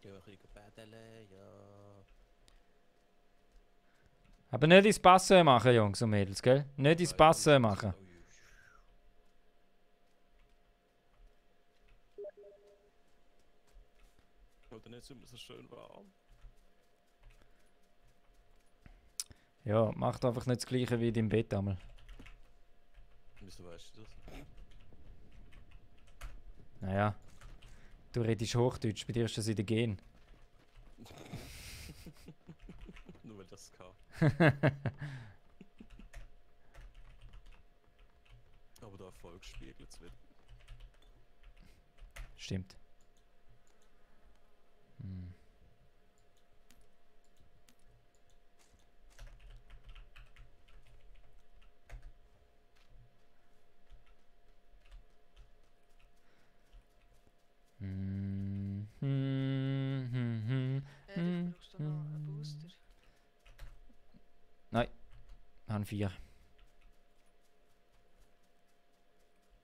Ja, ich kriege Bädele, ja. Aber nicht ins Passen machen, Jungs und Mädels, gell? Nicht ins Passen machen. Oder nicht immer so schön warm. Ja, macht einfach nicht das Gleiche wie in deinem Bett einmal. Wieso weißt du das? Naja, du redest Hochdeutsch, bei dir ist das in den Gen. Nur weil das kann. Aber der Erfolg spiegelt es wieder. Stimmt. Hm. Hm, hm, hm, hm. Du brauchst du noch einen Booster. Ich habe 4.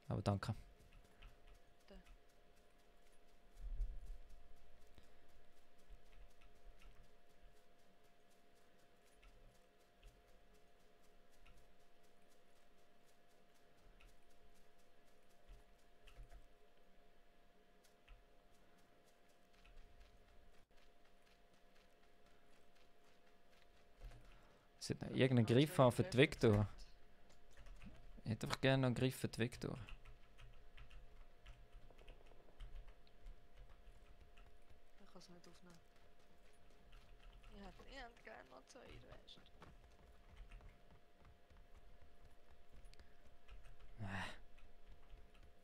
Aber danke. Es hat noch irgendeinen Griff auf die Vektor. Ich hätte einfach gerne noch einen Griff für die Vektor. Ich kann es nicht aufnehmen. Ich hätte gerne noch 2 Rest.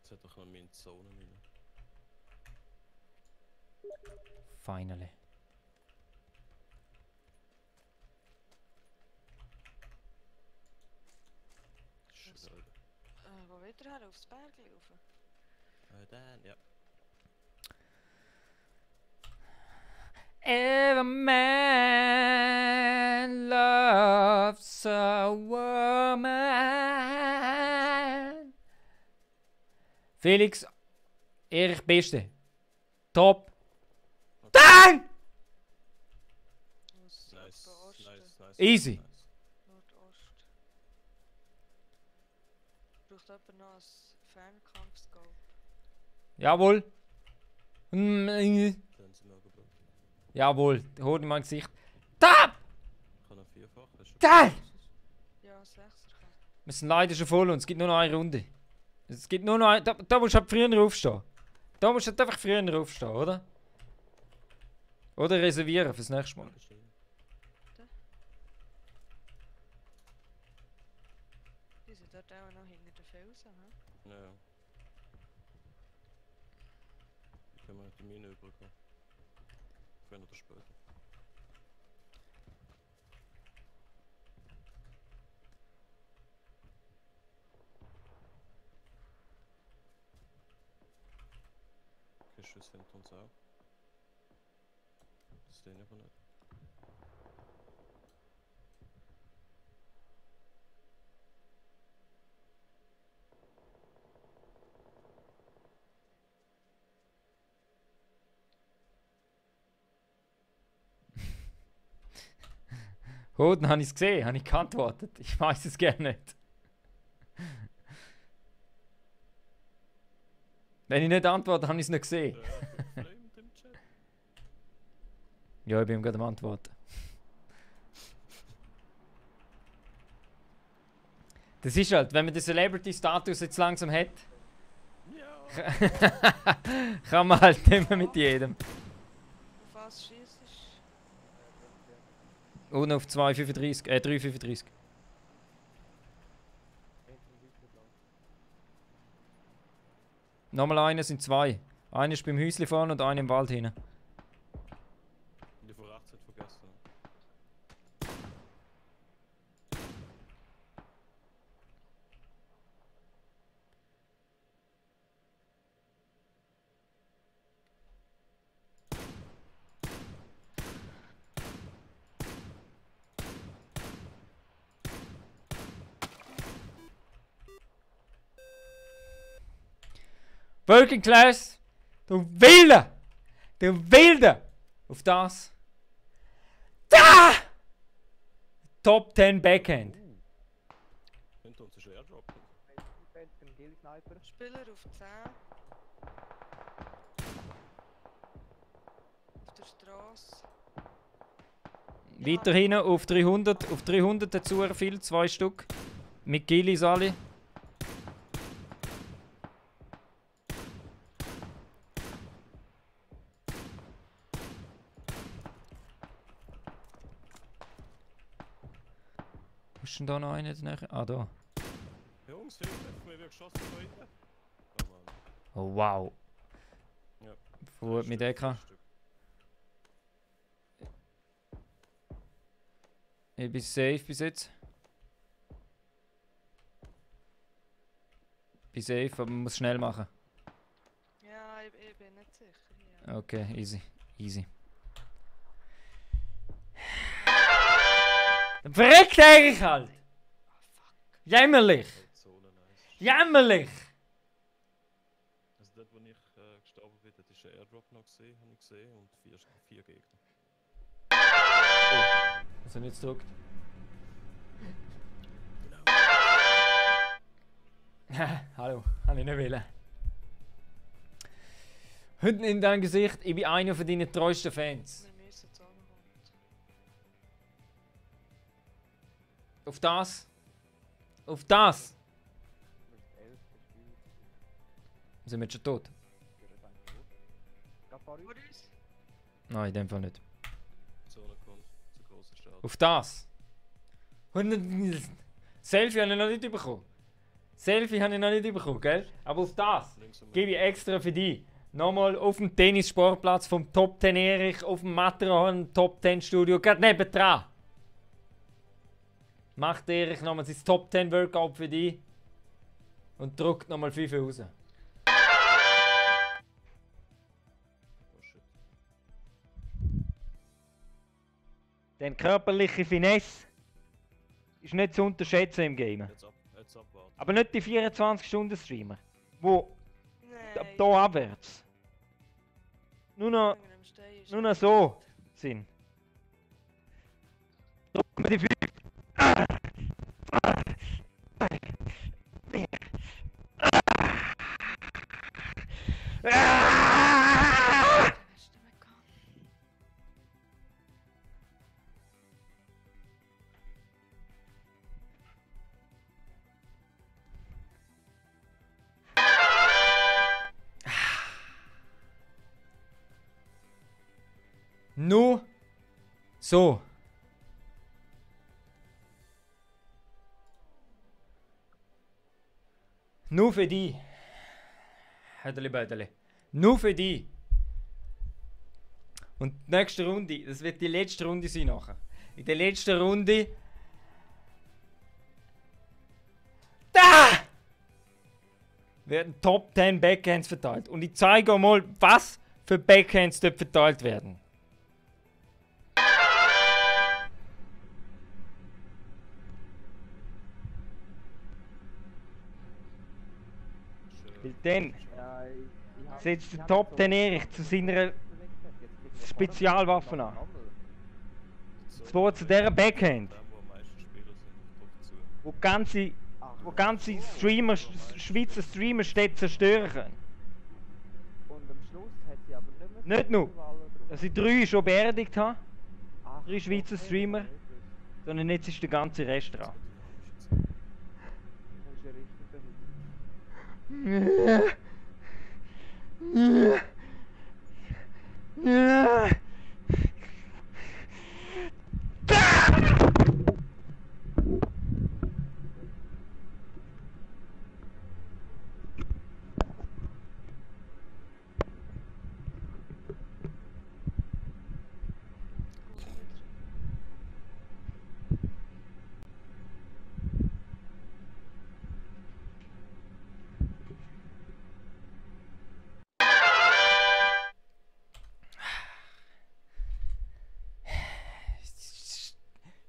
Es hat doch noch meine Zone rein. Finally. wo wieder her? Aufs Berg laufen? Dann, ja. Every man loves a woman. Felix, Erich Beste. Top. Dann! Aus Nice, Osten. nice. Easy. Nice. Nordost. Braucht jemand noch ein Fernkampfscope? Jawohl. Dann sind wir gebraucht. Jawohl, hol dir mein Gesicht. Top! Ich kann noch vierfach. Hast du Geil! Ja, 6er kann. Wir sind leider schon voll und es gibt nur noch eine Runde. Es gibt nur noch eine. Da musst du halt früher aufstehen. Da musst du halt einfach früher aufstehen, oder? Oder reservieren fürs nächste Mal. Dankeschön. Die sind dort auch noch hinter den Felsen, hä? Ja. Wie können wir die Mine übergehen? Früher oder später. Okay, Schuss hinter uns auch. Das sehen wir aber nicht. Oh, dann habe ich es gesehen, habe ich geantwortet. Ich weiß es gerne nicht. Wenn ich nicht antworte, habe ich es nicht gesehen. Flamed im Chat. Ja, ich bin ihm gerade am Antworten. Das ist halt, wenn man den Celebrity-Status jetzt langsam hat, Ja! kann man halt nicht mehr mit jedem. Auf was schießt du? Und auf 2,35, 3,35. Nochmal einer sind zwei. Einer ist beim Häusli vorne und einer im Wald hinten. Die vor 18 vergessen. Working Class! Du Wilder! Du Wilder! Auf das. Da! Top 10 Backhand. Hinter uns ist ein Airdrop. Spieler auf 10. Auf der Straße. Weiter hinten auf 300. Auf 300 dazu viel, 2 Stück. Mit Gillis alle. Wo ist denn da noch einer? Ah, da. Jungs, Hilfe, mir wird geschossen von hinten. Oh Mann. Oh, wow. Ja. Wo hat mich der gehabt? Stück. Ich bin safe bis jetzt. Bin safe, aber man muss schnell machen. Ja, ich bin nicht sicher. Ja. Okay, easy. Easy. Dann verreckt eigentlich halt! Jämmerlich! So nice. Jämmerlich! Also dort, wo ich gestorben bin, dort ist ein Airdrop noch gesehen, habe ich gesehen, und vier Gegner. Was habe ich jetzt gedrückt? Hallo, habe ich nicht wollen. Heute in deinem Gesicht, ich bin einer von deinen treuesten Fans. Wir müssen zusammenkommen. Auf das. Auf das. Sind wir jetzt schon tot? Vor uns? Nein, in dem Fall nicht. Zone kommt, zu große Stadt. Auf das. Selfie habe ich noch nicht bekommen. Selfie habe ich noch nicht bekommen, gell? Aber auf das Links und gebe ich extra für dich. Nochmal auf dem Tennissportplatz vom Top 10 Erich, auf dem Matterhorn Top 10 Studio, gerade nebendran. Macht Erich nochmal sein Top 10 Workout für dich. Und drückt nochmal 5 raus. Oh shit. Denn körperliche Finesse ist nicht zu unterschätzen im Game. Jetzt abwarten. Aber nicht die 24-Stunden-Streamer, wo Nein. da abwärts nur noch so sind. Drücken wir die 5. Nur so. Nur für die. Hädeli Bädeli. Nur für die. Und die nächste Runde, das wird die letzte Runde sein nachher. In der letzten Runde. Da! Werden Top 10 Backhands verteilt. Und ich zeige euch mal, was für Backhands dort verteilt werden. Weil dann Ja, ich hab- setzt ich der hab Top so- 10 Erich zu seiner Spezialwaffen an. Zwar zu dieser Backhand, Dem, wo am meisten Spieler sind, doch zu. wo ganze Streamer, Schweizer Streamer-Städte zerstören können. Und am Schluss hat sie aber nicht mehr Nicht nur, Festival oder- dass ich 3 schon beerdigt habe, Ach, 3 Schweizer okay, Streamer, das ist sondern jetzt ist der ganze Rest dran. ja richtig behindert.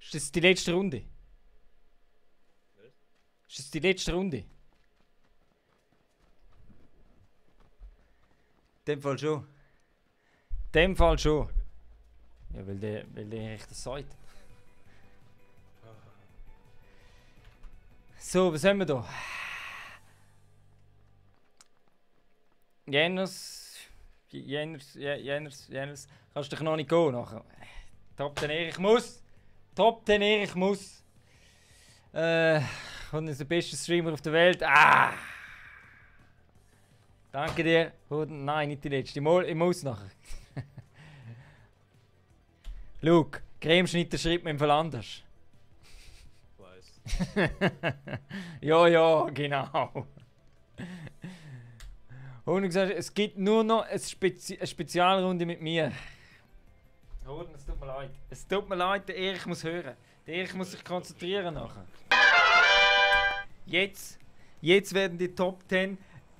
Ist das die letzte Runde? Ist das die letzte Runde? In dem Fall schon. In dem Fall schon. Ja, weil der echt das sagt. So, was haben wir da? Jenners. Kannst dich noch nicht gehen nachher. Top 10 Erich muss. Top 10 Erich muss. Und ist der beste Streamer auf der Welt. Ah! Danke dir. Nein, nicht die letzte. Ich muss nachher. Luke, Cremeschnitter schreibt mir im Fall anders. Weiß. Ja, genau. Und ich gesagt, es gibt nur noch eine Spezialrunde mit mir. Horten, es tut mir leid. Es tut mir leid, der Erich muss hören. Der Erich muss sich konzentrieren nachher. Jetzt werden die Top 10,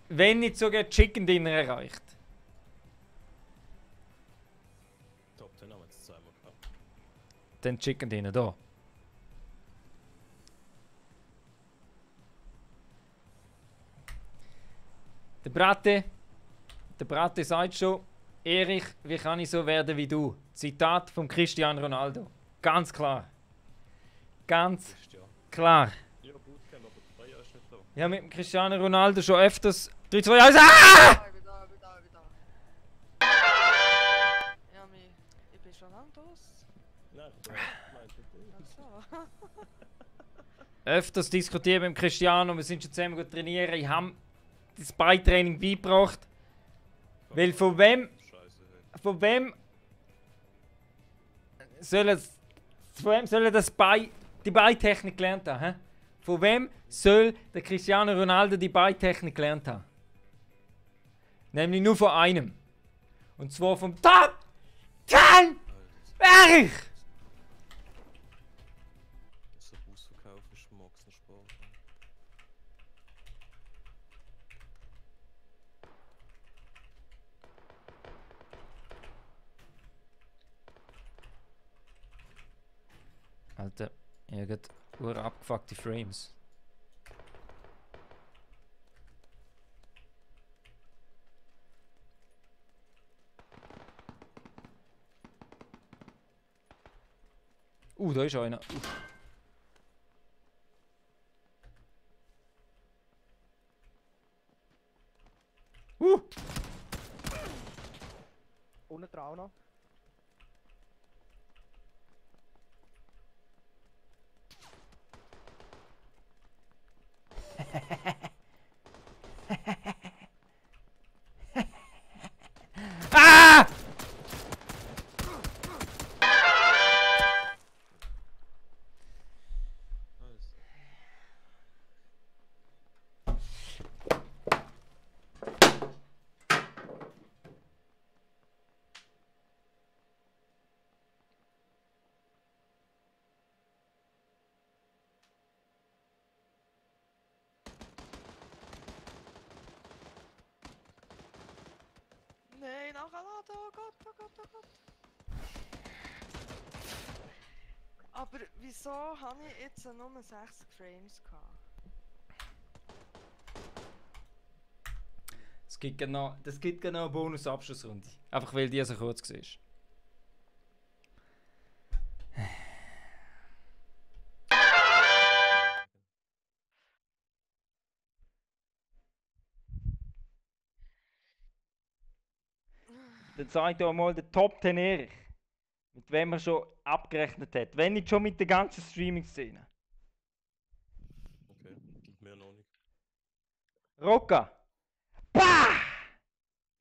wenn nicht sogar Chicken Dinner erreicht. Top 10 haben wir jetzt zweimal gehabt. Dann Chicken Dinner da. Der Bratte sagt schon, Erich, wie kann ich so werden wie du? Zitat von Cristiano Ronaldo. Ganz klar. Ganz Ist ja. klar. Ja, Bootcamp, aber 2 Jahre ist nicht da. Ich habe mit dem Cristiano Ronaldo schon öfters 3, 2, 1. Ah! Ich bin da. Ja, ich bin schon lang los. Nein, ich meinte Ach so. Öfters diskutiert mit dem Cristiano, wir sind schon zusammen gut trainieren. Ich habe das Beitraining beigebracht. Weil von wem soll er die Beitechnik gelernt haben? Hä? Von wem soll der Cristiano Ronaldo die Beitechnik gelernt haben? Nämlich nur von einem. Und zwar vom Top 10 Erich! So Busverkauf ist Maxensport. Alter, irgend abgefuckte Frames. Da ist einer. Unten dran auch noch. Ah! Nice. Nein, nachladen, oh Gott, oh Gott, oh Gott. Aber wieso habe ich jetzt nur 60 Frames gehabt? Das gibt genau eine Bonus-Abschlussrunde. Einfach weil die so kurz war. Dann zeigt doch mal den Top 10 Erich. Mit wem er schon abgerechnet hat. Wenn nicht schon mit der ganzen Streaming-Szene. Okay, mehr noch nicht. Rocca! Bah!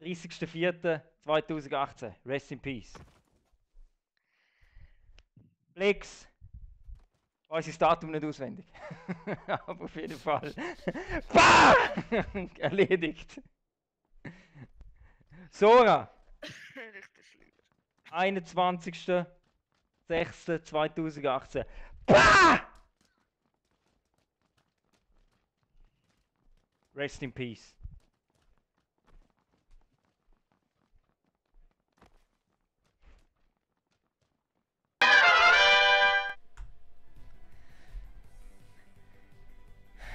30.04.2018. Rest in Peace. Blix. Weiß ich das Datum nicht auswendig. Aber auf jeden Fall. Bah! Erledigt. Sora. Richtig schlimm. 21.06.2018. Bah! Rest in Peace.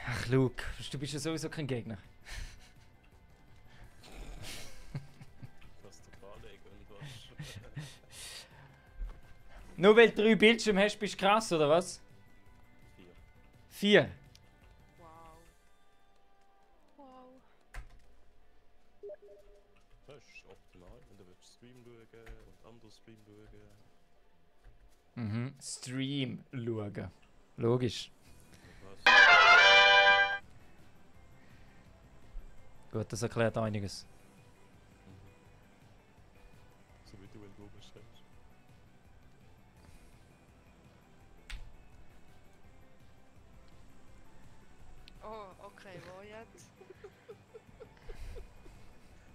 Ach, Luke, du bist ja sowieso kein Gegner. Kannst du anlegen, wenn du hast. Nur weil du 3 Bildschirme hast, bist du krass, oder was? 4. 4. Wow. Wow. Das ist optimal, wenn du willst Stream schauen und andere Stream schauen. Mhm. Stream schauen. Logisch. Was? Gut, das erklärt einiges. So wie du, wenn du bist. Oh, okay, wo jetzt?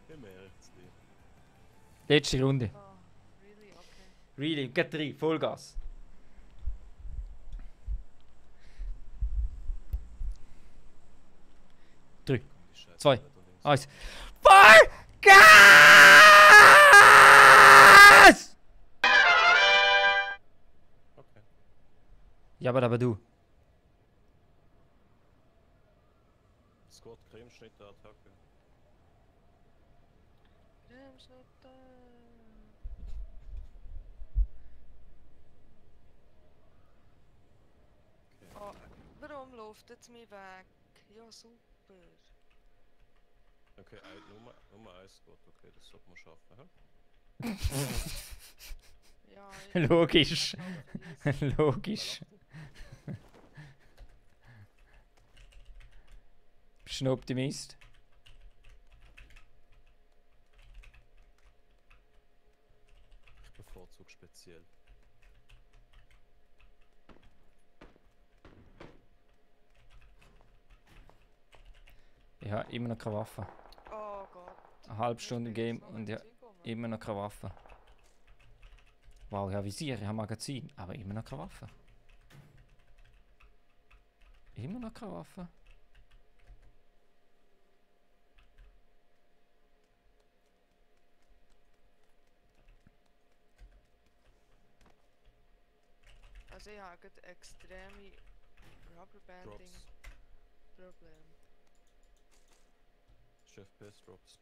Ich merke es dir. Letzte Runde. Oh, really? Okay. Really, geht 3, Vollgas. Die Scheiße, Zwei. nicht unbedingt. 1. Vollgas! Okay. Ja, aber du. Squad Cremeschnitt der Attacke. Bremsschnitte. Okay. Oh, warum läuft jetzt mein Weg? Ja, super. Okay, Nummer 1 Squad, okay, das sollte man schaffen, hä? Ja, Logisch. ich Logisch. Wer Bist du ein Optimist? Ich bevorzuge speziell. Ich habe immer noch keine Waffe. Oh Gott. Eine halbe Stunde im Ich bin Game jetzt noch und mit ich habe Zeug rum. immer noch keine Waffe. Wow, ich habe Visier, ich habe Magazin, aber immer noch keine Waffe. Immer noch keine Waffe. Also ich habe gerade extreme Rubberbanding Drops. Probleme. Chef FPS Drops.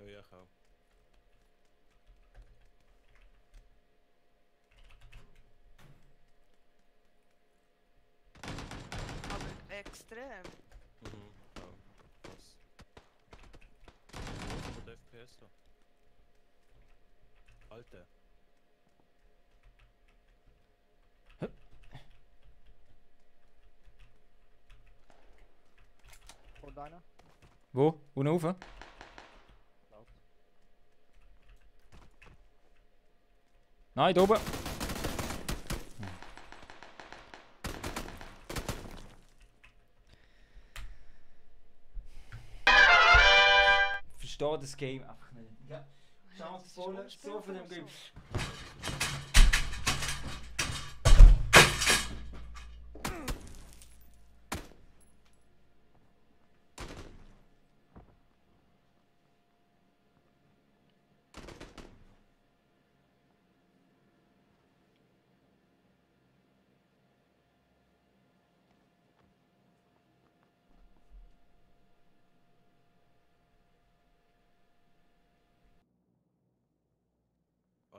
Ja, ich auch. Aber extrem. Auch. Krass. Wo ist der FPS da? Alter. Kommt einer? Wo? Wo noch rauf? Laut. Nein, da oben. Ich verstehe das Game einfach nicht. Ja. Schau, Das ist voll so unspielbar von dem Game. so.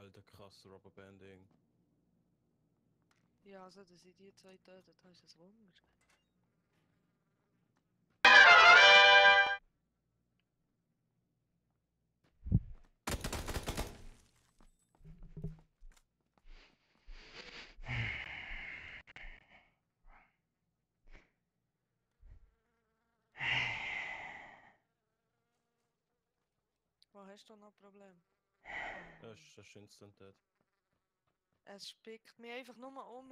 Alter, krass, Rubberbanding. Ja, also dass ich die zwei tötet, habe ist ein Wunder. Wo hast du noch Problem? Das ist instant dead. Es spickt mich einfach nur um.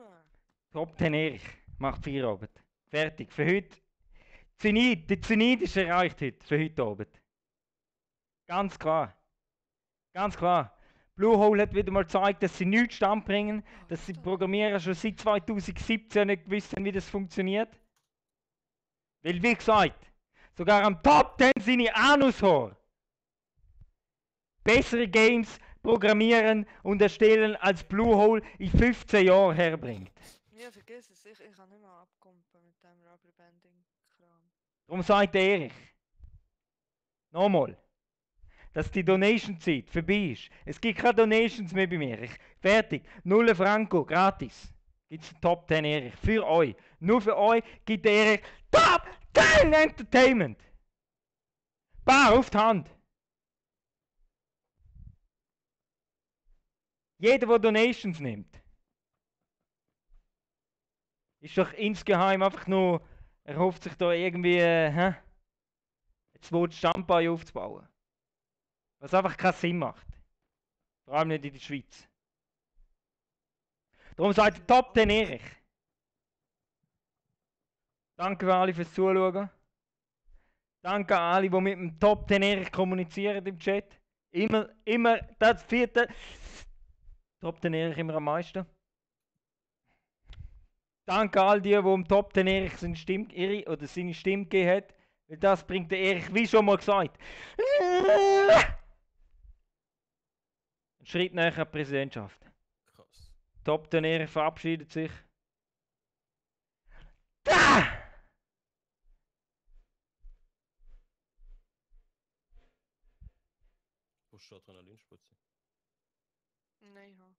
Top 10 Erich. Macht Feierabend. Fertig. Für heute. Zenit. Der Zenit ist erreicht heute. Für heute Abend. Ganz klar. Ganz klar. Bluehole hat wieder mal gezeigt, dass sie nichts stand bringen. Dass sie Programmierer schon seit 2017 nicht gewusst haben, wie das funktioniert. Weil, wie gesagt, sogar am Top 10 seine Anushaare bessere Games programmieren und erstellen als Bluehole in 15 Jahren herbringt. Ja, vergiss es, ich kann nicht mehr abkumpen mit dem Rubberbanding-Kram. Darum sagt der Erich, nochmal, dass die Donation-Zeit vorbei ist. Es gibt keine Donations mehr bei mir. Fertig. 0 Franco, gratis. Gibt es Top 10 Erich. Für euch. Nur für euch gibt der Erich Top 10 Entertainment. Bar auf die Hand. Jeder, der Donations nimmt, ist doch insgeheim einfach nur, er hofft sich da irgendwie, ein zweites Standbein aufzubauen. Was einfach keinen Sinn macht. Vor allem nicht in der Schweiz. Darum sagt der Top 10 Erich. Danke für alle fürs Zuschauen. Danke an alle, die mit dem Top 10 Erich kommunizieren im Chat. Immer das vierte. Top 10 Erich immer am meisten. Danke an all die, die im Top 10 Erich seine Stimme gegeben hat. Weil das bringt der Erich, wie schon mal gesagt, einen Schritt näher an die Präsidentschaft. Krass. Top 10 Erich verabschiedet sich. Da! Musst du Adrenalinspritze? Nein, ich habe.